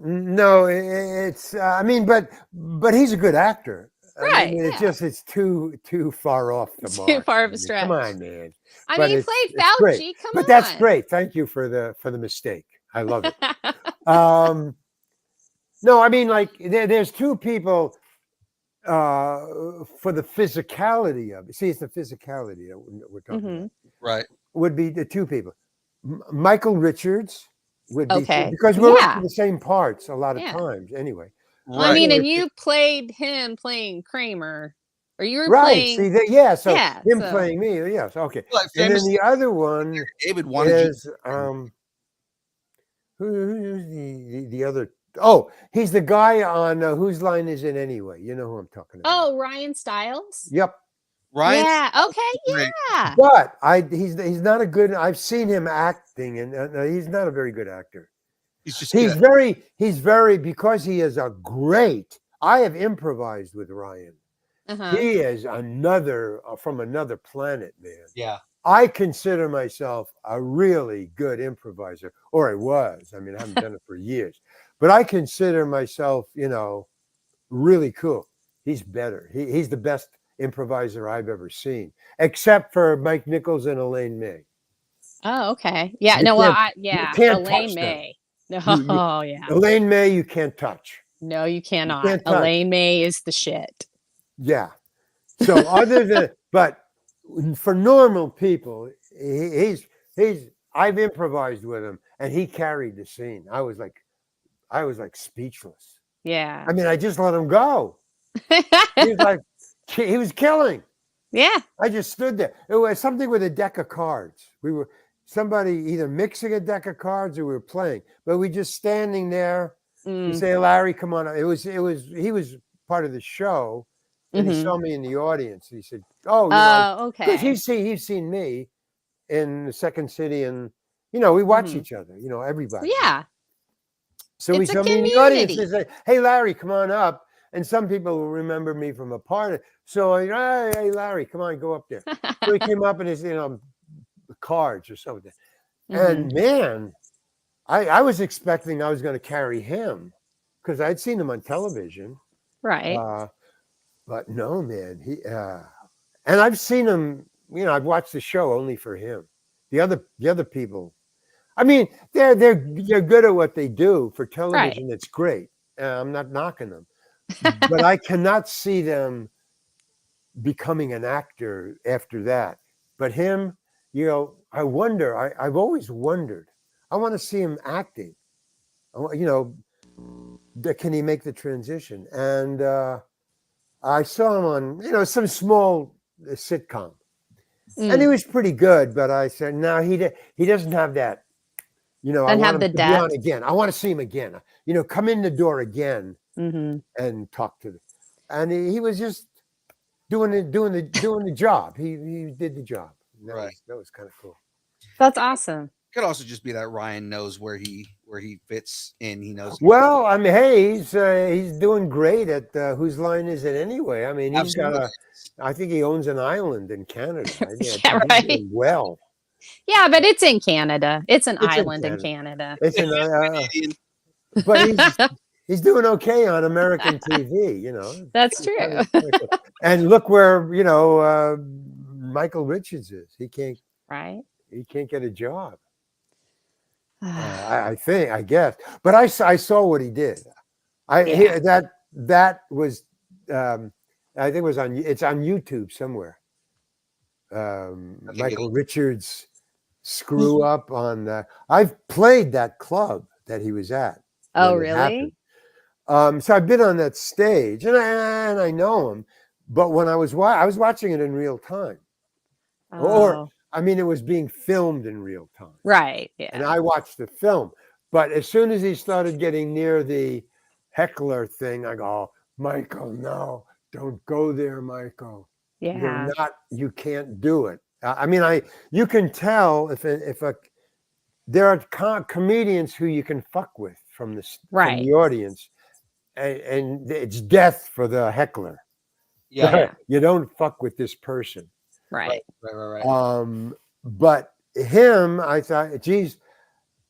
No, it's I mean, but he's a good actor. I mean, Right, it's too far off the Too mark. far of a I mean, stretch. come on, man. I But mean, he it's played great. Fauci. Come But on. that's great. Thank you for the mistake. I love it. No, I mean, like there's two people for the physicality of it. See, it's the physicality that we're talking about. Right. Would be the two people. Michael Richards would be, Okay. because we're Yeah. in the same parts a lot of Yeah. times anyway. Well, I Right. mean, and Richards- you played him playing Kramer, or you were right. playing. See that? Yeah. So Yeah, him so- playing me. Yes. Okay. Like And then famous the other one David wanted you. is who's the other? Oh, he's the guy on Whose Line Is It Anyway? You know who I'm talking about. Oh, Ryan Stiles. Yep. Ryan. Yeah. Okay. Right. Yeah. But he's not a good. I've seen him acting, and he's not a very good actor. He's just He's good. very because he is a great. I have improvised with Ryan. Uh-huh. He is another from another planet, man. Yeah. I consider myself a really good improviser, or I was. I mean, I haven't done it for years, but I consider myself, you know, really cool. He's better. He's the best improviser I've ever seen, except for Mike Nichols and Elaine May. Oh, okay. Yeah. You No. Well, can't- can't Elaine touch them. May. No. You- Oh, yeah. Elaine May, you can't touch. No, you cannot. can't touch. Elaine May is the shit. Yeah. So other than, but for normal people, he's I've improvised with him, and he carried the scene. I was like speechless. Yeah. I mean, I just let him go. He was like, he was killing. Yeah. I just stood there. It was something with a deck of cards. We were somebody either mixing a deck of cards or we were playing, but we just standing there. You Mm. say, Larry, come on. He was part of the show, and he Mhm. saw me in the audience. He said, oh, you know, Okay. because he's seen me in the Second City, and you know, we watch Mhm. each other, you know, everybody. Yeah. So he It's a saw me in the audience. He community. said, hey, Larry, come on up. And some people will remember me from a party. So I, hey, Larry, come on, go up there. So he came up and his, you know, cards or something. Mhm. And man, I was expecting I was going to carry him because I'd seen him on television. Right. But no, man, and I've seen him, you know, I've watched the show only for him. The other people, I mean, they're good at what they do for television. It's great. I'm not knocking them, but I cannot see them becoming an actor after that. But him, you know, I wonder. I've always wondered. I want to see him acting. You know, can he make the transition? And I saw him on, you know, some small sitcom, and he Mm. was pretty good. But I said, no, he doesn't have that. You know, I Doesn't want have him the to be on depth. again. I want to see him again. You know, come in the door again Mhm. and talk to them. And he was just doing the job. He did the job. Right. That was kind of cool. That's awesome. Could also just be that Ryan knows where he fits in. He knows. Well, I mean, hey, he's doing great at Whose Line Is It Anyway? I mean, he's got Absolutely. I think he owns an island in Canada. I mean, I Yeah, think he's right. doing well. Yeah, but it's in Canada. It's an It's in island in Canada. Canada. It's but he's doing okay on American TV, you know. That's true. And look where, you know, Michael Richards is. He can't Right? get a job. I think, I guess. But I saw what he did. That was I think it was it's on YouTube somewhere. Michael Richards screw up on I've played that club that he was at. Oh, really? So I've been on that stage and I know him, but when I was watching it in real time. Or Oh, I mean, it was being filmed in real time. right. And Yeah. I watched the film. But as soon as he started getting near the heckler thing, I go, oh, Michael, no, don't go there, Michael. Yeah. You can't do it. I mean, you can tell if there are comedians who you can fuck with from the audience, and it's death for the heckler. Yeah. You don't fuck with this person. Right. But him, I thought, geez,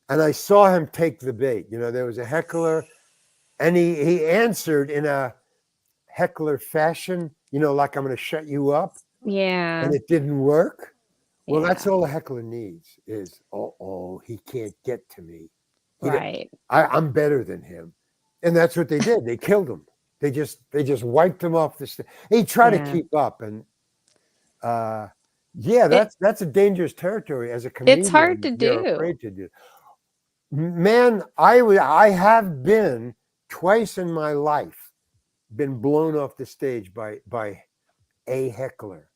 and I saw him take the bait. You know, there was a heckler, and he answered in a heckler fashion, you know, like I'm going to shut you up. Yeah. And it didn't work. Well, Yeah. that's all a heckler needs is, he can't get to me. Right. I'm better than him. And that's what they did. They killed him. They just wiped him off the stage. He tried to keep up, and that's a dangerous territory as a comedian. It's hard to You're do. afraid to do. Man, I have been twice in my life been blown off the stage by a heckler.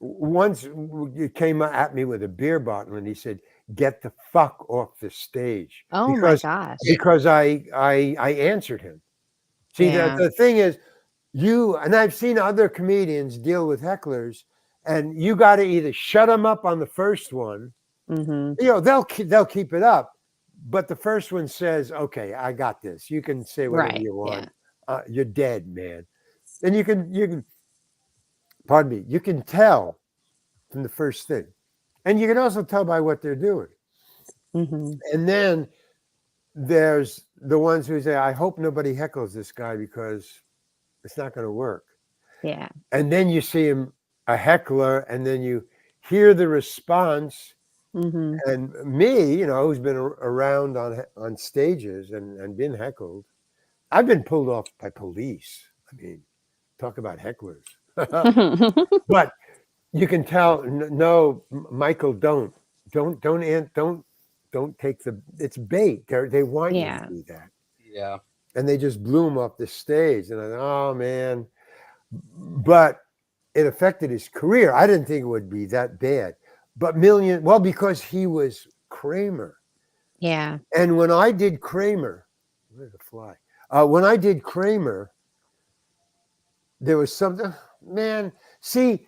Once you came at me with a beer bottle and he said, "Get the fuck off the stage." Oh my gosh. Because I answered him. See, Yeah. the thing is, and I've seen other comedians deal with hecklers, and you got to either shut them up on the first one. Mm-hmm. You know, they'll keep it up, but the first one says, "Okay, I got this. You can say whatever you want. Yeah. You're dead, man." And you can, pardon me, you can tell from the first thing, and you can also tell by what they're doing. Mm-hmm. And then there's the ones who say, "I hope nobody heckles this guy because it's not going to work." Yeah. And then you see him, a heckler, and then you hear the response. Mm-hmm. And me, you know, who's been around on stages and been heckled, I've been pulled off by police. I mean, talk about hecklers. But you can tell, no, Michael, don't take it's bait. They want you to do that. Yeah. And they just blew him off the stage. And I thought, oh man. But it affected his career. I didn't think it would be that bad. But because he was Kramer. Yeah. And when I did Kramer, where did it fly? When I did Kramer, there was something, man. See,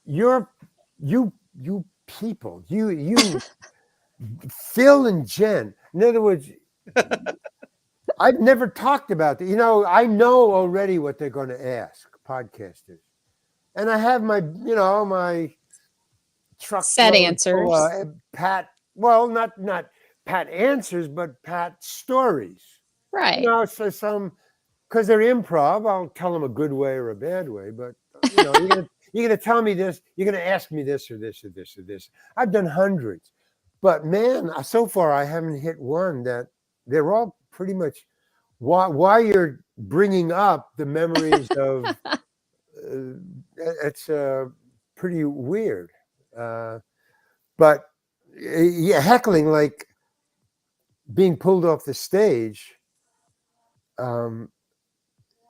you people, you, Phil and Jen. In other words, I've never talked about that. You know, I know already what they're going to ask podcasters, and I have my truck set answers. Pat. Well, not Pat answers, but Pat stories. Right. You know, so because they're improv, I'll tell them a good way or a bad way. But you know, you're gonna tell me this. You're gonna ask me this or this or this or this. I've done hundreds, but man, so far I haven't hit one that they're all pretty much. Why you're bringing up the memories of? It's pretty weird. But heckling, like being pulled off the stage,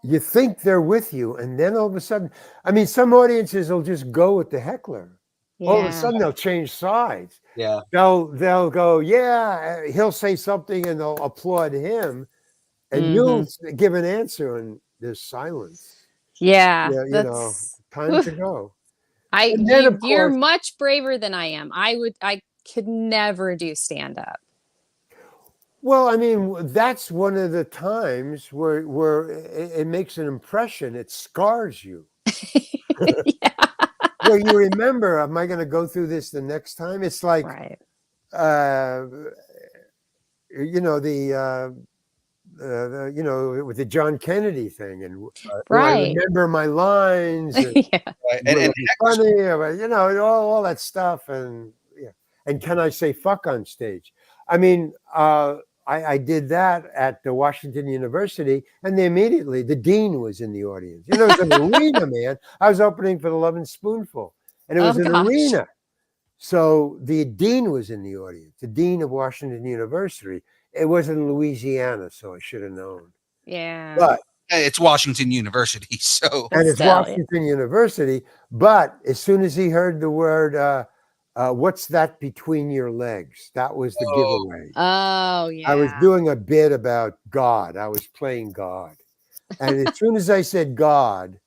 you think they're with you, and then all of a sudden, I mean, some audiences will just go with the heckler. Yeah. All of a sudden, they'll change sides. Yeah. They'll go, yeah, he'll say something, and they'll applaud him, and you'll give an answer, and there's silence. Yeah. You know, time to go. You're much braver than I am. I could never do stand up. Well, I mean, that's one of the times where it makes an impression. It scars you. Yeah. So you remember, am I going to go through this the next time? It's like, Right. you know, you know, with the John Kennedy thing, and do I Right. remember my lines, and Yeah. Right. will And it be funny, you know, all that stuff, and yeah, and can I say fuck on stage? I mean, I did that at the Washington University, and immediately the dean was in the audience. You know, it was an arena, man. I was opening for the Love and Spoonful, and it was Oh, an gosh. arena. So the dean was in the audience, the dean of Washington University. It was in Louisiana, so I should have known. Yeah. But it's Washington University, so and it's Still, yeah. Washington University. But as soon as he heard the word, what's that between your legs? That was the giveaway. Oh, yeah. I was doing a bit about God. I was playing God. And as soon as I said God,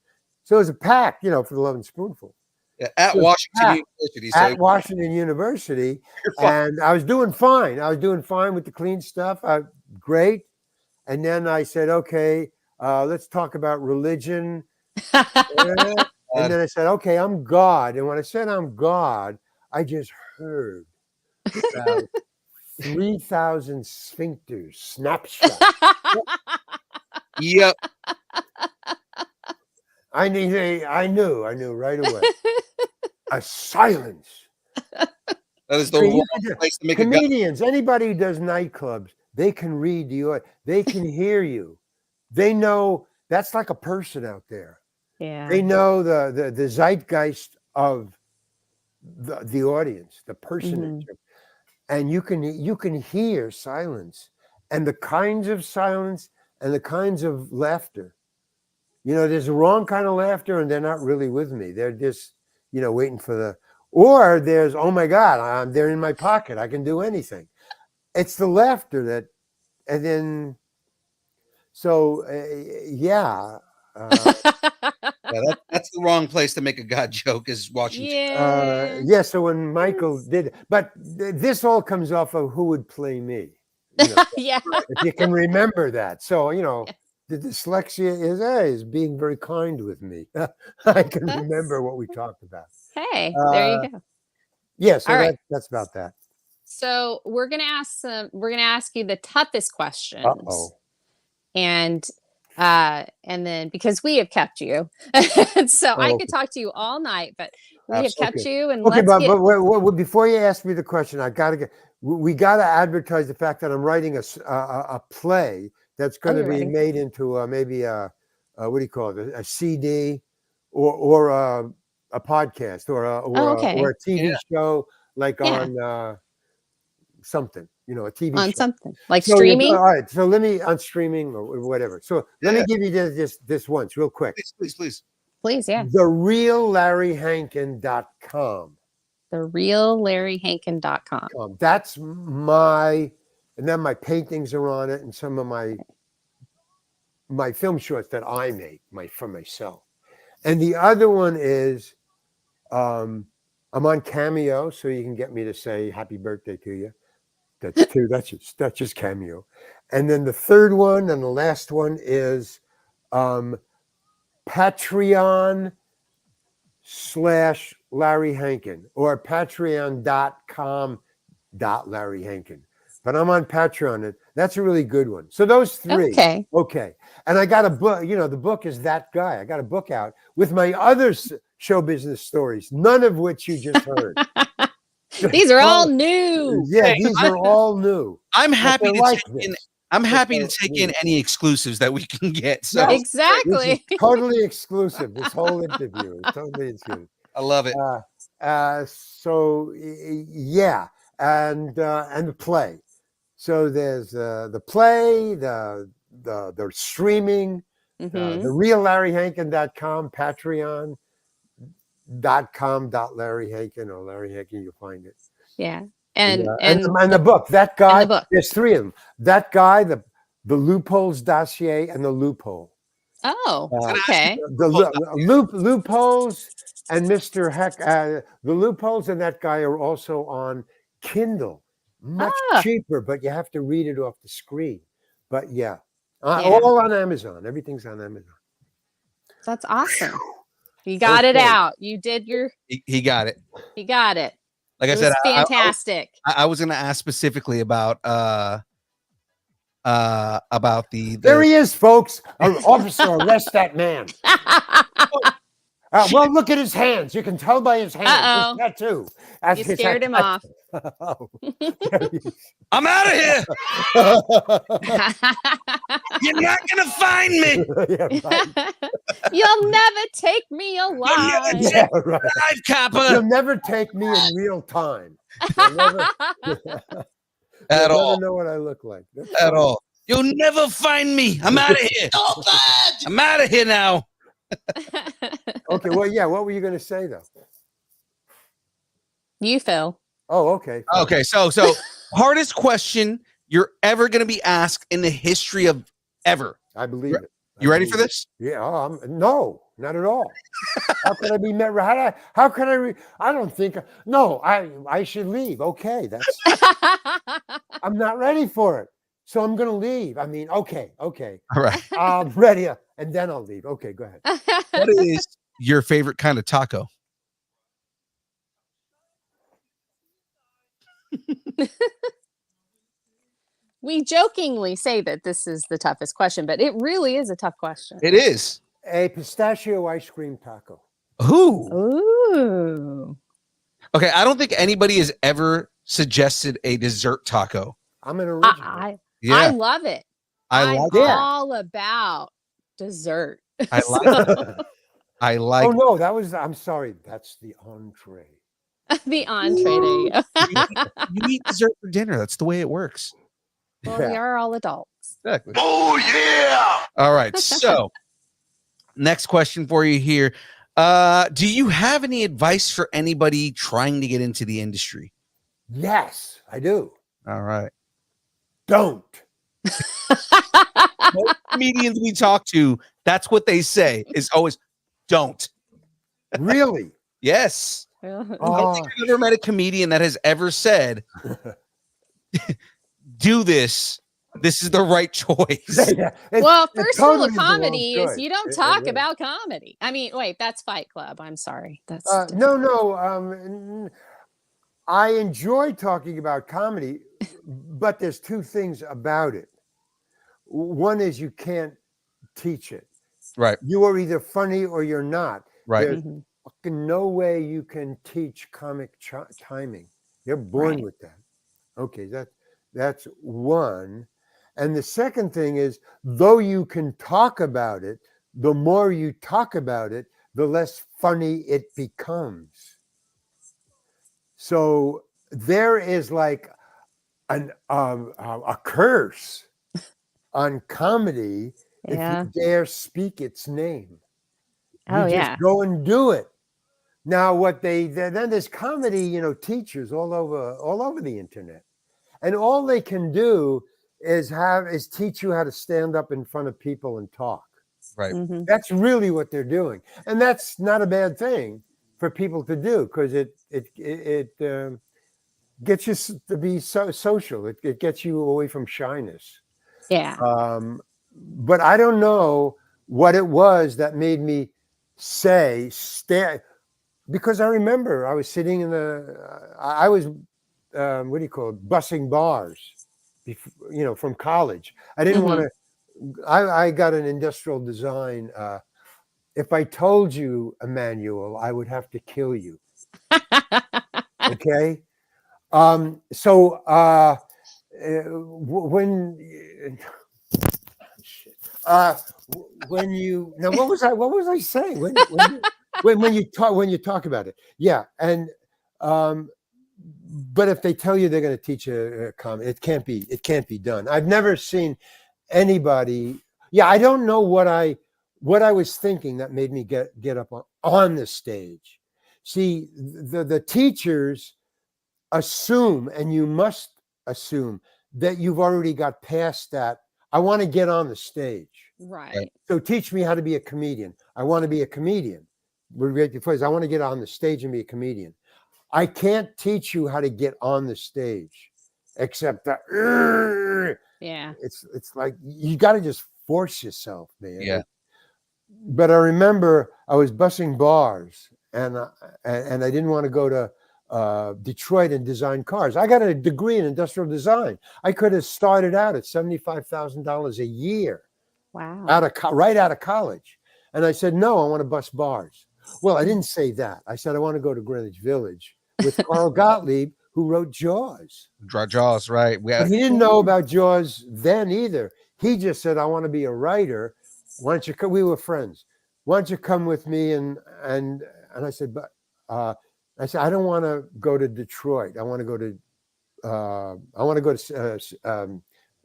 so it was a pack, you know, for the Love and Spoonful. yeah, at So Washington University. So At Washington University. you're fine. And I was doing fine. I was doing fine with the clean stuff. Great. And then I said, okay, let's talk about religion. And then I said, okay, I'm God. And when I said I'm God, I just heard about 3,000 sphincters snapshot. Yep. I knew right away. A silence. That is the So you wrong can do- place to make a gun. Comedians, anybody who does nightclubs, they can read the audio. They can hear you. They know that's like a person out there. Yeah. They know the zeitgeist of the audience, the personage, and you can hear silence and the kinds of silence and the kinds of laughter. You know, there's a wrong kind of laughter, and they're not really with me. They're just, you know, waiting for the. Or there's, oh my God, they're in my pocket. I can do anything. It's the laughter that, and then, so yeah. Yeah, that's the wrong place to make a God joke is Washington. Yeah. Yeah, so when Michael did, but this all comes off of Who Would Play Me. You know, Yeah. if you can remember that. So, you know, the dyslexia is being very kind with me. I can remember what we talked about. Hey, there you go. Yeah, so All right. that's about that. So we're gonna ask you the toughest questions. Uh-oh. And then because we have kept you, so I okay. could talk to you all night, but we have Absolutely. kept you, and Okay, let's get. but before you ask me the question, we got to advertise the fact that I'm writing a play that's going to you're be writing. made into maybe what do you call it, a CD or a podcast or a TV show like on something, you know, a TV on show. something like So, streaming. all right, so let me on streaming or whatever. So let me give you this once real quick. Please. Please, yeah. TheRealLarryHankin.com. TheRealLarryHankin.com. That's and then my paintings are on it, and some of my film shorts that I make for myself. And the other one is I'm on Cameo, so you can get me to say happy birthday to you. That's two. That's just Cameo. And then the third one and the last one is Patreon/Larry Hankin or Patreon.com/Larry Hankin. But I'm on Patreon, and that's a really good one. So those three. Okay. And I got a book, you know, the book is That Guy. I got a book out with my other show business stories, none of which you just heard. These are all new. Yeah, these are all new. I'm happy to like take in. this. I'm happy to take in any exclusives that we can get. So No, Exactly. this is totally exclusive. This whole interview is totally exclusive. I love it. So yeah, and the play. So there's the play, the streaming, the reallarryhankin.com, patreon.com.Larry Hankin or Larry Hankin, you'll find it. Yeah. And the book, That Guy, there's three of them. That Guy, the Loopholes Dossier, and the Loophole. Oh, okay. The Loopholes and Mr. Heck, the Loopholes and That Guy are also on Kindle. Much cheaper, but you have to read it off the screen. But yeah, all on Amazon. Everything's on Amazon. That's awesome. You got it Okay. out. You did your. He got it. You got it. Like It I was said, fantastic. I was going to ask specifically about the There he is, folks. Officer, arrest that man. Well, look at his hands. You can tell by his hands. Uh-oh. His tattoo. You scared him off. Oh. I'm out of here. You're not gonna find me. Yeah, right. You'll never take me alive. Yeah, right. Live copper You'll never take me in real time. You'll never, at you'll all. never know what I look like. That's At fine. all. You'll never find me. I'm out of here. I'm out of here now. Okay, well, yeah. What were you going to say, though? You, Phil. Oh, okay. fine. Okay, so hardest question you're ever gonna be asked in the history of ever. I believe it. You ready for this? Yeah. No, not at all. How could I be met? How could I? I don't think. No, I should leave. Okay, I'm not ready for it, so I'm gonna leave. I mean, okay. All right. I'm ready, and then I'll leave. Okay, go ahead. What is your favorite kind of taco? We jokingly say that this is the toughest question, but it really is a tough question. It is. A pistachio ice cream taco. Who? Ooh. Okay, I don't think anybody has ever suggested a dessert taco. I'm an original. I Yeah, love it. I I'm like it. all about dessert. I like it. I like Oh no, I'm sorry. That's the entree. The entree. There you go. you eat dessert for dinner. That's the way it works. Well, we are all adults. Exactly. Oh, yeah. All right. So, next question for you here. Do you have any advice for anybody trying to get into the industry? Yes, I do. All right. Don't. Most comedians we talk to, that's what they say is always don't. Really? Yes. I don't Oh, think I've ever met a comedian that has ever said, do this. This is the right choice. yeah, Well, it first totally rule is of the wrong comedy is choice. you don't It talk is. about comedy. I mean, wait, that's Fight Club. I'm sorry. That's No. I enjoy talking about comedy, but there's two things about it. One is you can't teach it. Right. You are either funny or you're not. Right. There's Mhm. fucking no way you can teach comic timing. You're born Right. with that. Okay, that's one. And the second thing is, though you can talk about it, the more you talk about it, the less funny it becomes. So there is like a curse on comedy Yeah. if you dare speak its name. You Oh, just yeah. go and do it. Now, then there's comedy, teachers all over the internet, and all they can do is teach you how to stand up in front of people and talk. Right. Mhm. That's really what they're doing, and that's not a bad thing for people to do because it gets you to be so social. It gets you away from shyness. Yeah. But I don't know what it was that made me say because I remember I was sitting in I was what do you call it, bussing bars, from college. I didn't want to. I got an industrial design. If I told you, Emmanuel, I would have to kill you. Okay. So when you now what was I saying when you talk about it, yeah. And but if they tell you they're going to teach a comedy, it can't be done. I've never seen anybody. Yeah, I don't know what I was thinking that made me get up on the stage. See, the teachers assume, and you must assume, that you've already got past that. I want to get on the stage. Right. So teach me how to be a comedian. I want to be a comedian. I want to get on the stage and be a comedian. I can't teach you how to get on the stage, except that Yeah. it's like you got to just force yourself, man. Yeah. but I remember I was bussing bars, and I didn't want to go to Detroit and design cars. I got a degree in industrial design. I could have started out at $75,000 a year Wow. right out of college. And I said, no, I want to bus bars. Well, I didn't say that. I said, I want to go to Greenwich Village with Carl Gottlieb, who wrote Jaws. Jaws, right? But he didn't know about Jaws then either. He just said, I want to be a writer. Why don't you come? We were friends. Why don't you come with me? And I said, but I don't want to go to Detroit. I want to go to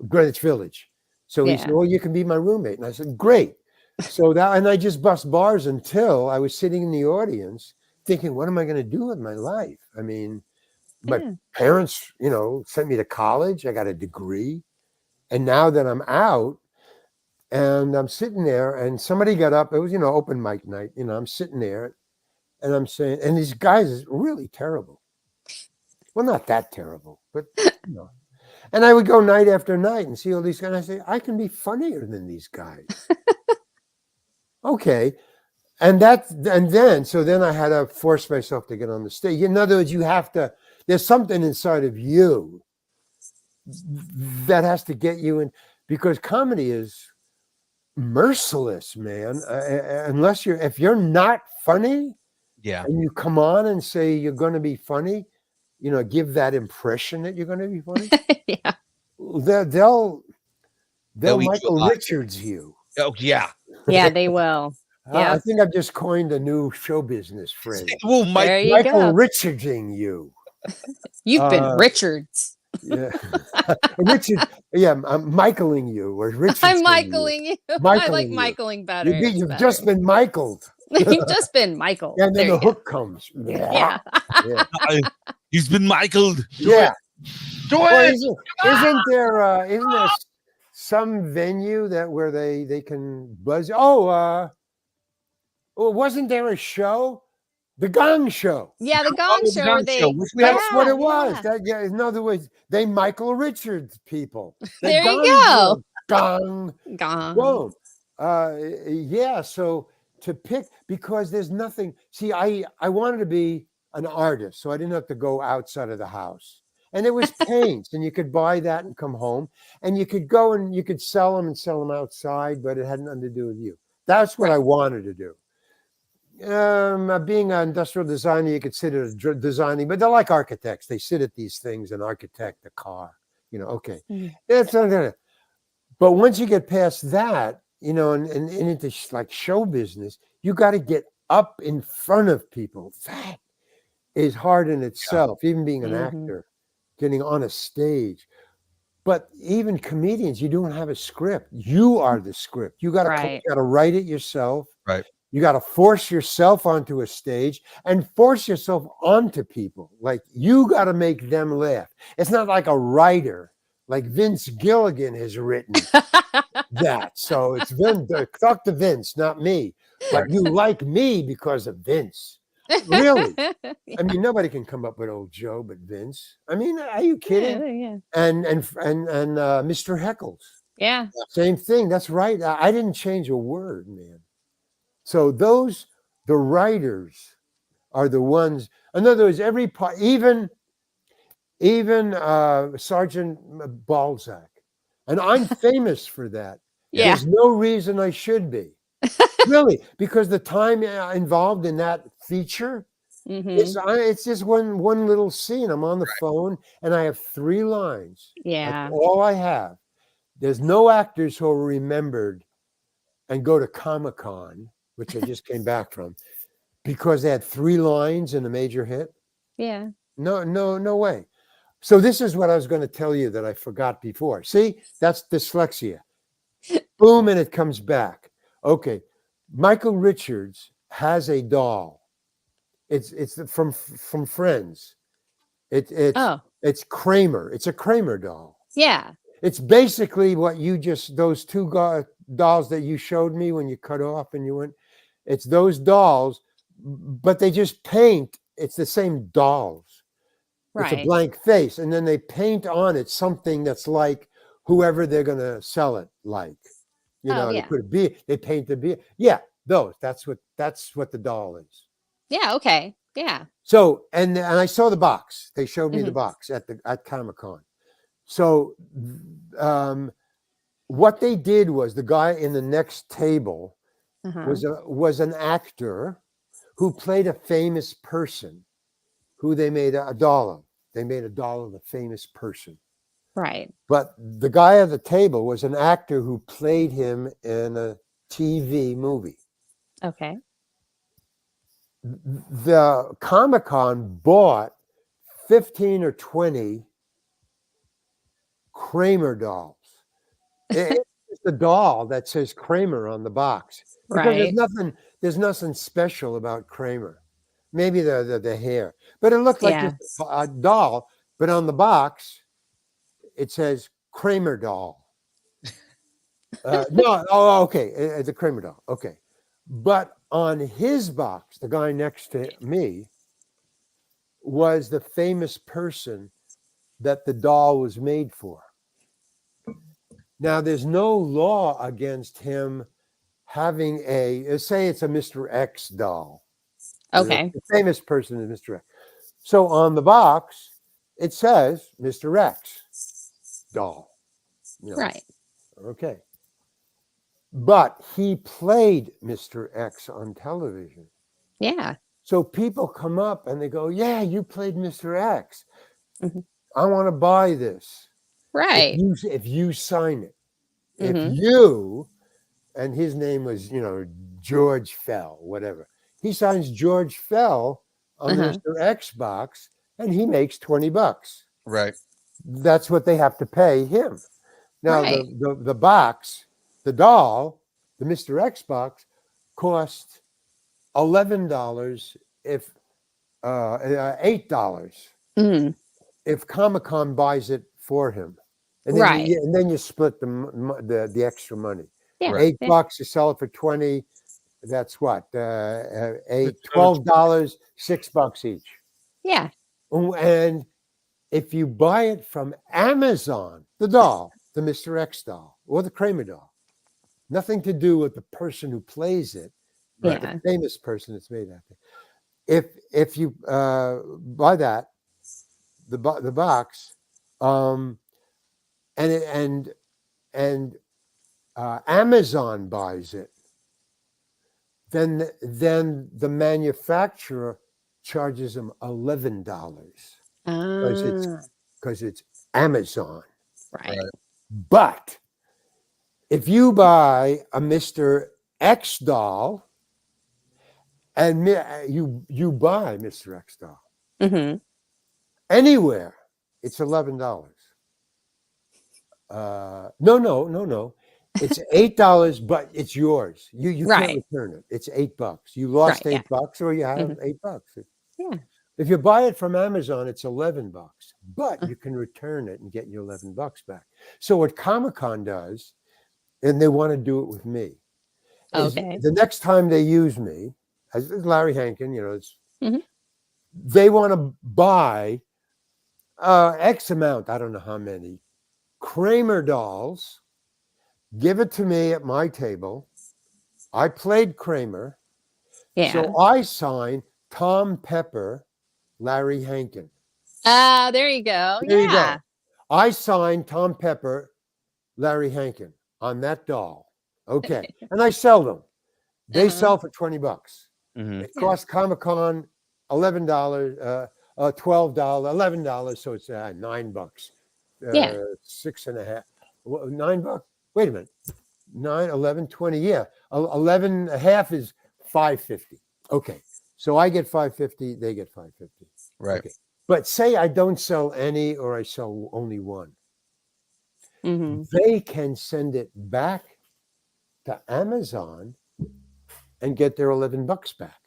Greenwich Village. So he said, well, you can be my roommate. And I said, great. So and I just bust bars until I was sitting in the audience thinking, what am I going to do with my life? I mean, my parents, sent me to college. I got a degree. And now that I'm out and I'm sitting there and somebody got up, it was, open mic night, I'm sitting there and I'm saying, and these guys is really terrible. Well, not that terrible, but, And I would go night after night and see all these guys. And I say, I can be funnier than these guys. Okay. So then I had to force myself to get on the stage. In other words, there's something inside of you that has to get you in, because comedy is merciless, man. If you're not funny, and you come on and say you're going to be funny, give that impression that you're going to be funny. Yeah. They'll Michael Richards you. Oh yeah. Yeah, they will. Yeah. I think I've just coined a new show business phrase. Well, Michael Richarding you. You've been Richards. Yeah. Richard. Yeah, I'm Michaeling you or Richard. I'm Michaeling you. I like Michaeling better. You've just been Michaeled. You've just been Michaeled. And then the hook comes. Yeah. He's been Michaeled. Yeah. Do it. Isn't there some venue where they can buzz? Wasn't there a show? The Gong Show. Yeah, the Gong Show. That's what it was. Yeah. In other words, they Michael Richards people. There you go. Gong. Gong. Yeah. So to pick, because there's nothing. See, I wanted to be an artist, so I didn't have to go outside of the house. And it was paints, and you could buy that and come home, and you could go and you could sell them outside, but it had nothing to do with you. That's what I wanted to do. Being an industrial designer, you could sit at designing, but they're like architects. They sit at these things and architect a car. Okay. It's but once you get past that, and into like show business, you got to get up in front of people. That is hard in itself, even being an actor, getting on a stage. But even comedians, you don't have a script. You are the script. You got to write it yourself. Right. You got to force yourself onto a stage and force yourself onto people. Like, you got to make them laugh. It's not like a writer, like Vince Gilligan has written that. So it's Vince. Talk to Vince, not me. But you like me because of Vince. Really? I mean, nobody can come up with old Joe but Vince. I mean, are you kidding? Yeah. And Mr. Heckles. Yeah. Same thing. That's right. I didn't change a word, man. So the writers are the ones. In other words, every part, even Sergeant Balzac, and I'm famous for that. Yeah. There's no reason I should be, really, because the time involved in that feature, it's just one little scene. I'm on the phone and I have 3 lines. Yeah. That's all I have. There's no actors who are remembered and go to Comic-Con, which I just came back from, because they had 3 lines in a major hit. Yeah. No way. So this is what I was going to tell you that I forgot before. See, that's dyslexia. Boom, and it comes back. Okay. Michael Richards has a doll. It's from Friends. It's Kramer. It's a Kramer doll. Yeah. It's basically what those 2 dolls that you showed me when you cut off and you went. It's those dolls, but they just paint. It's the same dolls. Right. It's a blank face, and then they paint on it something that's like whoever they're going to sell it like. They put a beard. They paint the beard. Yeah, Those. That's what the doll is. Yeah. Okay. Yeah. So and I saw the box. They showed me the Mhm. box at Comic-Con. So what they did was the guy in the next table Uh-huh. was an actor who played a famous person who they made a doll of. They made a doll of a famous person. Right. But the guy at the table was an actor who played him in a TV movie. Okay. The Comic-Con bought 15 or 20 Kramer dolls. It's the doll that says Kramer on the box because Right. there's nothing special about Kramer. Maybe the hair, but it looked like Yeah. just a doll. But on the box, it says Kramer doll. No, oh, okay, it's a Kramer doll. Okay, but on his box, the guy next to me was the famous person that the doll was made for. Now, there's no law against him having say it's a Mr. X doll. Okay. The famous person is Mr. X. So on the box, it says Mr. X doll. You know. Right. Okay. But he played Mr. X on television. Yeah. So people come up and they go, yeah, you played Mr. X. Mhm. I want to buy this. Right. If you sign it. If Mhm. you, and his name was, George Fell, whatever. He signs George Fell on Uh-huh. Mr. X box and he makes $20. Right. That's what they have to pay him. Now, Right. the box, the doll, the Mr. X box cost $11 if $8 Mhm. if Comic-Con buys it for him. And then Right. you split the extra money. Yeah. Right. $8, you sell it for 20. That's what? $12, $6 each. Yeah. And if you buy it from Amazon, the doll, the Mr. X doll, or the Kramer doll, nothing to do with the person who plays it, but Yeah. the famous person it's made after. If you buy that, the box, and Amazon buys it, then the manufacturer charges them $11 because it's Amazon. Right. But if you buy a Mr. X doll and you buy Mr. X doll Mm-hmm. anywhere, it's $11. No. It's $8, but it's yours. You Right. can't return it. It's $8. You lost Right, yeah. $8, or you have Mhm. $8. Yeah. If you buy it from Amazon, it's $11, but you can return it and get your $11 back. So what Comic-Con does, and they want to do it with me, is Okay. the next time they use me, as Larry Hankin, Mhm. they want to buy X amount, I don't know how many, Kramer dolls, give it to me at my table. I played Kramer. Yeah. So I sign Tom Pepper, Larry Hankin. There you go. There you Yeah. go. I signed Tom Pepper, Larry Hankin on that doll. Okay. And I sell them. They Uh-huh. sell for $20. Mhm. It costs Comic-Con $11, $12, $11. So it's $9. Yeah. 6.5. $9. Wait a minute. 9, 11, 20. Yeah. 11 and a half is $5.50. Okay. So I get $5.50. They get $5.50. Right. Okay. But say I don't sell any or I sell only one. Mm-hmm. They can send it back to Amazon and get their $11 back.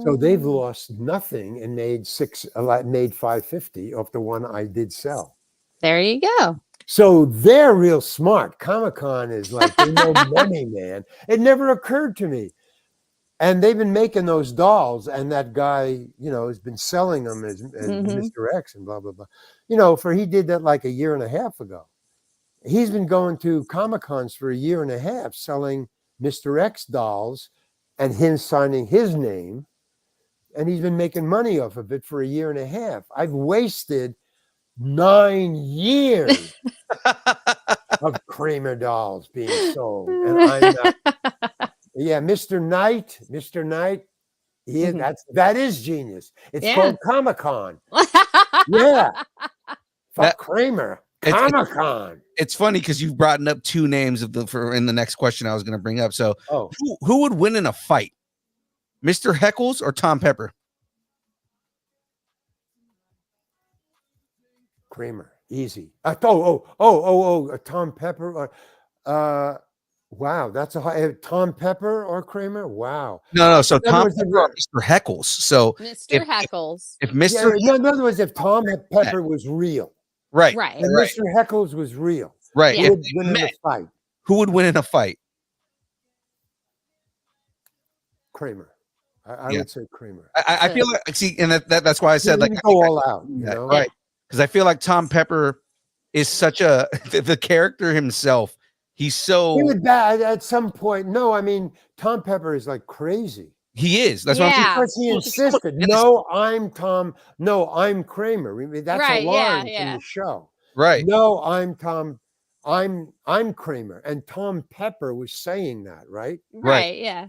So they've lost nothing and made $5.50 off the one I did sell. There you go. So they're real smart. Comic-Con is like, they know money, man. It never occurred to me. And they've been making those dolls, and that guy, has been selling them as Mr. X and blah, blah, blah. He did that like a year and a half ago. He's been going to Comic-Cons for a year and a half selling Mr. X dolls and him signing his name. And he's been making money off of it for a year and a half. I've wasted 9 years of Kramer dolls being sold. And I'm not. Yeah, Mr. Knight. That is genius. It's called Comic-Con. Yeah. Fuck Kramer. Comic-Con. It's funny because you've brought up two names in the next question I was going to bring up. So who would win in a fight? Mr. Heckles or Tom Pepper? Kramer. Easy. Tom Pepper. Wow, that's a high. Tom Pepper or Kramer? Wow. No. So Tom Pepper or Mr. Heckles. So Mr. Heckles. If Mr. in other words, if Tom Pepper was real, right, and Mr. Heckles was real, right, who would win in a fight? Who would win in a fight? Kramer. I would say Kramer. I feel like, see, and that's why I said, like, go all out, you know? Right? Because I feel like Tom Pepper is such the character himself. He's so. He would at some point. No, I mean Tom Pepper is like crazy. He is. That's what I'm because he insisted. No, I'm Tom. No, I'm Kramer. I mean, that's a line from the show. Right. No, I'm Tom. I'm Kramer, and Tom Pepper was saying that, right? Right. Yeah.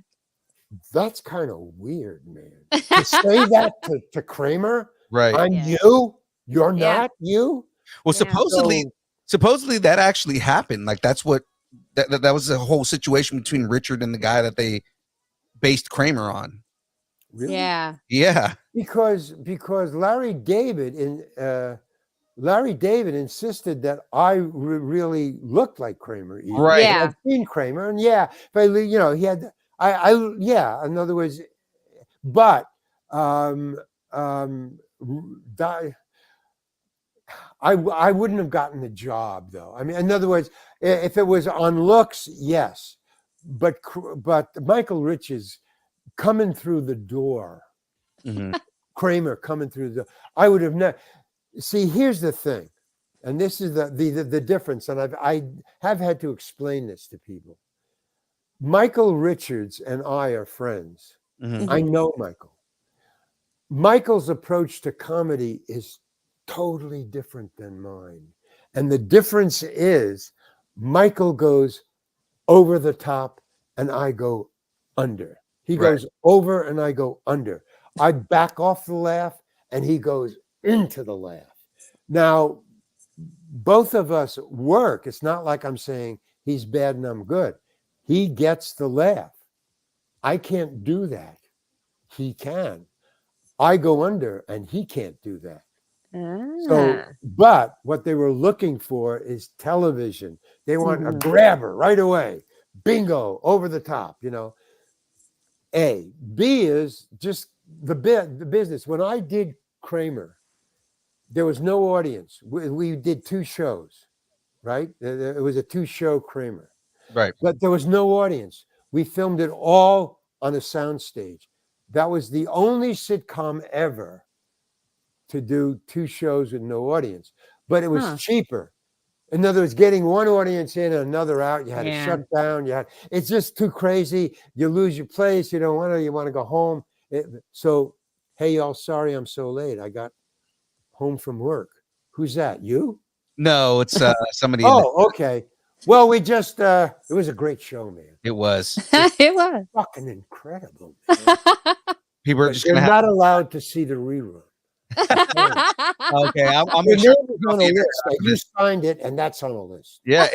That's kind of weird, man. To say that to Kramer, right? I'm you. You're not you. Well, supposedly that actually happened. Like that's what that was the whole situation between Richard and the guy that they based Kramer on. Really? Yeah. Yeah. Because Larry David insisted that I really looked like Kramer. Even. Right. Yeah. I've seen Kramer, and but you know he had. In other words, but I wouldn't have gotten the job though. I mean, in other words, if it was on looks, yes, but Michael Richards coming through the door, Kramer coming through the door, I would have never. See, here's the thing, and this is the difference, and I have had to explain this to people. Michael Richards and I are friends. I know Michael. Michael's approach to comedy is totally different than mine. And the difference is Michael goes over the top and I go under. He goes over and I go under. I back off the laugh and he goes into the laugh. Now, both of us work. It's not like I'm saying he's bad and I'm good. He gets the laugh. I can't do that. He can. I go under and he can't do that. So, but what they were looking for is television. They want a grabber right away. Bingo, over the top, you know. A. B is just the business. When I did Kramer, there was no audience. We did 2 shows, right? It was a 2-show Kramer. Right. But there was no audience. We filmed it all on a soundstage. That was the only sitcom ever to do 2 shows with no audience. But it was cheaper. In other words, getting one audience in and another out, you had to shut down. It's just too crazy. You lose your place. You don't want to. You want to go home. So, hey, y'all, sorry I'm so late. I got home from work. Who's that? You? No, it's somebody. Okay. Well, we just, it was a great show, man. It was. It was. Fucking incredible. People are just You're not allowed to see the rerun. Okay, I'm Your name is on a list. You signed it, and that's on a list. Yeah.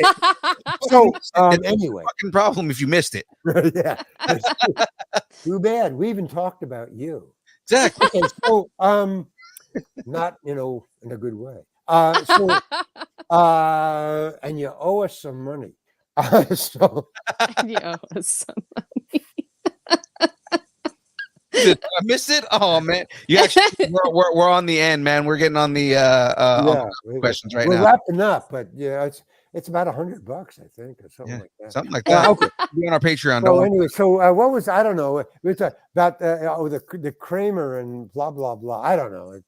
So, it's anyway. fucking problem if you missed it. Yeah. Too bad. We even talked about you. Exactly. Okay, so, not, in a good way. And you owe us some money. So You owe us some money. I missed it. Oh man, you actually we're on the end, man. We're getting on the questions right we're now. We're wrapping up, but it's about $100, I think, or something like that. Something like that. Okay, be on our Patreon. So anyway, what was I don't know. We were about the Kramer and blah blah blah. I don't know.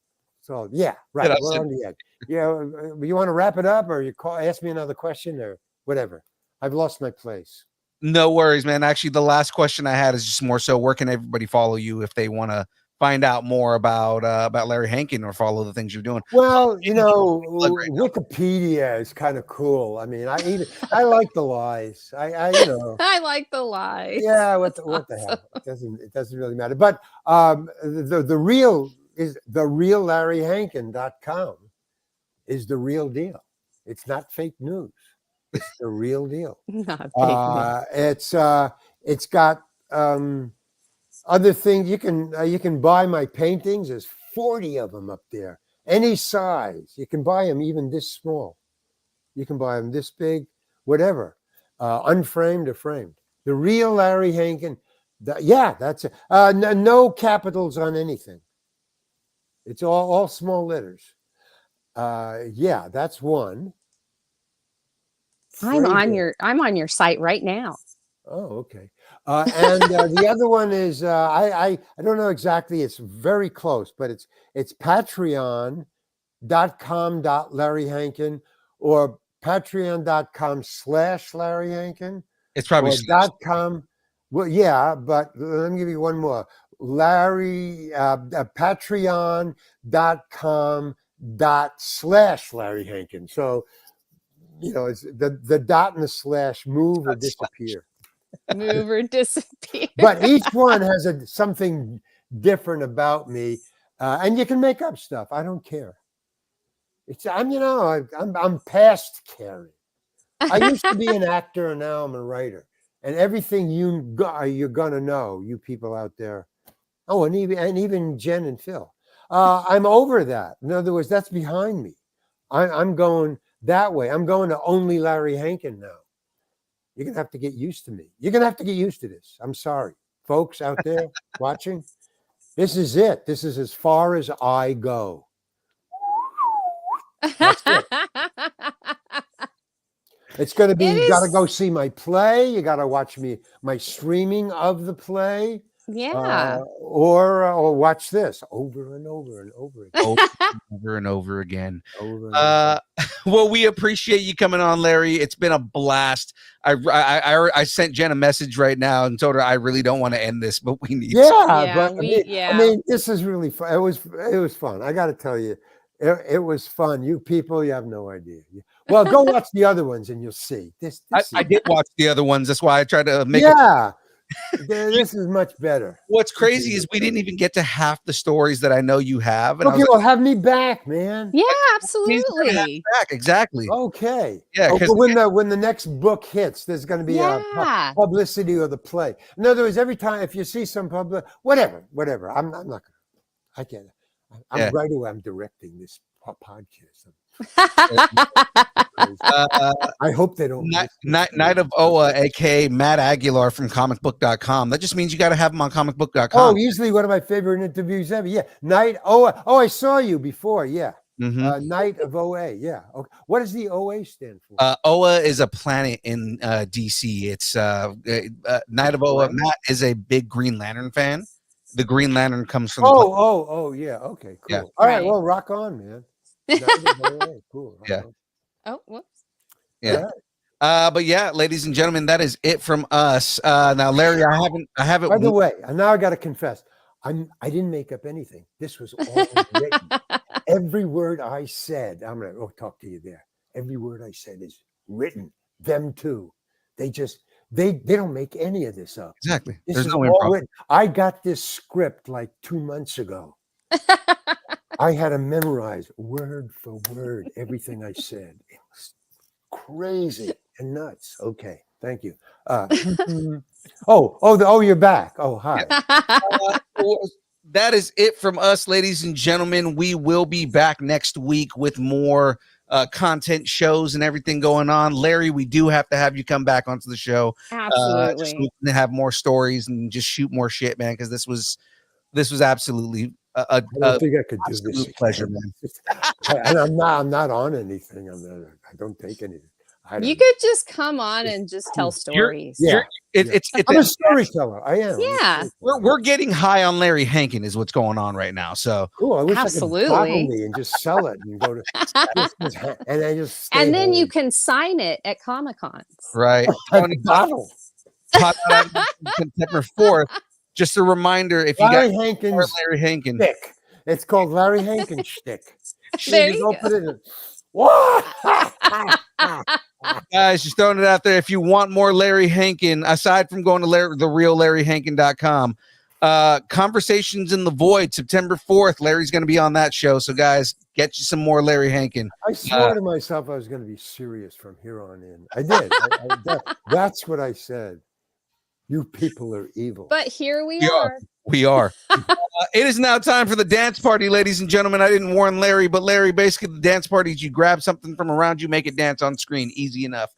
So yeah, right. We're on the end. Yeah, you want to wrap it up, or ask me another question, or whatever. I've lost my place. No worries, man. Actually, the last question I had is just more so where can everybody follow you if they want to find out more about Larry Hankin or follow the things you're doing? Well, you know, Plug right now. Wikipedia is kind of cool. I mean, I like the lies. You know, I like the lies. yeah. What the hell? It doesn't really matter. But the real is the real LarryHankin.com is the real deal. It's not fake news. It's the real deal. Not fake news. It's got other things. You can buy my paintings. There's 40 of them up there, any size. You can buy them even this small. You can buy them this big, whatever, unframed or framed. The real Larry Hankin. That's it. No capitals on anything. It's all small letters. That's one. I'm on your site right now. Oh, okay. And the other one is I don't know exactly. It's very close, but it's patreon.com/LarryHankin or patreon.com/LarryHankin. It's probably or .com. Well, yeah, but let me give you one more. Patreon.com/LarryHankin. So, you know, it's the dot and the slash move or disappear. Move or disappear. But each one has something different about me, and you can make up stuff. I don't care. I'm past caring. I used to be an actor, and now I'm a writer. And everything you're gonna know, you people out there. Oh, and even Jen and Phil. I'm over that. In other words, that's behind me. I'm going that way. I'm going to only Larry Hankin now. You're going to have to get used to me. You're going to have to get used to this. I'm sorry. Folks out there watching, this is it. This is as far as I go. That's it. It's going to be, you got to go see my play. You got to watch my streaming of the play. Yeah. Or watch this over and over and over again. Over and over again. Over and over. Well, we appreciate you coming on, Larry. It's been a blast. I sent Jen a message right now and told her I really don't want to end this, but we need. I mean, this is really fun. It was fun. I got to tell you, it was fun. You people, you have no idea. Well, go watch the other ones and you'll see. I did watch the other ones. That's why I tried to make. This is much better. What's crazy is we didn't even get to half the stories that I know you have. And okay, well, have me back, man. Yeah, absolutely. Back, exactly. Okay. Yeah. When the next book hits, there's going to be a publicity of the play. In other words, every time if you see some whatever, I'm not gonna. I get it. I'm right away. I'm directing this podcast. I hope they don't. Night of Oa, aka Matt Aguilar from comicbook.com. That just means you got to have him on comicbook.com. Oh, easily one of my favorite interviews ever. Yeah. Night Oa. Oh, I saw you before. Yeah. Night of OA. Yeah. Okay. What does the OA stand for? Oa is a planet in DC. It's Night of Oa. Matt is a big Green Lantern fan. The Green Lantern comes from. Yeah. Okay. Cool. Yeah. All right. Well, rock on, man. Cool. Yeah. Oh, whoops. Yeah. But yeah, ladies and gentlemen, that is it from us. Now, Larry, I haven't. By the way, now I got to confess, I didn't make up anything. This was all written. Every word I said, I'm gonna talk to you there. Every word I said is written. Them too. They don't make any of this up. Exactly. There's no all written. I got this script like 2 months ago. I had to memorize word for word everything I said. It was crazy and nuts. Okay, thank you. You're back. Oh, hi. That is it from us, ladies and gentlemen. We will be back next week with more content, shows, and everything going on. Larry, we do have to have you come back onto the show. Absolutely. To have more stories and just shoot more shit, man, because this was absolutely I don't think I could do this. Pleasure, man. And I'm not on anything. I don't take anything. You could just come on and just tell stories. I'm a storyteller. I am. Yeah. We're getting high on Larry Hankin is what's going on right now. So cool. I wish absolutely. I could bottle me and just sell it and go to and I just and then home. You can sign it at Comic-Cons. Right. Bottle. Hot September 4th. Just a reminder, if you Larry got Hankin's Larry Hankin, shtick. It's called Larry Hankin shtick. There just you open it and, what? guys, just throwing it out there. If you want more Larry Hankin, aside from going to thereallarryhankin.com, Conversations in the Void, September 4th. Larry's going to be on that show. So, guys, get you some more Larry Hankin. I swore to myself I was going to be serious from here on in. I did. That's what I said. You people are evil. But here we We are. are. We are. It is now time for the dance party, ladies and gentlemen. I didn't warn Larry, but Larry, basically the dance party is you grab something from around you, make it dance on screen. Easy enough.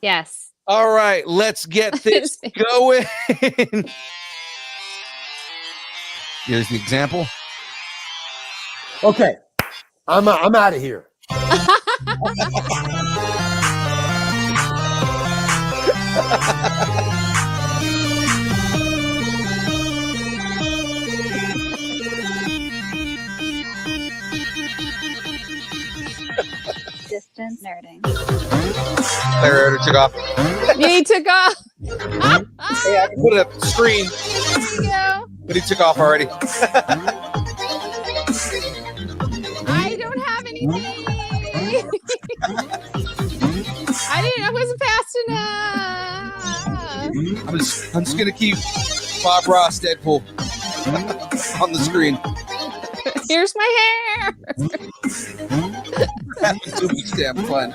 Yes. All right, let's get this going. Here's the example. Okay, I'm out of here. Distance nerding. Larry already took off. He took off. Hey, I can put it up the screen, There you go. but he took off already. I don't have anything. I wasn't fast enough. I'm just gonna keep Bob Ross Deadpool on the screen. Here's my hair. Having too much damn fun.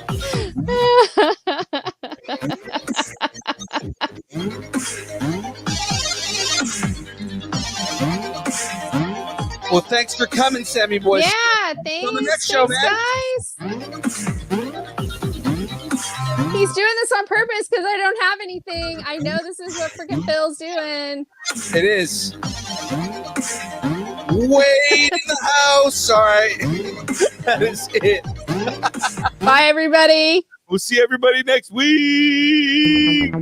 Well, thanks for coming, Sammy boy. Yeah, thanks. On the next show, man. Guys. He's doing this on purpose because I don't have anything. I know this is what freaking Phil's doing. It is. Wait in the house. All right. That is it. Bye, everybody. We'll see everybody next week.